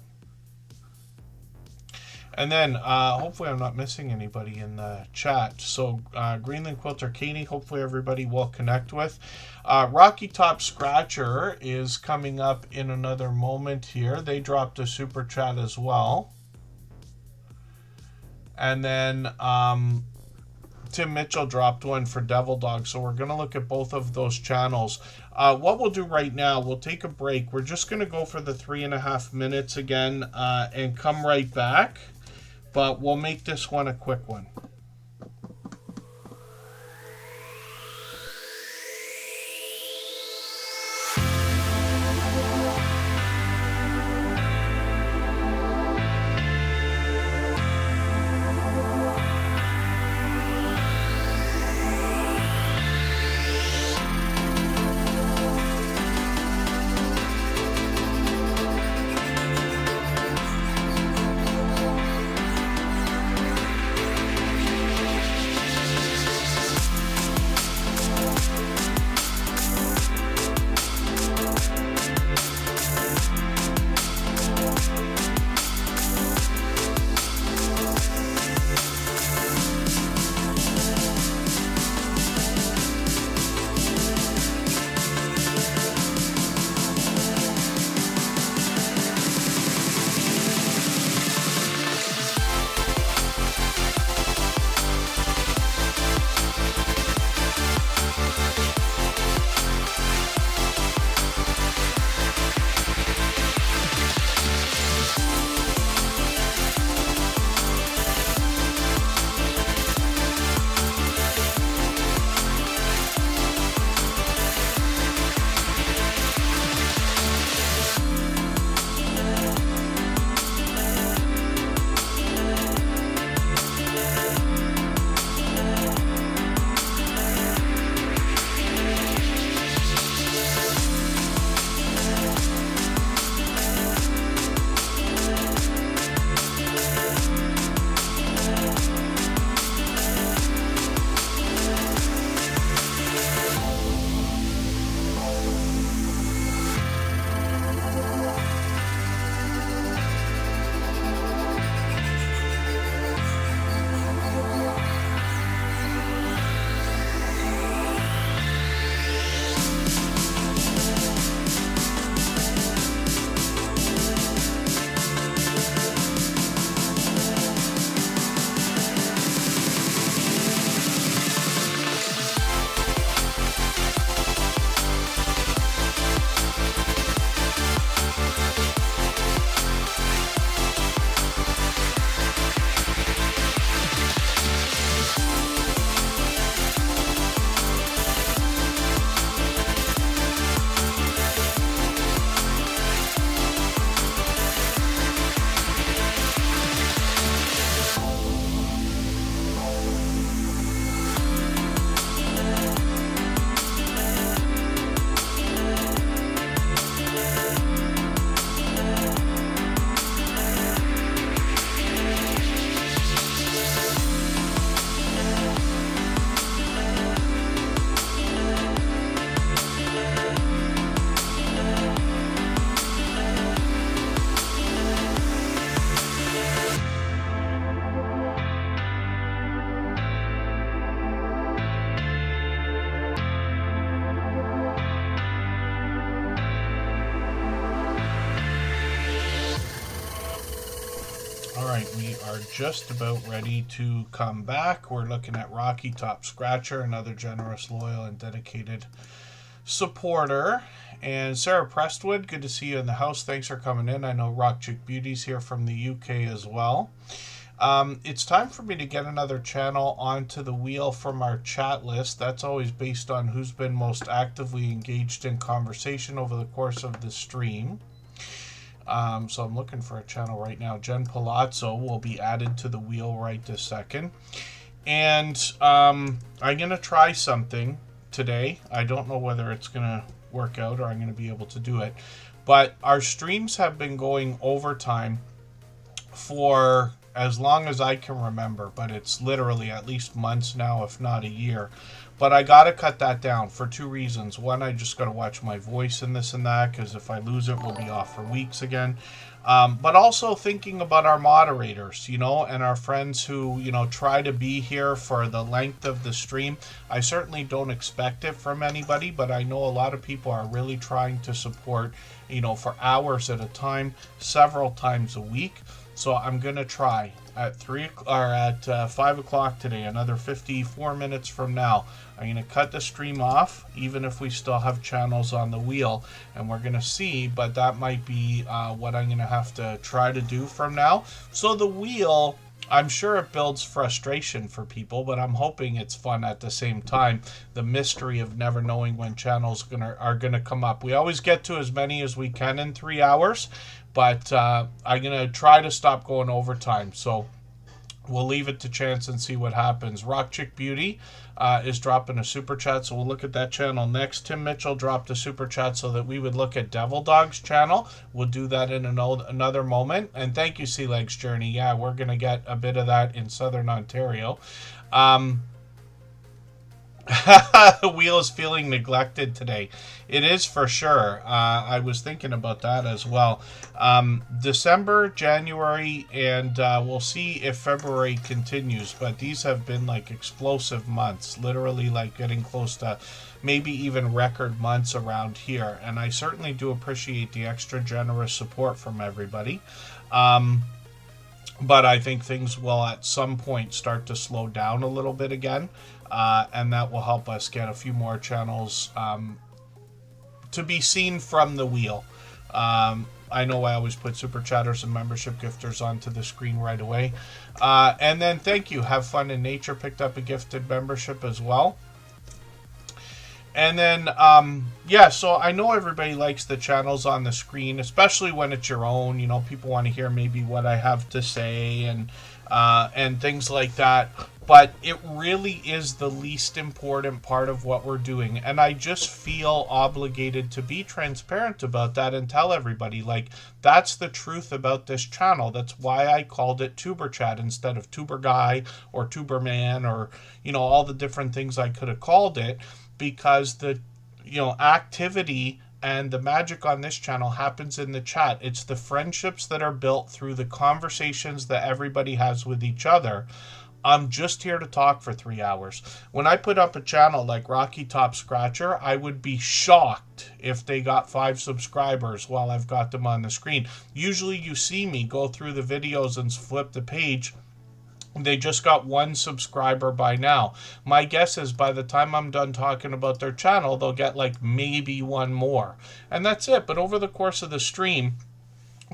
And then hopefully I'm not missing anybody in the chat. So Greenland Quilter Katie, hopefully everybody will connect with. Rocky Top Scratcher is coming up in another moment here. They dropped a super chat as well. And then Tim Mitchell dropped one for Devil Dog, so we're going to look at both of those channels. What we'll do right now, we'll take a break. We're just going to go for the 3.5 minutes again and come right back, but we'll make this one a quick one. right, we are just about ready to come back. We're looking at Rocky Top Scratcher, another generous, loyal, and dedicated supporter. And Sarah Prestwood, good to see you in the house. Thanks for coming in. I know Rock Chick Beauty's here from the UK as well. It's time for me to get another channel onto the wheel from our chat list. That's always based on who's been most actively engaged in conversation over the course of the stream. So I'm looking for a channel right now. Jen Palazzo will be added to the wheel right this second. And I'm going to try something today. I don't know whether it's going to work out or I'm going to be able to do it. But our streams have been going overtime for as long as I can remember. But it's literally at least months now, if not a year. But I got to cut that down for two reasons. One, I just got to watch my voice and this and that, because if I lose it, we'll be off for weeks again. But also thinking about our moderators, and our friends who, try to be here for the length of the stream. I certainly don't expect it from anybody, but I know a lot of people are really trying to support, for hours at a time, several times a week. So I'm going to try at 5 o'clock today, another 54 minutes from now. I'm going to cut the stream off, even if we still have channels on the wheel, and we're going to see, but that might be what I'm going to have to try to do from now. So the wheel, I'm sure it builds frustration for people, but I'm hoping it's fun at the same time. The mystery of never knowing when channels are going to come up. We always get to as many as we can in 3 hours, but I'm going to try to stop going overtime. So we'll leave it to chance and see what happens. Rock Chick Beauty is dropping a super chat, so we'll look at that channel next. Tim Mitchell dropped a super chat so that we would look at Devil Dog's channel. We'll do that in another moment. And thank you, Sea Legs Journey. Yeah, we're going to get a bit of that in Southern Ontario. The wheel is feeling neglected today. It is for sure. I was thinking about that as well. December, January, and we'll see if February continues. But these have been like explosive months, literally like getting close to maybe even record months around here. And I certainly do appreciate the extra generous support from everybody. But I think things will at some point start to slow down a little bit again. And that will help us get a few more channels to be seen from the wheel. I know I always put super chatters and membership gifters onto the screen right away. And then thank you. Have Fun in Nature picked up a gifted membership as well. And then, so I know everybody likes the channels on the screen, especially when it's your own. People want to hear maybe what I have to say and things like that. But it really is the least important part of what we're doing. And I just feel obligated to be transparent about that and tell everybody, like, that's the truth about this channel. That's why I called it Tuber Chat instead of Tuber Guy or Tuber Man or, all the different things I could have called it. Because the, activity and the magic on this channel happens in the chat. It's the friendships that are built through the conversations that everybody has with each other. I'm just here to talk for 3 hours. When I put up a channel like Rocky Top Scratcher, I would be shocked if they got 5 subscribers while I've got them on the screen. Usually you see me go through the videos and flip the page. They just got 1 subscriber by now. My guess is by the time I'm done talking about their channel, they'll get like maybe 1 more. And that's it. But over the course of the stream,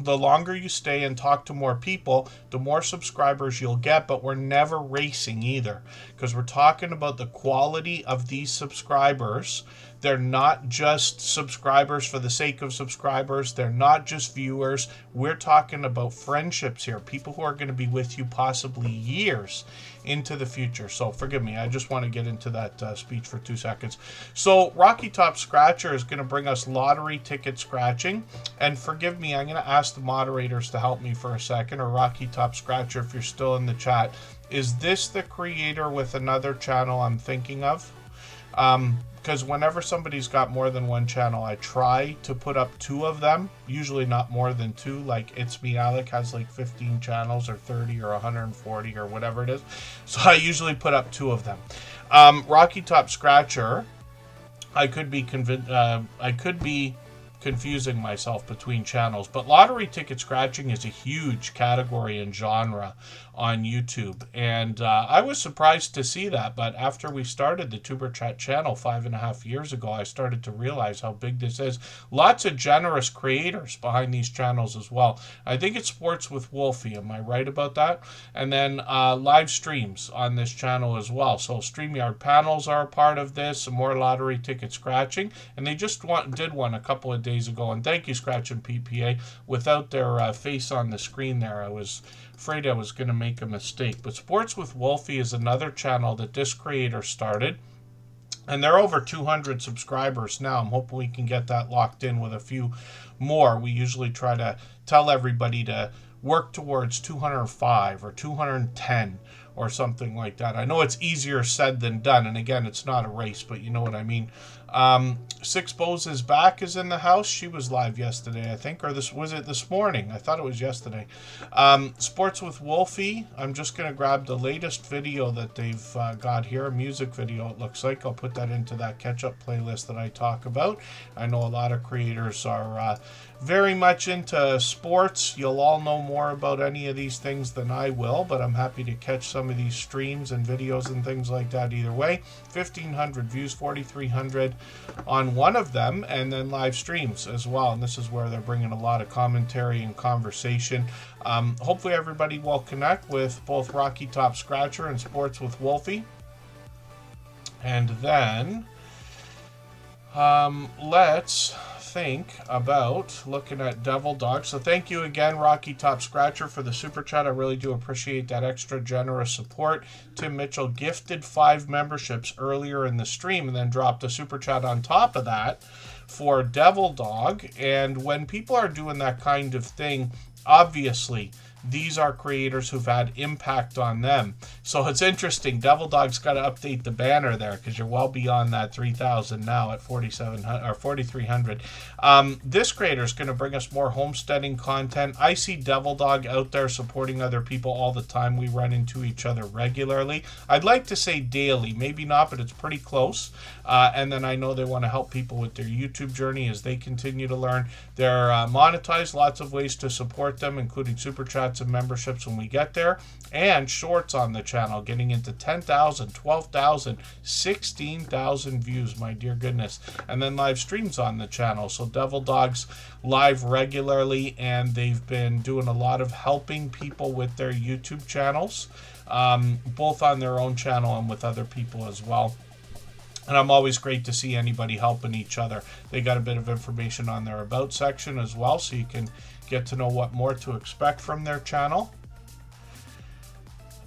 the longer you stay and talk to more people, the more subscribers you'll get, but we're never racing either, because we're talking about the quality of these subscribers. They're not just subscribers for the sake of subscribers. They're not just viewers. We're talking about friendships here, people who are going to be with you possibly years into the future. So forgive me, I just want to get into that speech for 2 seconds. So Rocky Top Scratcher is going to bring us lottery ticket scratching. And forgive me, I'm going to ask the moderators to help me for a second, or Rocky Top Scratcher, if you're still in the chat. Is this the creator with another channel I'm thinking of? Because whenever somebody's got more than 1 channel, I try to put up 2 of them, usually not more than 2. Like It's Me Alec has like 15 channels or 30 or 140 or whatever it is. So I usually put up 2 of them. Rocky Top Scratcher, I could be confusing myself between channels. But lottery ticket scratching is a huge category and genre on YouTube, and I was surprised to see that. But after we started the Superchat channel 5.5 years ago, I started to realize how big this is. Lots of generous creators behind these channels as well. I think it's Sports with Wolfie, am I right about that? And then live streams on this channel as well. So StreamYard panels are a part of this, some more lottery ticket scratching, and they just did one a couple of days ago. And thank you, Scratch and PPA. Without their face on the screen there, I was afraid I was going to make a mistake. But Sports with Wolfie is another channel that this creator started, and they're over 200 subscribers now. I'm hoping we can get that locked in with a few more. We usually try to tell everybody to work towards 205 or 210 or something like that. I know it's easier said than done, and again, it's not a race, but you know what I mean. Six Bows is back, is in the house. She was live yesterday, I think, or was it this morning? I thought it was yesterday. Sports with Wolfie, I'm just going to grab the latest video that they've got here, a music video it looks like. I'll put that into that catch-up playlist that I talk about. I know a lot of creators are very much into sports. You'll all know more about any of these things than I will, but I'm happy to catch some of these streams and videos and things like that either way. 1,500 views, 4,300 on one of them, and then live streams as well. And this is where they're bringing a lot of commentary and conversation. Hopefully everybody will connect with both Rocky Top Scratcher and Sports with Wolfie. And then let's think about looking at Devil Dog. So thank you again, Rocky Top Scratcher, for the super chat. I really do appreciate that extra generous support. Tim Mitchell gifted 5 memberships earlier in the stream and then dropped a super chat on top of that for Devil Dog. And when people are doing that kind of thing, obviously these are creators who've had impact on them. So it's interesting. Devil Dog's got to update the banner there because you're well beyond that 3,000 now at 4,700 or 4,300. This creator is going to bring us more homesteading content. I see Devil Dog out there supporting other people all the time. We run into each other regularly. I'd like to say daily, maybe not, but it's pretty close. And then I know they want to help people with their YouTube journey as they continue to learn. They're monetized, lots of ways to support them, including super chats and memberships when we get there, and shorts on the channel getting into 10,000, 12,000, 16,000 views, my dear goodness, and then live streams on the channel. So Devil Dog's live regularly, and they've been doing a lot of helping people with their YouTube channels, both on their own channel and with other people as well. And I'm always great to see anybody helping each other. They got a bit of information on their About section as well, so you can get to know what more to expect from their channel.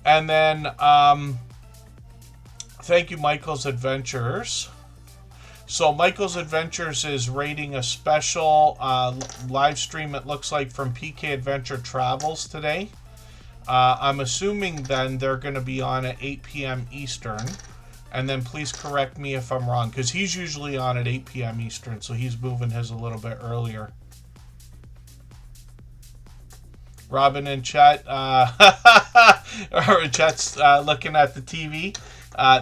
And then, thank you, Michael's Adventures. So Michael's Adventures is rating a special live stream, it looks like, from PK Adventure Travels today. I'm assuming then they're going to be on at 8 p.m. Eastern. And then please correct me if I'm wrong, because he's usually on at 8 p.m. Eastern, so he's moving his a little bit earlier. Robin and Chet, Chet's looking at the TV.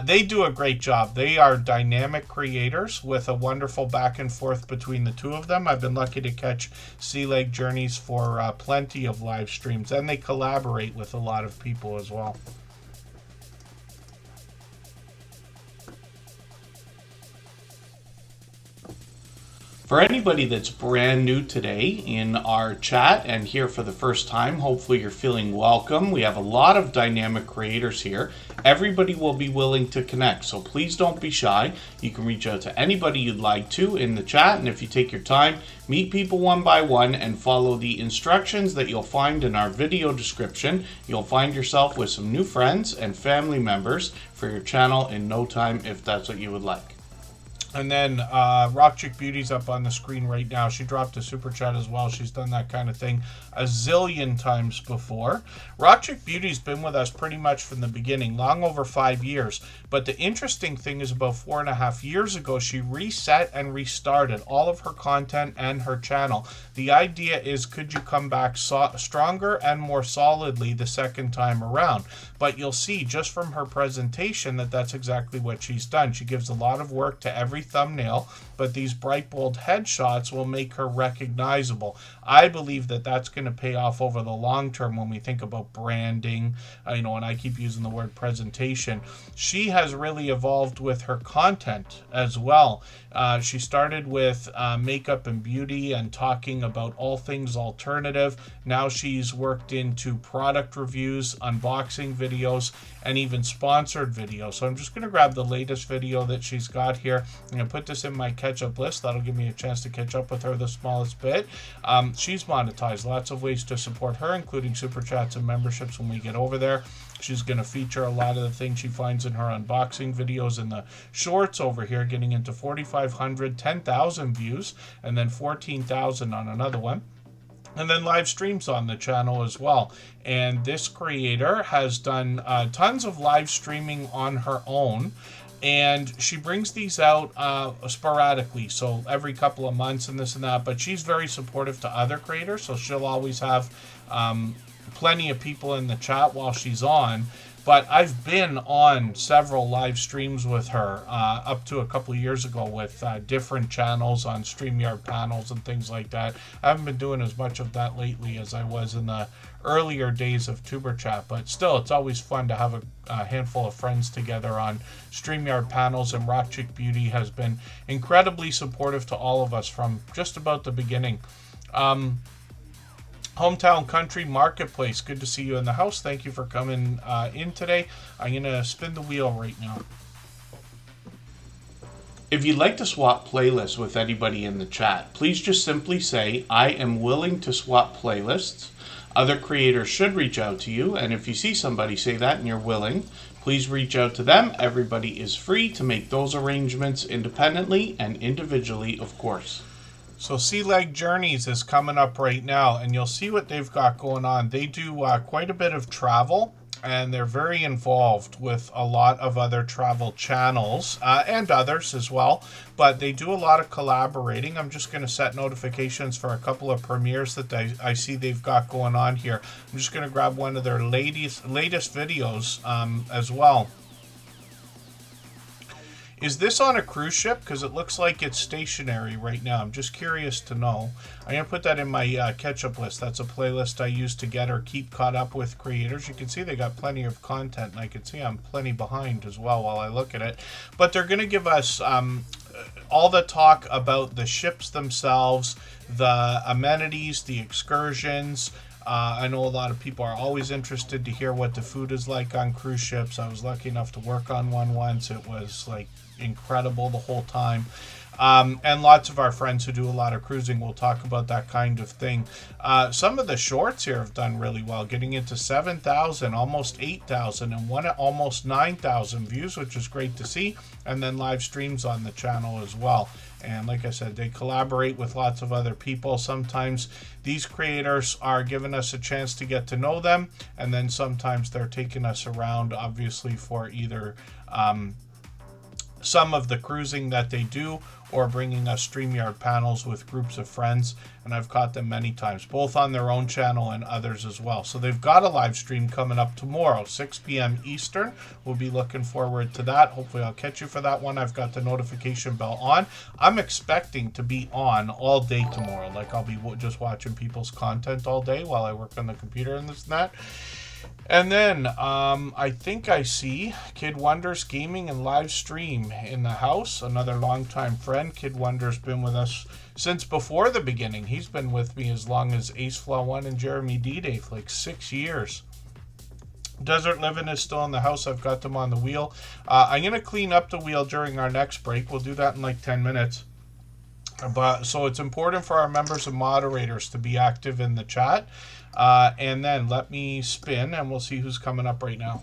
They do a great job. They are dynamic creators with a wonderful back and forth between the two of them. I've been lucky to catch Sea Lake Journeys for plenty of live streams, and they collaborate with a lot of people as well. For anybody that's brand new today in our chat and here for the first time, hopefully you're feeling welcome. We have a lot of dynamic creators here. Everybody will be willing to connect, so please don't be shy. You can reach out to anybody you'd like to in the chat, and if you take your time, meet people one by one and follow the instructions that you'll find in our video description. You'll find yourself with some new friends and family members for your channel in no time if that's what you would like. And then Rock Chick Beauty's up on the screen right now. She dropped a super chat as well. She's done that kind of thing a zillion times before. Rock Chick Beauty's been with us pretty much from the beginning, long over 5 years. But the interesting thing is about 4.5 years ago, she reset and restarted all of her content and her channel. The idea is, could you come back stronger and more solidly the second time around? But you'll see just from her presentation that that's exactly what she's done. She gives a lot of work to every blurry thumbnail, but these bright, bold headshots will make her recognizable. I believe that that's going to pay off over the long term when we think about branding, and I keep using the word presentation. She has really evolved with her content as well. She started with makeup and beauty and talking about all things alternative. Now she's worked into product reviews, unboxing videos, and even sponsored videos. So I'm just going to grab the latest video that she's got here. I'm going to put this in my catch-up list. That'll give me a chance to catch up with her the smallest bit. She's monetized. Lots of ways to support her, including super chats and memberships when we get over there. She's going to feature a lot of the things she finds in her unboxing videos in the shorts over here, getting into 4,500, 10,000 views, and then 14,000 on another one. And then live streams on the channel as well. And this creator has done tons of live streaming on her own. And she brings these out sporadically, so every couple of months and this and that. But she's very supportive to other creators, so she'll always have plenty of people in the chat while she's on. But I've been on several live streams with her up to a couple of years ago with different channels on StreamYard panels and things like that. I haven't been doing as much of that lately as I was in the earlier days of Superchat, but still, it's always fun to have a handful of friends together on StreamYard panels, and Rock Chick Beauty has been incredibly supportive to all of us from just about the beginning. Hometown Country Marketplace, good to see you in the house. Thank you for coming in today. I'm going to spin the wheel right now. If you'd like to swap playlists with anybody in the chat, please just simply say, I am willing to swap playlists. Other creators should reach out to you, and if you see somebody say that and you're willing, please reach out to them. Everybody is free to make those arrangements independently and individually, of course. So Sea Leg Journeys is coming up right now, and you'll see what they've got going on. They do quite a bit of travel, and they're very involved with a lot of other travel channels and others as well. But they do a lot of collaborating. I'm just going to set notifications for a couple of premieres that I see they've got going on here. I'm just going to grab one of their latest videos as well. Is this on a cruise ship? Because it looks like it's stationary right now. I'm just curious to know. I'm going to put that in my catch-up list. That's a playlist I use to get or keep caught up with creators. You can see they got plenty of content, and I can see I'm plenty behind as well while I look at it. But they're going to give us all the talk about the ships themselves, the amenities, the excursions. I know a lot of people are always interested to hear what the food is like on cruise ships. I was lucky enough to work on one once. It was like incredible the whole time. And lots of our friends who do a lot of cruising will talk about that kind of thing. Some of the shorts here have done really well, getting into 7,000, almost 8,000, and one at almost 9,000 views, which is great to see. And then live streams on the channel as well. And like I said, they collaborate with lots of other people. Sometimes these creators are giving us a chance to get to know them, and then sometimes they're taking us around, obviously, for either some of the cruising that they do, or bringing us StreamYard panels with groups of friends, and I've caught them many times, both on their own channel and others as well. So they've got a live stream coming up tomorrow, 6 p.m. Eastern. We'll be looking forward to that. Hopefully I'll catch you for that one. I've got the notification bell on. I'm expecting to be on all day tomorrow. Like, I'll be just watching people's content all day while I work on the computer and this and that. And then I think I see Kid Wonders Gaming and Live Stream in the house. Another longtime friend. Kid Wonders been with us since before the beginning. He's been with me as long as Ace Flaw 1 and Jeremy D-Day for like 6 years. Desert Living is still in the house. I've got them on the wheel. I'm going to clean up the wheel during our next break. We'll do that in like 10 minutes. So it's important for our members and moderators to be active in the chat. And then let me spin and we'll see who's coming up right now.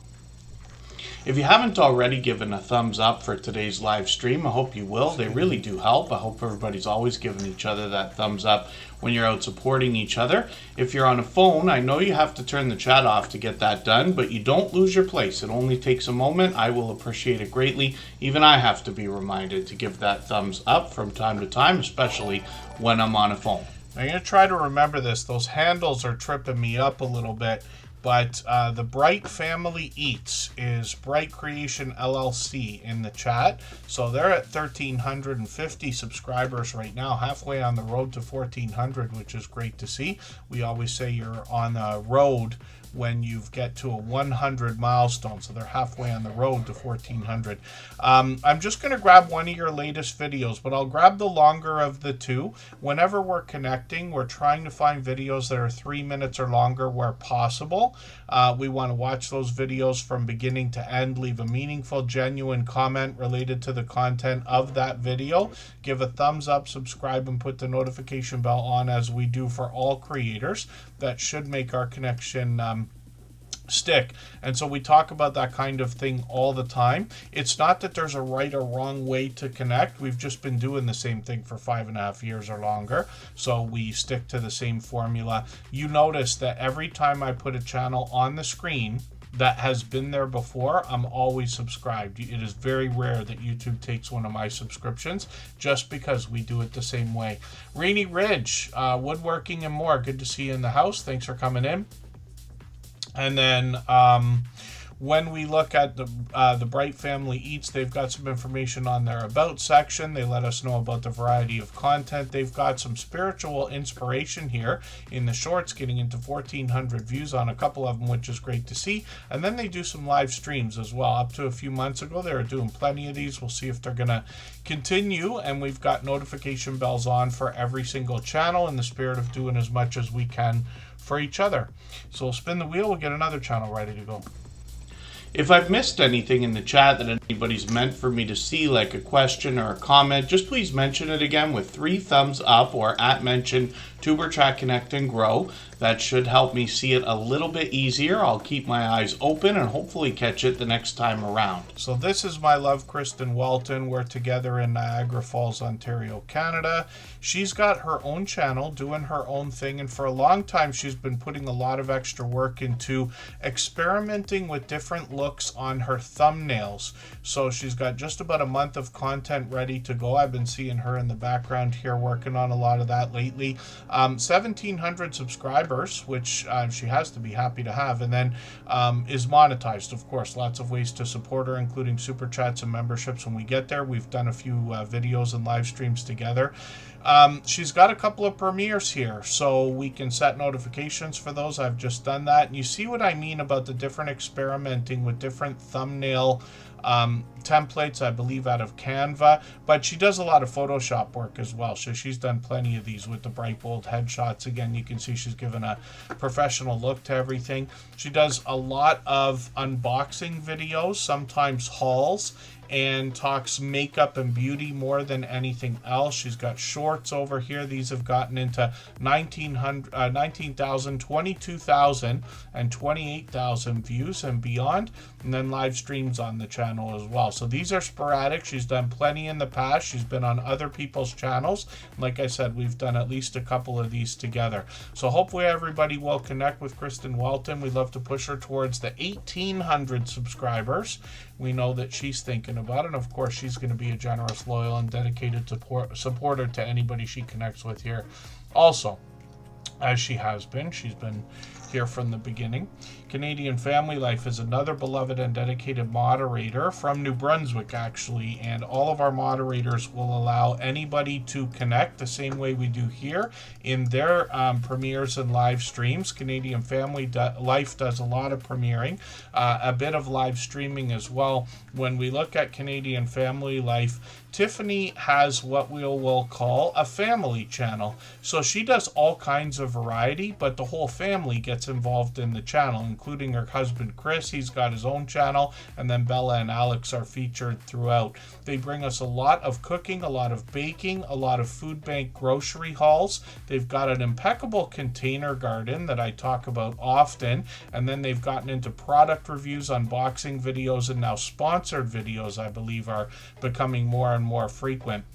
If you haven't already given a thumbs up for today's live stream, I hope you will. They really do help. I hope everybody's always giving each other that thumbs up when you're out supporting each other. If you're on a phone, I know you have to turn the chat off to get that done, but you don't lose your place. It only takes a moment. I will appreciate it greatly. Even I have to be reminded to give that thumbs up from time to time, especially when I'm on a phone. I'm going to try to remember this. Those handles are tripping me up a little bit. But the Bright Family Eats is Bright Creation LLC in the chat. So they're at 1,350 subscribers right now, halfway on the road to 1,400, which is great to see. We always say you're on a road when you get to a 100 milestone, so they're halfway on the road to 1,400. I'm just going to grab one of your latest videos, but I'll grab the longer of the two. Whenever we're connecting, we're trying to find videos that are 3 minutes or longer where possible. We want to watch those videos from beginning to end, leave a meaningful, genuine comment related to the content of that video, give a thumbs up, subscribe, and put the notification bell on, as we do for all creators. That should make our connection stick. And so we talk about that kind of thing all the time. It's not that there's a right or wrong way to connect. We've just been doing the same thing for 5.5 years or longer, so we stick to the same formula. You notice that every time I put a channel on the screen that has been there before, I'm always subscribed. It is very rare that YouTube takes one of my subscriptions, just because we do it the same way. Rainy Ridge, woodworking and more. Good to see you in the house. Thanks for coming in. And then when we look at the Bright Family Eats, they've got some information on their About section. They let us know about the variety of content. They've got some spiritual inspiration here in the shorts, getting into 1,400 views on a couple of them, which is great to see. And then they do some live streams as well. Up to a few months ago, they were doing plenty of these. We'll see if they're going to continue. And we've got notification bells on for every single channel in the spirit of doing as much as we can for each other. So we'll spin the wheel, we'll get another channel ready to go. If I've missed anything in the chat that anybody's meant for me to see, like a question or a comment, just please mention it again with 3 thumbs up or at mention Superchat Connect and Grow. That should help me see it a little bit easier. I'll keep my eyes open and hopefully catch it the next time around. So this is my love, Kristen Walton. We're together in Niagara Falls, Ontario, Canada. She's got her own channel, doing her own thing, and for a long time she's been putting a lot of extra work into experimenting with different looks on her thumbnails. So she's got just about a month of content ready to go. I've been seeing her in the background here working on a lot of that lately. 1,700 subscribers, which she has to be happy to have, and then is monetized, of course. Lots of ways to support her, including super chats and memberships when we get there. We've done a few videos and live streams together. She's got a couple of premieres here, so we can set notifications for those. I've just done that, and you see what I mean about the different experimenting with different thumbnail templates, I believe out of Canva, but she does a lot of Photoshop work as well. So she's done plenty of these with the bright bold headshots. Again, you can see she's given a professional look to everything. She does a lot of unboxing videos, sometimes hauls, and talks makeup and beauty more than anything else. She's got shorts over here. These have gotten into 19,000, 22,000, and 28,000 views and beyond, and then live streams on the channel as well. So these are sporadic. She's done plenty in the past. She's been on other people's channels. Like I said, we've done at least a couple of these together. So hopefully everybody will connect with Kristen Walton. We'd love to push her towards the 1,800 subscribers. We know that she's thinking about it. And of course, she's going to be a generous, loyal, and dedicated supporter to anybody she connects with here. Also, as she has been, she's been here from the beginning. Canadian Family Life is another beloved and dedicated moderator from New Brunswick, actually, and all of our moderators will allow anybody to connect the same way we do here in their premieres and live streams. Canadian Family Life does a lot of premiering, a bit of live streaming as well. When we look at Canadian Family Life, Tiffany has what we will call a family channel. So she does all kinds of variety, but the whole family gets involved in the channel, including her husband Chris. He's got his own channel, and then Bella and Alex are featured throughout. They bring us a lot of cooking, a lot of baking, a lot of food bank grocery hauls. They've got an impeccable container garden that I talk about often, and then they've gotten into product reviews, unboxing videos, and now sponsored videos, I believe, are becoming more and more frequent.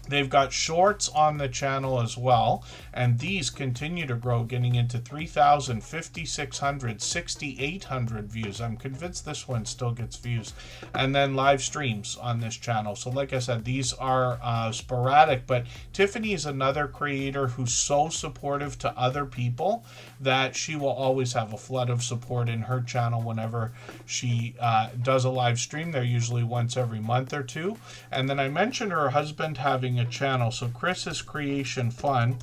They've got shorts on the channel as well, and these continue to grow, getting into 3,000, 5,600, 6,800 views. I'm convinced this one still gets views. And then live streams on this channel. So like I said, these are sporadic, but Tiffany is another creator who's so supportive to other people that she will always have a flood of support in her channel whenever she does a live stream. They're usually once every month or two. And then I mentioned her husband having a channel, so Chris's Creation Fun,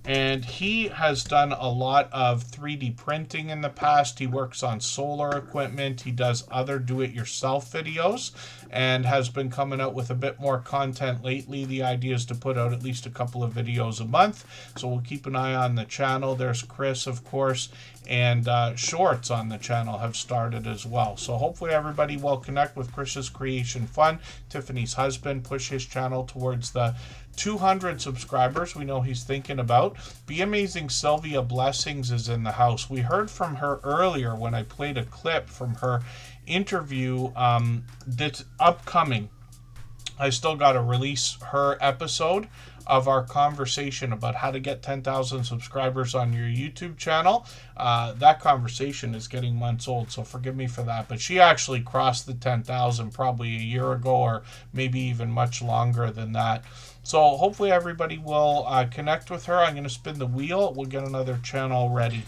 and he has done a lot of 3D printing in the past. He works on solar equipment. He does other do-it-yourself videos and has been coming out with a bit more content lately. The idea is to put out at least a couple of videos a month, so we'll keep an eye on the channel. There's Chris, of course, and shorts on the channel have started as well. So hopefully everybody will connect with Chris's Creation Fun, Tiffany's husband, push his channel towards the 200 subscribers we know he's thinking about. Be Amazing Sylvia Blessings is in the house. We heard from her earlier when I played a clip from her interview that's upcoming. I still got to release her episode of our conversation about how to get 10,000 subscribers on your YouTube channel. That conversation is getting months old, so forgive me for that. But she actually crossed the 10,000 probably a year ago, or maybe even much longer than that. So hopefully everybody will connect with her. I'm going to spin the wheel. We'll get another channel ready.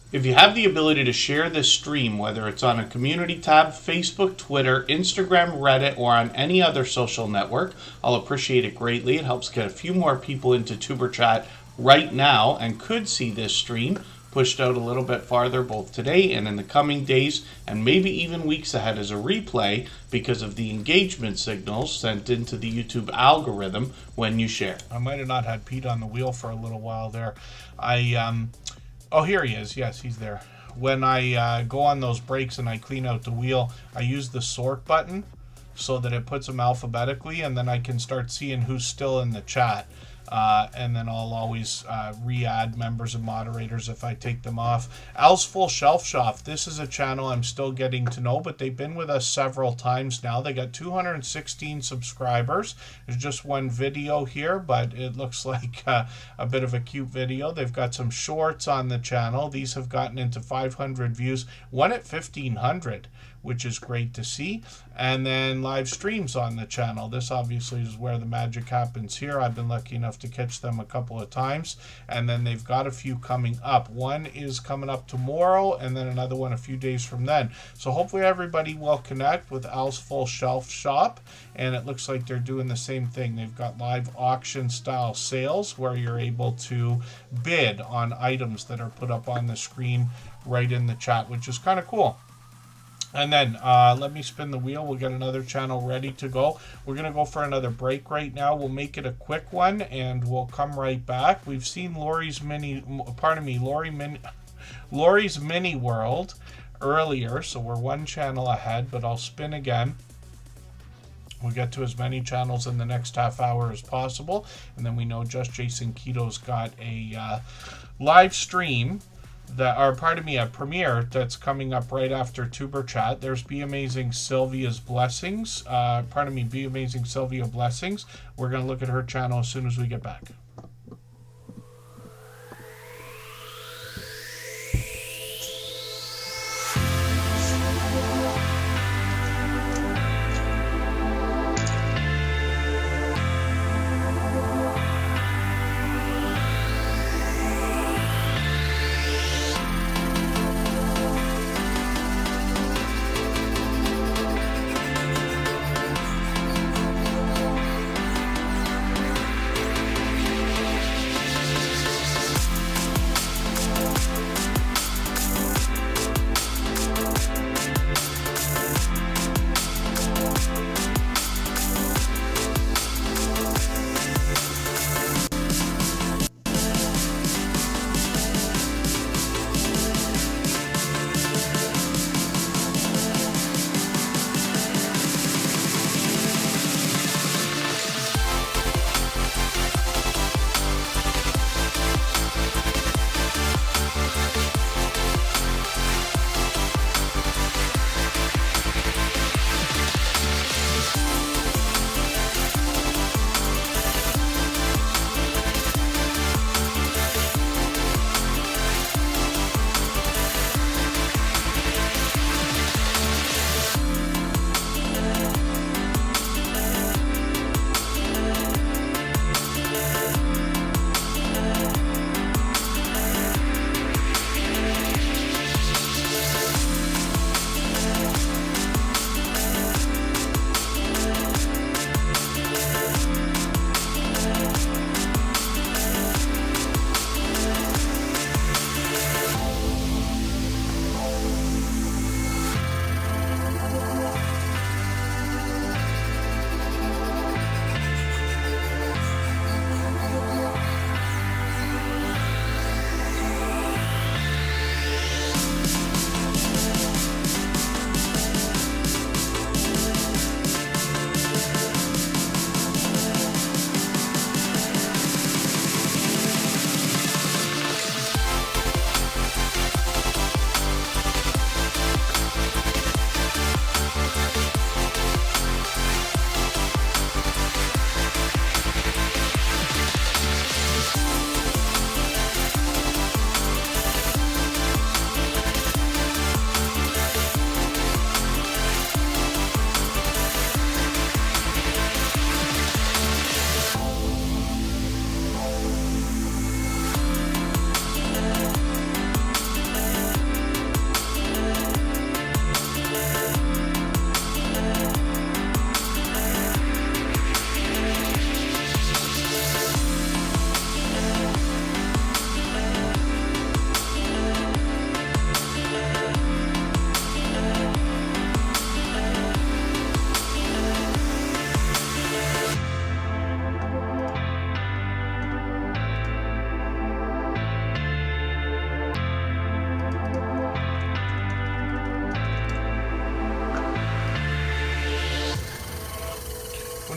If you have the ability to share this stream, whether it's on a community tab, Facebook, Twitter, Instagram, Reddit, or on any other social network, I'll appreciate it greatly. It helps get a few more people into Tuber Chat right now and could see this stream pushed out a little bit farther both today and in the coming days, and maybe even weeks ahead as a replay because of the engagement signals sent into the YouTube algorithm when you share. I might have not had Pete on the wheel for a little while there. Oh, here he is. Yes, he's there. When I go on those breaks and I clean out the wheel, I use the sort button so that it puts them alphabetically, and then I can start seeing who's still in the chat. And then I'll always re-add members and moderators if I take them off. Al's Full Shelf Shop. This is a channel I'm still getting to know, but they've been with us several times now. They got 216 subscribers. There's just one video here, but it looks like a bit of a cute video. They've got some shorts on the channel. These have gotten into 500 views, one at 1,500. Which is great to see. And then live streams on the channel. This obviously is where the magic happens here. I've been lucky enough to catch them a couple of times. And then they've got a few coming up. One is coming up tomorrow, and then another one a few days from then. So hopefully everybody will connect with Al's Full Shelf Shop. And it looks like they're doing the same thing. They've got live auction style sales where you're able to bid on items that are put up on the screen right in the chat, which is kind of cool. And then let me spin the wheel. We'll get another channel ready to go. We're going to go for another break right now. We'll make it a quick one, and we'll come right back. We've seen Lori's Mini World earlier, so we're one channel ahead, but I'll spin again. We'll get to as many channels in the next half hour as possible, and then we know Just Jason Keto's got a live stream a premiere that's coming up right after Tuber Chat. There's Be Amazing Sylvia's Blessings. Be Amazing Sylvia Blessings. We're going to look at her channel as soon as we get back.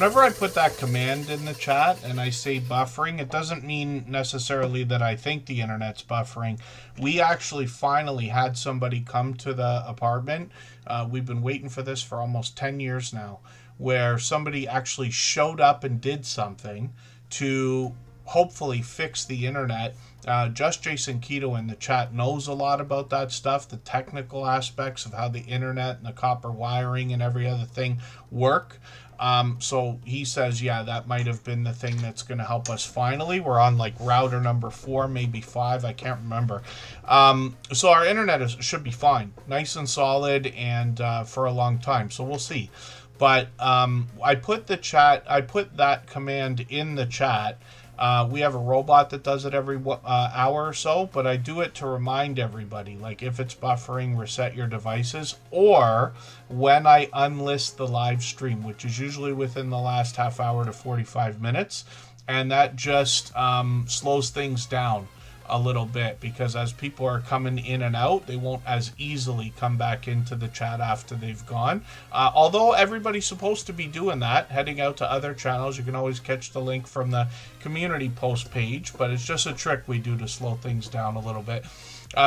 whenever I put that command in the chat and I say buffering, it doesn't mean necessarily that I think the internet's buffering. We actually finally had somebody come to the apartment. We've been waiting for this for almost 10 years now, where somebody actually showed up and did something to hopefully fix the internet. Just Jason Keto in the chat knows a lot about that stuff, the technical aspects of how the internet and the copper wiring and every other thing work. So he says, yeah, that might have been the thing that's going to help us finally. We're on like router number 4, maybe 5. I can't remember. So our internet should be fine, nice and solid, and for a long time. So we'll see. But I put that command in the chat. We have a robot that does it every hour or so, but I do it to remind everybody, like if it's buffering, reset your devices, or when I unlist the live stream, which is usually within the last half hour to 45 minutes, and that just slows things down a little bit, because as people are coming in and out, they won't as easily come back into the chat after they've gone. Although everybody's supposed to be doing that, heading out to other channels. You can always catch the link from the community post page, but it's just a trick we do to slow things down a little bit.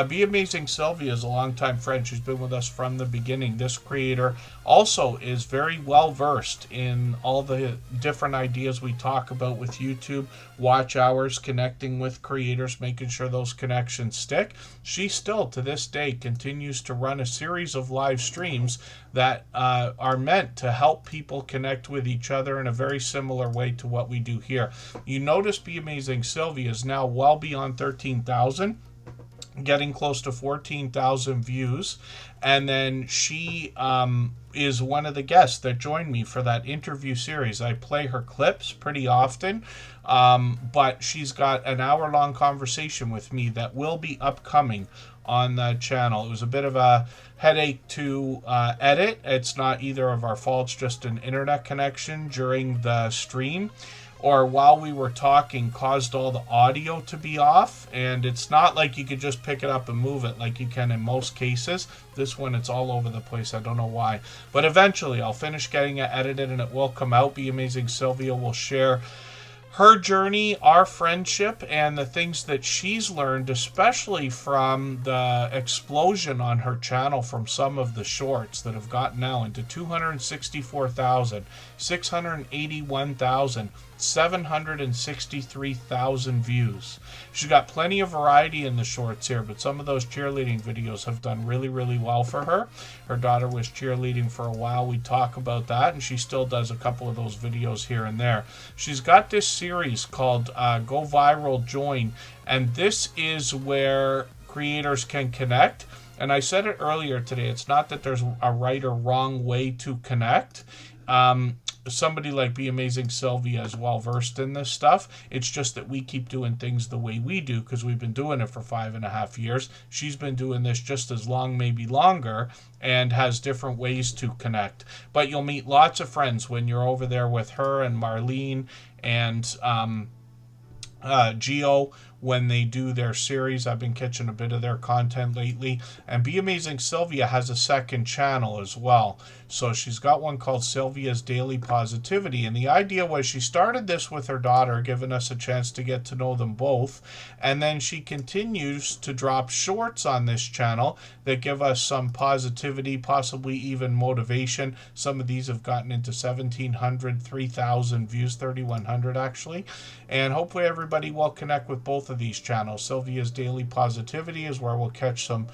Be Amazing Sylvia is a longtime friend. She's been with us from the beginning. This creator also is very well versed in all the different ideas we talk about with YouTube, watch hours, connecting with creators, making sure those connections stick. She still, to this day, continues to run a series of live streams that are meant to help people connect with each other in a very similar way to what we do here. You notice Be Amazing Sylvia is now well beyond 13,000. Getting close to 14,000 views, and then she is one of the guests that joined me for that interview series. I play her clips pretty often, but she's got an hour-long conversation with me that will be upcoming on the channel. It was a bit of a headache to edit. It's not either of our faults, just an internet connection during the stream, or while we were talking, caused all the audio to be off. And it's not like you could just pick it up and move it like you can in most cases. This one, it's all over the place. I don't know why. But eventually, I'll finish getting it edited and it will come out. Be Amazing Sylvia will share her journey, our friendship, and the things that she's learned, especially from the explosion on her channel from some of the shorts that have gotten now into 264,000, 681,000, 763,000 views. She's got plenty of variety in the shorts here, but some of those cheerleading videos have done really, really well for her. Her daughter was cheerleading for a while. We talk about that, and she still does a couple of those videos here and there. She's got this series called Go Viral Join, and this is where creators can connect. And I said it earlier today, it's not that there's a right or wrong way to connect. Somebody like Be Amazing Sylvia is well versed in this stuff. It's just that we keep doing things the way we do because we've been doing it for 5.5 years. She's been doing this just as long, maybe longer, and has different ways to connect. But you'll meet lots of friends when you're over there with her and Marlene and Geo when they do their series. I've been catching a bit of their content lately. And Be Amazing Sylvia has a second channel as well. So she's got one called Sylvia's Daily Positivity. And the idea was she started this with her daughter, giving us a chance to get to know them both. And then she continues to drop shorts on this channel that give us some positivity, possibly even motivation. Some of these have gotten into 1,700, 3,000 views, 3,100 actually. And hopefully everybody will connect with both of these channels. Sylvia's Daily Positivity is where we'll catch some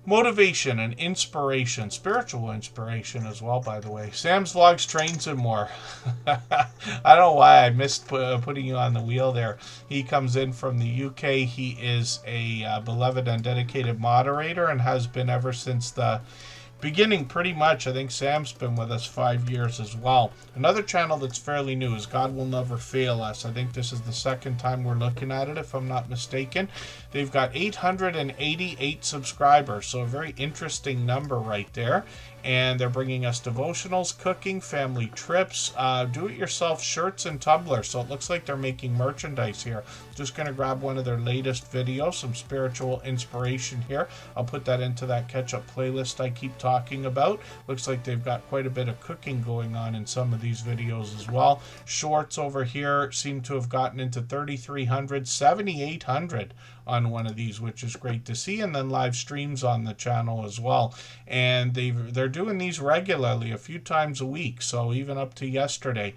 motivation and inspiration, spiritual inspiration as well, by the way. Sam's Vlogs, Trains, and More. I don't know why I missed putting you on the wheel there. He comes in from the UK. He is a beloved and dedicated moderator and has been ever since the beginning, pretty much. I think Sam's been with us 5 years as well. Another channel that's fairly new is God Will Never Fail Us. I think this is the second time we're looking at it, if I'm not mistaken. They've got 888 subscribers, so a very interesting number right there. and they're bringing us devotionals, cooking, family trips, do-it-yourself shirts and tumblers. So it looks like they're making merchandise here. Just going to grab one of their latest videos, some spiritual inspiration here. I'll put that into that catch-up playlist I keep talking about. Looks like they've got quite a bit of cooking going on in some of these videos as well. Shorts over here seem to have gotten into 3,300, 7,800 on one of these, which is great to see. And then live streams on the channel as well, and they're doing these regularly, a few times a week, so even up to yesterday.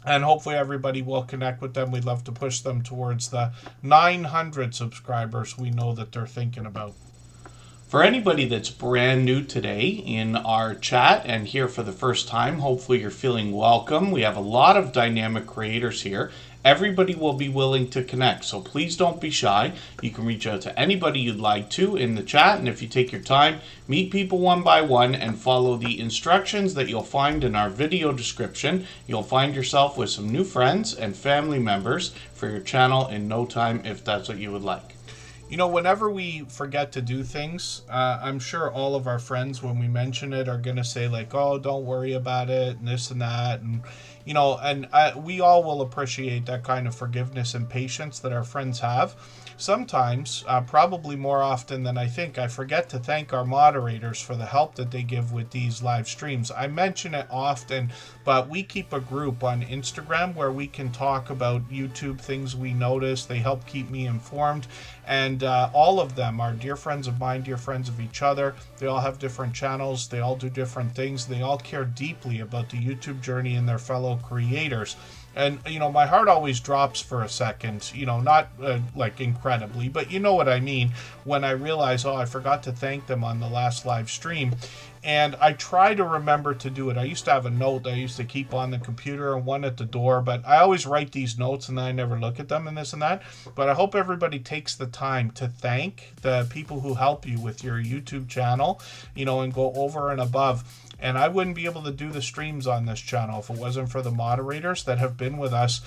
And hopefully everybody will connect with them. We'd love to push them towards the 900 subscribers we know that they're thinking about. For anybody that's brand new today in our chat and here for the first time, hopefully you're feeling welcome. We have a lot of dynamic creators here. Everybody will be willing to connect, so please don't be shy. You can reach out to anybody you'd like to in the chat, and if you take your time, meet people one by one and follow the instructions that you'll find in our video description. You'll find yourself with some new friends and family members for your channel in no time, if that's what you would like. You know, whenever we forget to do things, I'm sure all of our friends, when we mention it, are going to say like, oh, don't worry about it, and this and that. And, you know, and we all will appreciate that kind of forgiveness and patience that our friends have. Sometimes, probably more often than I think, I forget to thank our moderators for the help that they give with these live streams. I mention it often, but we keep a group on Instagram where we can talk about YouTube things we notice. They help keep me informed. And all of them are dear friends of mine, dear friends of each other. They all have different channels. They all do different things. They all care deeply about the YouTube journey and their fellow creators. And, you know, my heart always drops for a second, you know, not like incredibly, but you know what I mean, when I realize, oh, I forgot to thank them on the last live stream. And I try to remember to do it. I used to have a note that I used to keep on the computer and one at the door, but I always write these notes and then I never look at them and this and that. But I hope everybody takes the time to thank the people who help you with your YouTube channel, you know, and go over and above. And I wouldn't be able to do the streams on this channel if it wasn't for the moderators that have been with us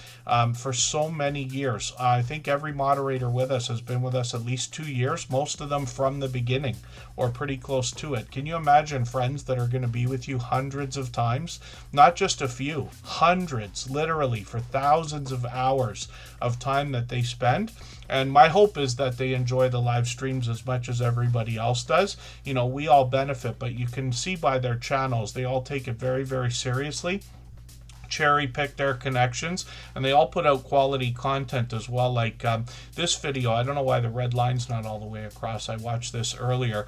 for so many years. I think every moderator with us has been with us at least 2 years, most of them from the beginning or pretty close to it. Can you imagine friends that are going to be with you hundreds of times? Not just a few, hundreds, literally, for thousands of hours of time that they spend. And my hope is that they enjoy the live streams as much as everybody else does. You know, we all benefit, but you can see by their channels, they all take it very, very seriously. Cherry pick their connections, and they all put out quality content as well. Like this video, I don't know why the red line's not all the way across. I watched this earlier.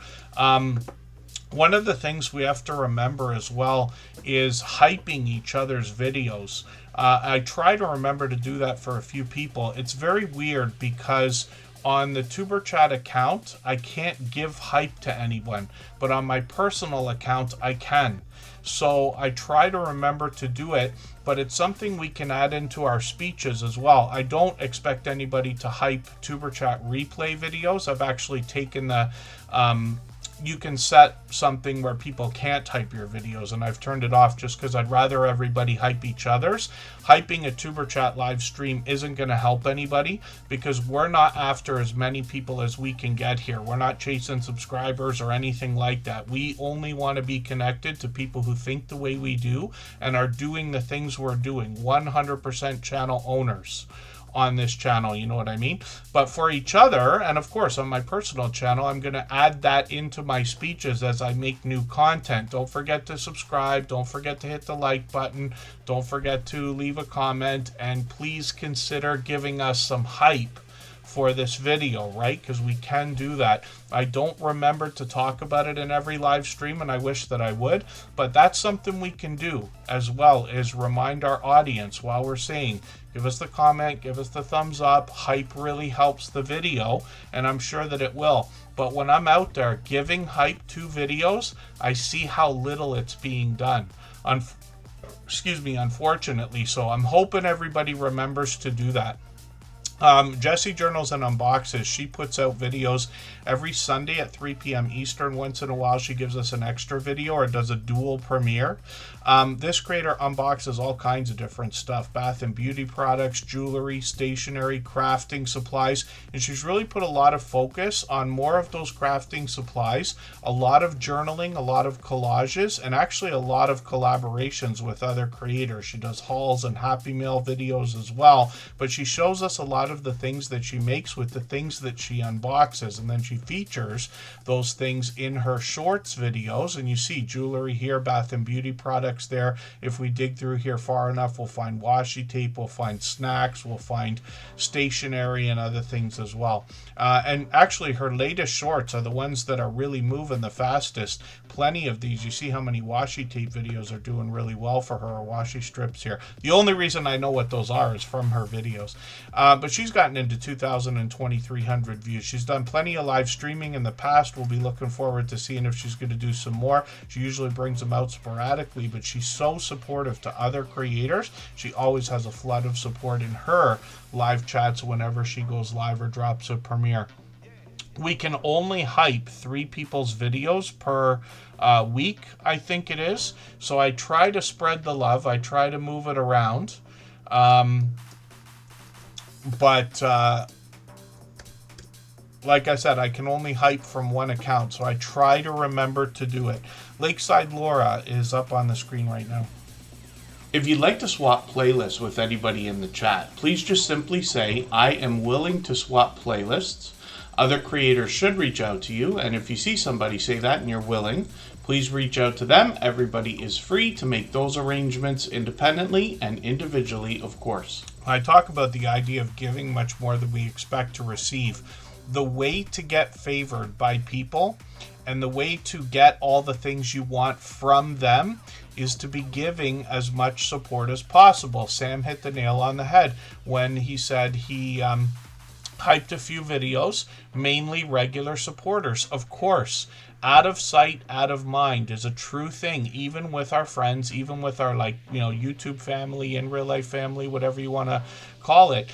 One of the things we have to remember as well is hyping each other's videos. I try to remember to do that for a few people. It's very weird because on the Superchat account, I can't give hype to anyone, but on my personal account, I can. So I try to remember to do it, but it's something we can add into our speeches as well. I don't expect anybody to hype Superchat replay videos. I've actually taken the you can set something where people can't type your videos, and I've turned it off just because I'd rather everybody hype each other's. Hyping a TuberChat live stream isn't going to help anybody because we're not after as many people as we can get here. We're not chasing subscribers or anything like that. We only want to be connected to people who think the way we do and are doing the things we're doing. 100% channel owners on this channel, you know what I mean? But for each other, and of course on my personal channel, I'm going to add that into my speeches as I make new content. Don't forget to subscribe, don't forget to hit the like button, don't forget to leave a comment, and please consider giving us some hype for this video, right? Because we can do that. I don't remember to talk about it in every live stream, and I wish that I would, but that's something we can do as well, is remind our audience while we're saying, give us the comment, give us the thumbs up. Hype really helps the video, and I'm sure that it will. But when I'm out there giving hype to videos, I see how little it's being done. Unfortunately. So I'm hoping everybody remembers to do that. Jessie Journals and Unboxes, she puts out videos every Sunday at 3 p.m. Eastern. Once in a while, she gives us an extra video or does a dual premiere. This creator unboxes all kinds of different stuff, bath and beauty products, jewelry, stationery, crafting supplies, and she's really put a lot of focus on more of those crafting supplies, a lot of journaling, a lot of collages, and actually a lot of collaborations with other creators. She does hauls and Happy Mail videos as well, but she shows us a lot of the things that she makes with the things that she unboxes, and then she features those things in her shorts videos. And you see jewelry here, bath and beauty products there. If we dig through here far enough, we'll find washi tape, we'll find snacks, we'll find stationery and other things as well. And actually her latest shorts are the ones that are really moving the fastest. Plenty of these. You see how many washi tape videos are doing really well for her, or washi strips here. The only reason I know what those are is from her videos. But she's gotten into 2,000 and 2,300 views. She's done plenty of live streaming in the past. We'll be looking forward to seeing if she's going to do some more. She usually brings them out sporadically, but she's so supportive to other creators. She always has a flood of support in her live chats whenever she goes live or drops a premiere. We can only hype 3 people's videos per week, I think it is. So I try to spread the love. I try to move it around. But like I said, I can only hype from one account, so I try to remember to do it. Lakeside Laura is up on the screen right now. If you'd like to swap playlists with anybody in the chat, please just simply say, I am willing to swap playlists. Other creators should reach out to you, and if you see somebody say that and you're willing, please reach out to them. Everybody is free to make those arrangements independently and individually, of course. I talk about the idea of giving much more than we expect to receive. The way to get favored by people and the way to get all the things you want from them is to be giving as much support as possible. Sam hit the nail on the head when he said he hyped a few videos, mainly regular supporters. Of course, out of sight, out of mind is a true thing, even with our friends, even with our YouTube family, in real life family, whatever you want to call it.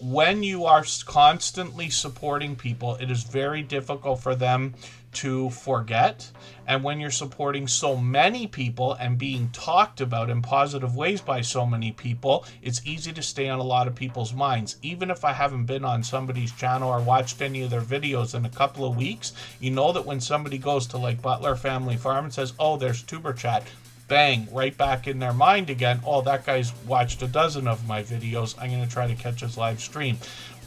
When you are constantly supporting people, it is very difficult for them to forget. And when you're supporting so many people and being talked about in positive ways by so many people, it's easy to stay on a lot of people's minds. Even if I haven't been on somebody's channel or watched any of their videos in a couple of weeks, you know that when somebody goes to like Butler Family Farm and says, oh, there's Superchat, bang, right back in their mind again. Oh, that guy's watched a dozen of my videos. I'm going to try to catch his live stream.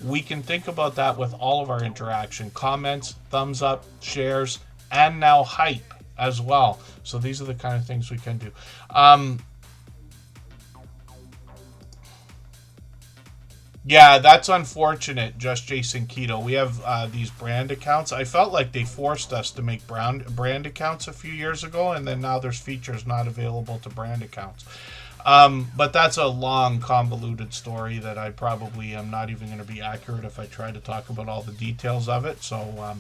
We can think about that with all of our interaction. Comments, thumbs up, shares, and now hype as well. So these are the kind of things we can do. Yeah, that's unfortunate, Just Jason Keto. We have these brand accounts. I felt like they forced us to make brand accounts a few years ago, and then now there's features not available to brand accounts. But that's a long, convoluted story that I probably am not even going to be accurate if I try to talk about all the details of it. So,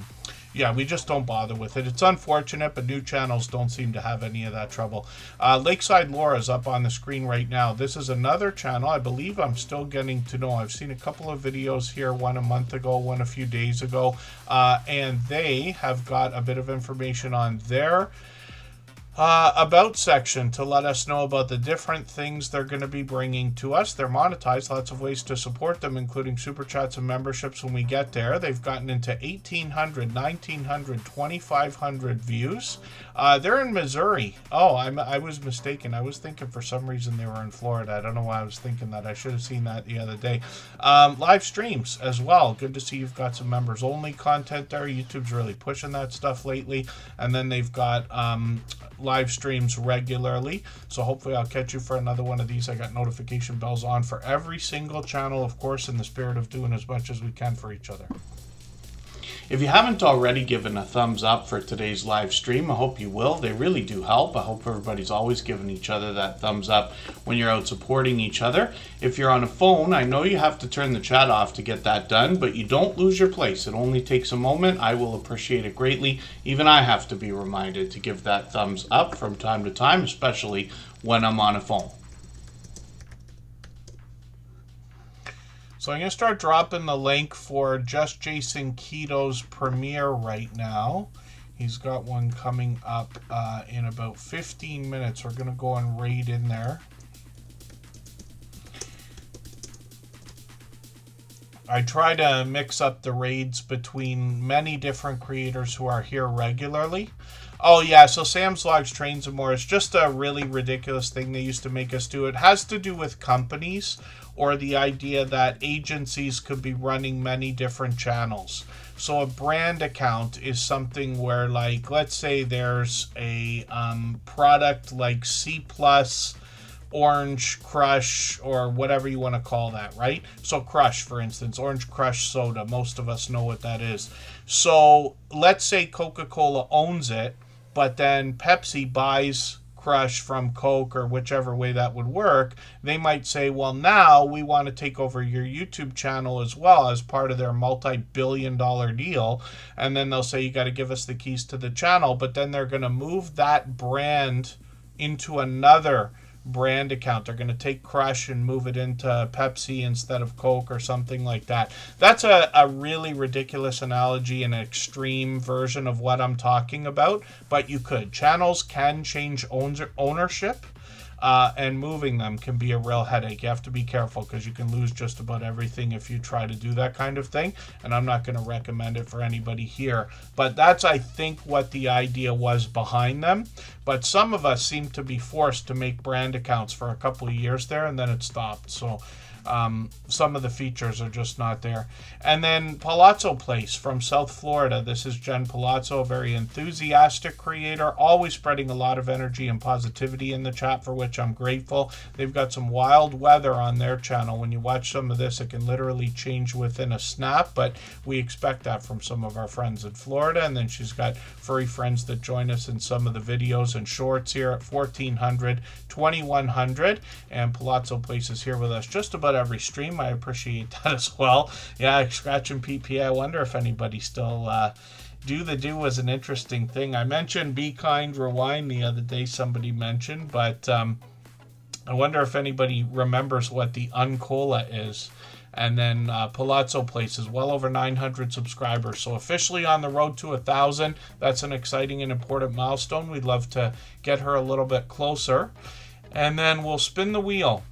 yeah, we just don't bother with it. It's unfortunate, but new channels don't seem to have any of that trouble. Lakeside Laura is up on the screen right now. This is another channel. I believe I'm still getting to know. I've seen a couple of videos here, one a month ago, one a few days ago, and they have got a bit of information on their about section to let us know about the different things they're going to be bringing to us. They're monetized, lots of ways to support them, including super chats and memberships when we get there. They've gotten into 1,800, 1,900, 2,500 views. They're in Missouri. Oh, I was mistaken. I was thinking for some reason they were in Florida. I don't know why I was thinking that. I should have seen that the other day. Live streams as well. Good to see you've got some members only content there. YouTube's really pushing that stuff lately. And then they've got live streams regularly, so hopefully I'll catch you for another one of these. I got notification bells on for every single channel, of course, in the spirit of doing as much as we can for each other. If you haven't already given a thumbs up for today's live stream, I hope you will. They really do help. I hope everybody's always giving each other that thumbs up when you're out supporting each other. If you're on a phone, I know you have to turn the chat off to get that done, but you don't lose your place. It only takes a moment. I will appreciate it greatly. Even I have to be reminded to give that thumbs up from time to time, especially when I'm on a phone. So I'm going to start dropping the link for Just Jason Keto's premiere right now. He's got one coming up in about 15 minutes. We're going to go and raid in there. I try to mix up the raids between many different creators who are here regularly. Oh yeah, so Sam's Logs Trains and More is just a really ridiculous thing they used to make us do. It has to do with companies, or the idea that agencies could be running many different channels. So a brand account is something where, like, let's say there's a product like C+, Orange Crush, or whatever you want to call that, right? So Crush, for instance, Orange Crush soda, most of us know what that is. So let's say Coca-Cola owns it, but then Pepsi buys Crush from Coke, or whichever way that would work. They might say, well, now we want to take over your YouTube channel as well as part of their multi-billion-dollar deal. And then they'll say, you got to give us the keys to the channel. But then they're going to move that brand into another brand account. They're going to take Crush and move it into Pepsi instead of Coke or something like that. That's a really ridiculous analogy, an extreme version of what I'm talking about, but you could. Channels can change ownership, and moving them can be a real headache. You have to be careful because you can lose just about everything if you try to do that kind of thing, and I'm not going to recommend it for anybody here. But that's, I think, what the idea was behind them. But some of us seem to be forced to make brand accounts for a couple of years there, and then it stopped. So some of the features are just not there. And then Palazzo Place from South Florida. This is Jen Palazzo, a very enthusiastic creator, always spreading a lot of energy and positivity in the chat, for which I'm grateful. They've got some wild weather on their channel. When you watch some of this, it can literally change within a snap, but we expect that from some of our friends in Florida. And then she's got furry friends that join us in some of the videos and shorts here at 1400, 2100, and Palazzo Place is here with us just about every stream. I appreciate that as well. Yeah, Scratch and PP, I wonder if anybody still do the do was an interesting thing. I mentioned Be Kind Rewind the other day, somebody mentioned, but I wonder if anybody remembers what the Uncola is. And then Palazzo Place is well over 900 subscribers. So officially on the road to 1,000. That's an exciting and important milestone. We'd love to get her a little bit closer. And then we'll spin the wheel.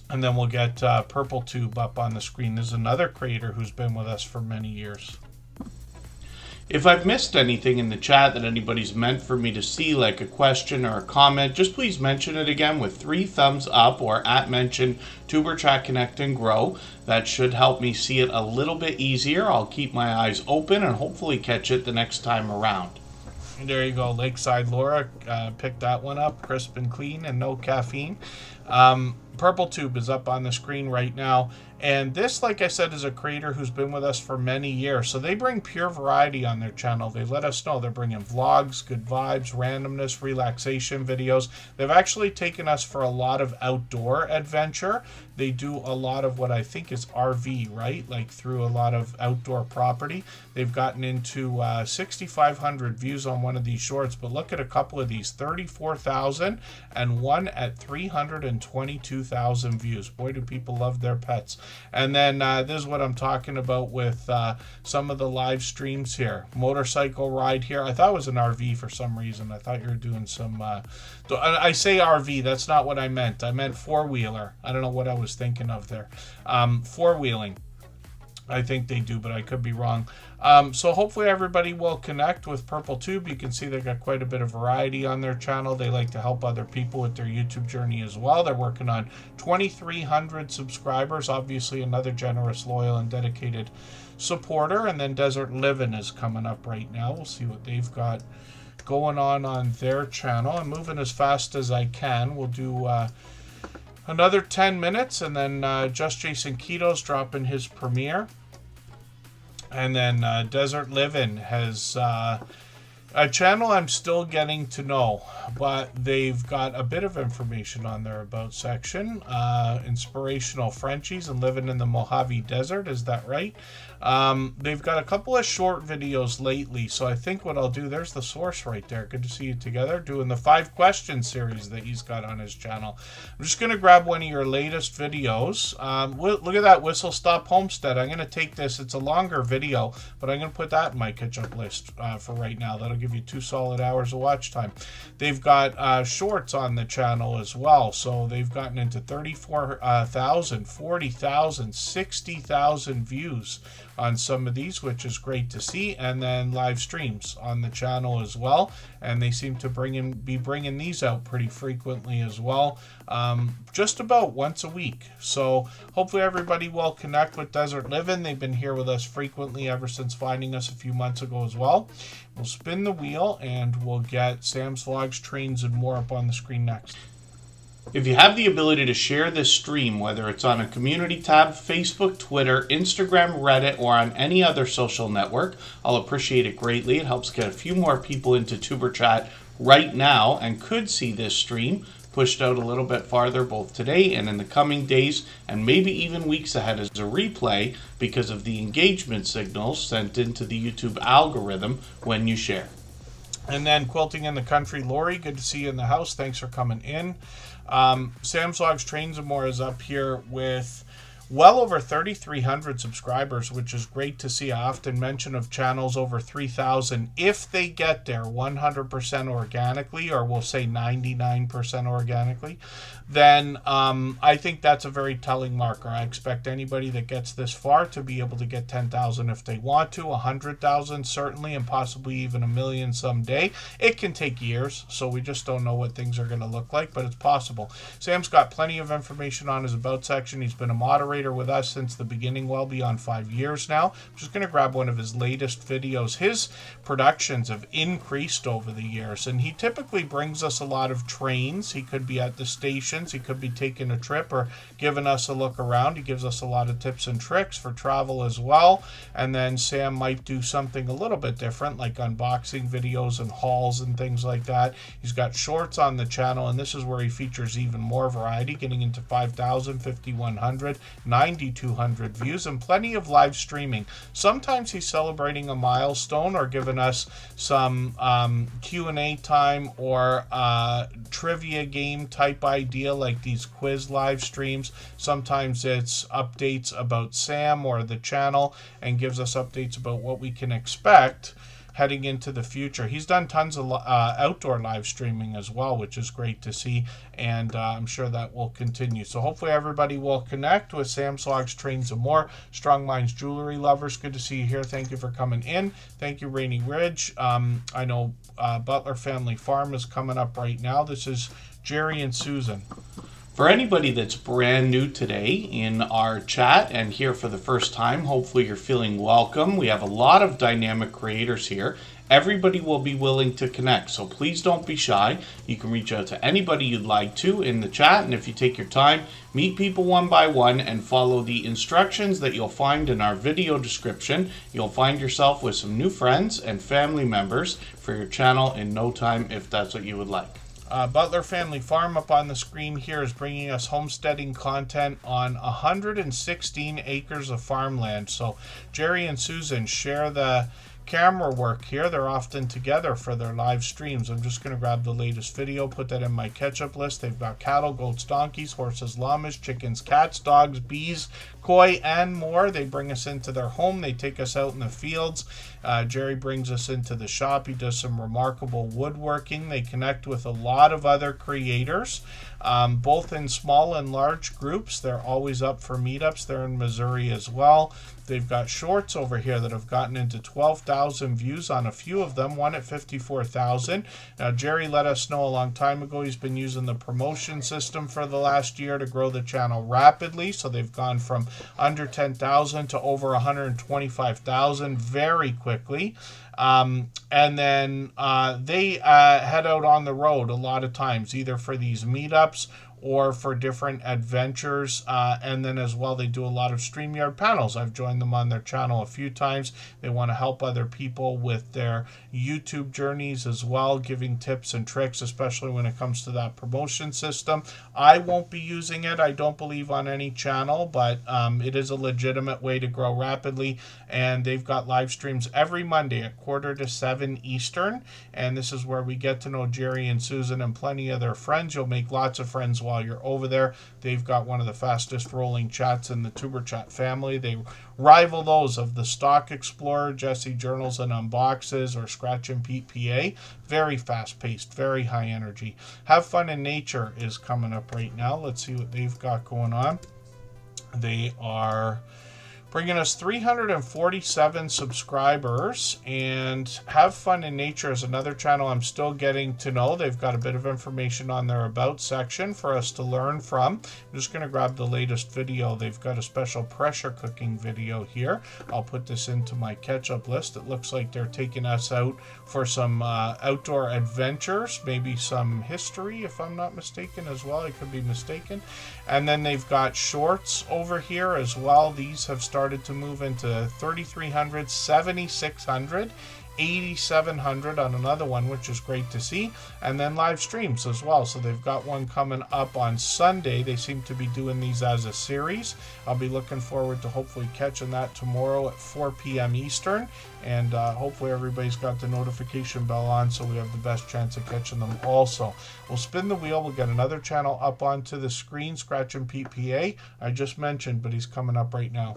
And then we'll get Purple Tube up on the screen. There's another creator who's been with us for many years. If I've missed anything in the chat that anybody's meant for me to see, like a question or a comment, just please mention it again with 3 thumbs up, or @mention Tuber Chat Connect and Grow. That should help me see it a little bit easier. I'll keep my eyes open and hopefully catch it the next time around. And there you go, Lakeside Laura picked that one up, crisp and clean and no caffeine. Purple Tube is up on the screen right now. And this, like I said, is a creator who's been with us for many years. So they bring pure variety on their channel. They let us know they're bringing vlogs, good vibes, randomness, relaxation videos. They've actually taken us for a lot of outdoor adventure. They do a lot of what I think is RV, right? Like through a lot of outdoor property. They've gotten into 6,500 views on one of these shorts. But look at a couple of these, 34,000 and one at 322,000 views. Boy, do people love their pets. And then this is what I'm talking about with some of the live streams here. Motorcycle ride here. I thought it was an RV for some reason. I thought you were doing some... I say RV. That's not what I meant. I meant four-wheeler. I don't know what I was thinking of there. Four-wheeling. I think they do, but I could be wrong. So hopefully everybody will connect with Purple Tube. You can see they've got quite a bit of variety on their channel. They like to help other people with their YouTube journey as well. They're working on 2,300 subscribers. Obviously another generous, loyal, and dedicated supporter. And then Desert Living is coming up right now. We'll see what they've got going on their channel. I'm moving as fast as I can. We'll do another 10 minutes, and then Just Jason Keto's dropping his premiere. And then Desert Living has A channel I'm still getting to know, but they've got a bit of information on their About section. Inspirational Frenchies and living in the Mojave Desert, is that right? They've got a couple of short videos lately, so I think what I'll do, there's the source right there. Good to see you together, doing the 5 question series that he's got on his channel. I'm just going to grab one of your latest videos. Look at that Whistle Stop Homestead. I'm going to take this. It's a longer video, but I'm going to put that in my catch-up list for right now. That'll give you 2 solid hours of watch time. They've got shorts on the channel as well, so they've gotten into 34,000, 40,000, 60,000 views on some of these, which is great to see, and then live streams on the channel as well, and they seem to be bringing these out pretty frequently as well, just about once a week. So hopefully everybody will connect with Desert Living. They've been here with us frequently ever since finding us a few months ago as well. We'll spin the wheel and we'll get Sam's Vlogs, Trains, and more up on the screen next. If you have the ability to share this stream, whether it's on a community tab, Facebook, Twitter, Instagram, Reddit, or on any other social network, I'll appreciate it greatly. It helps get a few more people into Tuber Chat right now and could see this stream pushed out a little bit farther both today and in the coming days and maybe even weeks ahead as a replay because of the engagement signals sent into the YouTube algorithm when you share. And then Quilting in the Country, Lori, good to see you in the house. Thanks for coming in. Sam's Vlogs, Trains, and More is up here with well over 3,300 subscribers, which is great to see. I often mention of channels over 3,000. If they get there 100% organically, or we'll say 99% organically, then I think that's a very telling marker. I expect anybody that gets this far to be able to get 10,000 if they want to, 100,000 certainly, and possibly even 1 million someday. It can take years, so we just don't know what things are going to look like, but it's possible. Sam's got plenty of information on his About section. He's been a moderator with us since the beginning, well beyond 5 years now. I'm just going to grab one of his latest videos. His productions have increased over the years, and he typically brings us a lot of trains. He could be at the stations, he could be taking a trip or giving us a look around. He gives us a lot of tips and tricks for travel as well. And then Sam might do something a little bit different, like unboxing videos and hauls and things like that. He's got shorts on the channel, and this is where he features even more variety, getting into 5,000, 5,100, 9,200 views, and plenty of live streaming. Sometimes he's celebrating a milestone or giving us some Q&A time or trivia game type idea, like these quiz live streams. Sometimes it's updates about Sam or the channel and gives us updates about what we can expect heading into the future. He's done tons of outdoor live streaming as well, which is great to see, and I'm sure that will continue. So hopefully everybody will connect with Sam's Vlogs, Trains, and More. Strong Minds Jewelry Lovers, good to see you here. Thank you for coming in. Thank you, Rainy Ridge. I know Butler Family Farm is coming up right now. This is Jerry and Susan. For anybody that's brand new today in our chat and here for the first time, hopefully you're feeling welcome. We have a lot of dynamic creators here. Everybody will be willing to connect, so please don't be shy. You can reach out to anybody you'd like to in the chat, and if you take your time, meet people one by one and follow the instructions that you'll find in our video description. You'll find yourself with some new friends and family members for your channel in no time if that's what you would like. Butler Family Farm up on the screen here is bringing us homesteading content on 116 acres of farmland. So Jerry and Susan share the camera work here. They're often together for their live streams. I'm just going to grab the latest video, put that in my catch-up list. They've got cattle, goats, donkeys, horses, llamas, chickens, cats, dogs, bees, koi, and more. They bring us into their home. They take us out in the fields. Jerry brings us into the shop. He does some remarkable woodworking. They connect with a lot of other creators, both in small and large groups. They're always up for meetups. They're in Missouri as well. They've got shorts over here that have gotten into 12,000 views on a few of them, one at 54,000. Now, Jerry let us know a long time ago he's been using the promotion system for the last year to grow the channel rapidly. So they've gone from under 10,000 to over 125,000 very quickly. And then they head out on the road a lot of times, either for these meetups or for different adventures. And then as well, they do a lot of StreamYard panels. I've joined them on their channel a few times. They want to help other people with their YouTube journeys as well, giving tips and tricks, especially when it comes to that promotion system. I won't be using it, I don't believe, on any channel, but it is a legitimate way to grow rapidly. And they've got live streams every Monday at 6:45 Eastern. And this is where we get to know Jerry and Susan and plenty of their friends. You'll make lots of friends while you're over there. They've got one of the fastest rolling chats in the Superchat family. They rival those of the Stock Explorer, Jesse Journals and Unboxes, or Scratch and Pete PA. Very fast paced, very high energy. Have Fun in Nature is coming up right now. Let's see what they've got going on. They are bringing us 347 subscribers, and Have Fun in Nature is another channel I'm still getting to know. They've got a bit of information on their About section for us to learn from. I'm just going to grab the latest video. They've got a special pressure cooking video here. I'll put this into my catch-up list. It looks like they're taking us out for some outdoor adventures, maybe some history, if I'm not mistaken as well. I could be mistaken. And then they've got shorts over here as well. These have started to move into 3,300, 7,600, 8,700 on another one, which is great to see. And then live streams as well. So they've got one coming up on Sunday. They seem to be doing these as a series. I'll be looking forward to hopefully catching that tomorrow at 4 p.m. Eastern. And hopefully everybody's got the notification bell on so we have the best chance of catching them also. We'll spin the wheel. We'll get another channel up onto the screen, Scratch and Pete PA. I just mentioned, but he's coming up right now.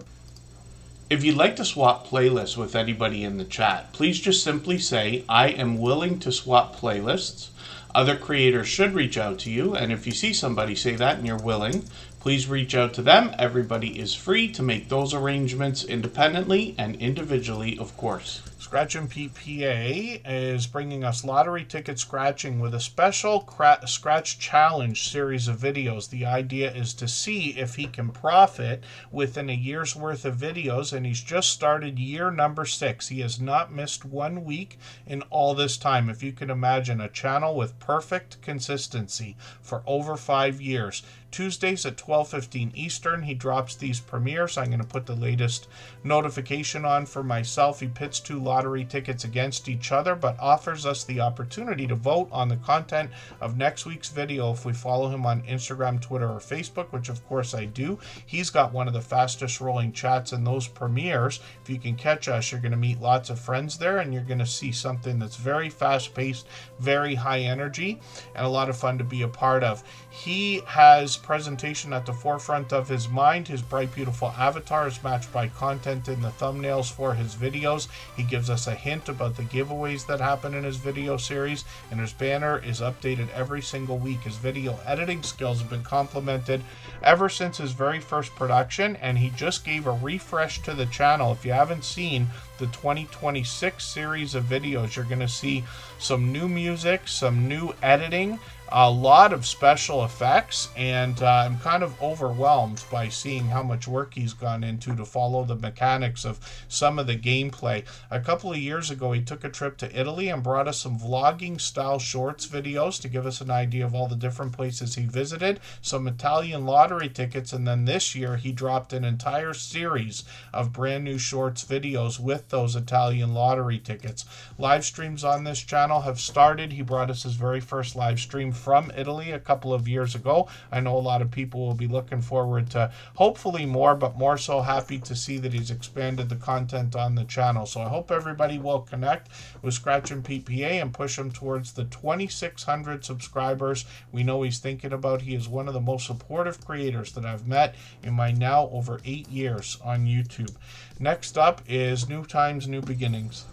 If you'd like to swap playlists with anybody in the chat, please just simply say, I am willing to swap playlists. Other creators should reach out to you, and if you see somebody say that and you're willing, please reach out to them. Everybody is free to make those arrangements independently and individually, of course. Scratch and Pete PA is bringing us lottery ticket scratching with a special scratch challenge series of videos. The idea is to see if he can profit within a year's worth of videos, and he's just started year number 6. He has not missed 1 week in all this time. If you can imagine a channel with perfect consistency for over 5 years. Tuesdays at 12:15 Eastern, he drops these premieres. I'm going to put the latest notification on for myself. He pits 2 lottery tickets against each other, but offers us the opportunity to vote on the content of next week's video if we follow him on Instagram, Twitter, or Facebook, which of course I do. He's got one of the fastest rolling chats in those premieres. If you can catch us, you're going to meet lots of friends there, and you're going to see something that's very fast-paced, very high energy, and a lot of fun to be a part of. He has presentation at the forefront of his mind. His bright, beautiful avatar is matched by content in the thumbnails for his videos. He gives us a hint about the giveaways that happen in his video series, and his banner is updated every single week. His video editing skills have been complimented ever since his very first production, and he just gave a refresh to the channel. If you haven't seen the 2026 series of videos, you're going to see some new music, some new editing, a lot of special effects, and I'm kind of overwhelmed by seeing how much work he's gone into to follow the mechanics of some of the gameplay. A couple of years ago, he took a trip to Italy and brought us some vlogging style shorts videos to give us an idea of all the different places he visited, some Italian lottery tickets, and then this year he dropped an entire series of brand new shorts videos with those Italian lottery tickets. Live streams on this channel have started. He brought us his very first live stream from Italy a couple of years ago. I know a lot of people will be looking forward to hopefully more, but more so happy to see that he's expanded the content on the channel. So I hope everybody will connect with Scratch and Pete PA and push him towards the 2,600 subscribers we know he's thinking about. He is one of the most supportive creators that I've met in my now over 8 years on YouTube. Next up is New Times, New Beginnings.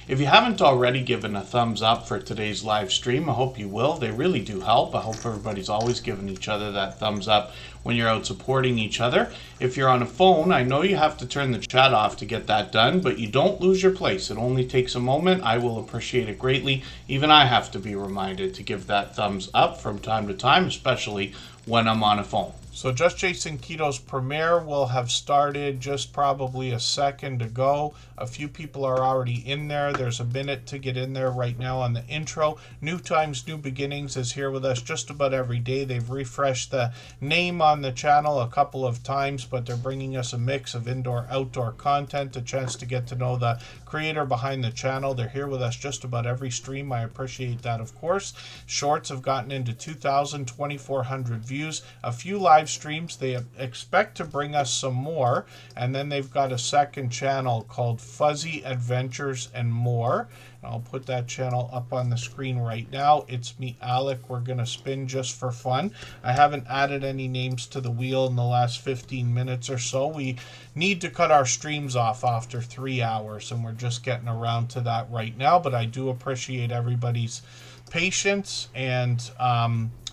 If you haven't already given a thumbs up for today's live stream, I hope you will. They really do help. I hope everybody's always giving each other that thumbs up when you're out supporting each other. If you're on a phone, I know you have to turn the chat off to get that done, but you don't lose your place. It only takes a moment. I will appreciate it greatly. Even I have to be reminded to give that thumbs up from time to time, especially when I'm on a phone. So Just Jason Keto's premiere will have started just probably a second ago. A few people are already in there. There's a minute to get in there right now on the intro. New Times, New Beginnings is here with us just about every day. They've refreshed the name on the channel a couple of times, but they're bringing us a mix of indoor, outdoor content, a chance to get to know the creator behind the channel. They're here with us just about every stream. I appreciate that, of course. Shorts have gotten into 2,000, 2,400 views. A few live streams. They expect to bring us some more, and then they've got a second channel called Fuzzy Adventures and More. I'll put that channel up on the screen right now. It's me, Alec. We're going to spin just for fun. I haven't added any names to the wheel in the last 15 minutes or so. We need to cut our streams off after 3 hours, and we're just getting around to that right now. But I do appreciate everybody's patience and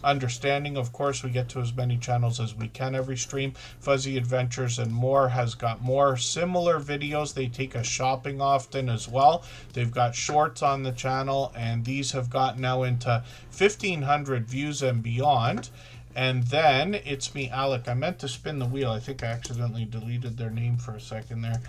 understanding. Of course, we get to as many channels as we can every stream. Fuzzy Adventures and More has got more similar videos. They take us shopping often as well. They've got shorts on the channel, and these have got now into 1,500 views and beyond. And then It's Me, Alec. I meant to spin the wheel. I think I accidentally deleted their name for a second there.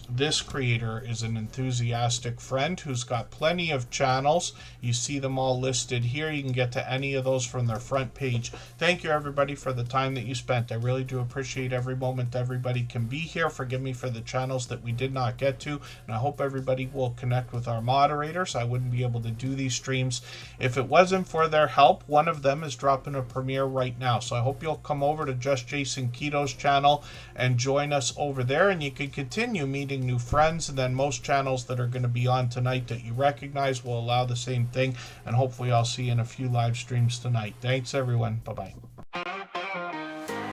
This creator is an enthusiastic friend who's got plenty of channels. You see them all listed here. You can get to any of those from their front page. Thank you, everybody, for the time that you spent. I really do appreciate every moment everybody can be here. Forgive me for the channels that we did not get to, and I hope everybody will connect with our moderators. I wouldn't be able to do these streams if it wasn't for their help. One of them is dropping a premiere right now, so I hope you'll come over to Just Jason Keto's channel and join us over there, and you can continue meeting new friends. And then most channels that are going to be on tonight that you recognize will allow the same thing, and hopefully I'll see you in a few live streams tonight. Thanks, everyone. Bye-bye.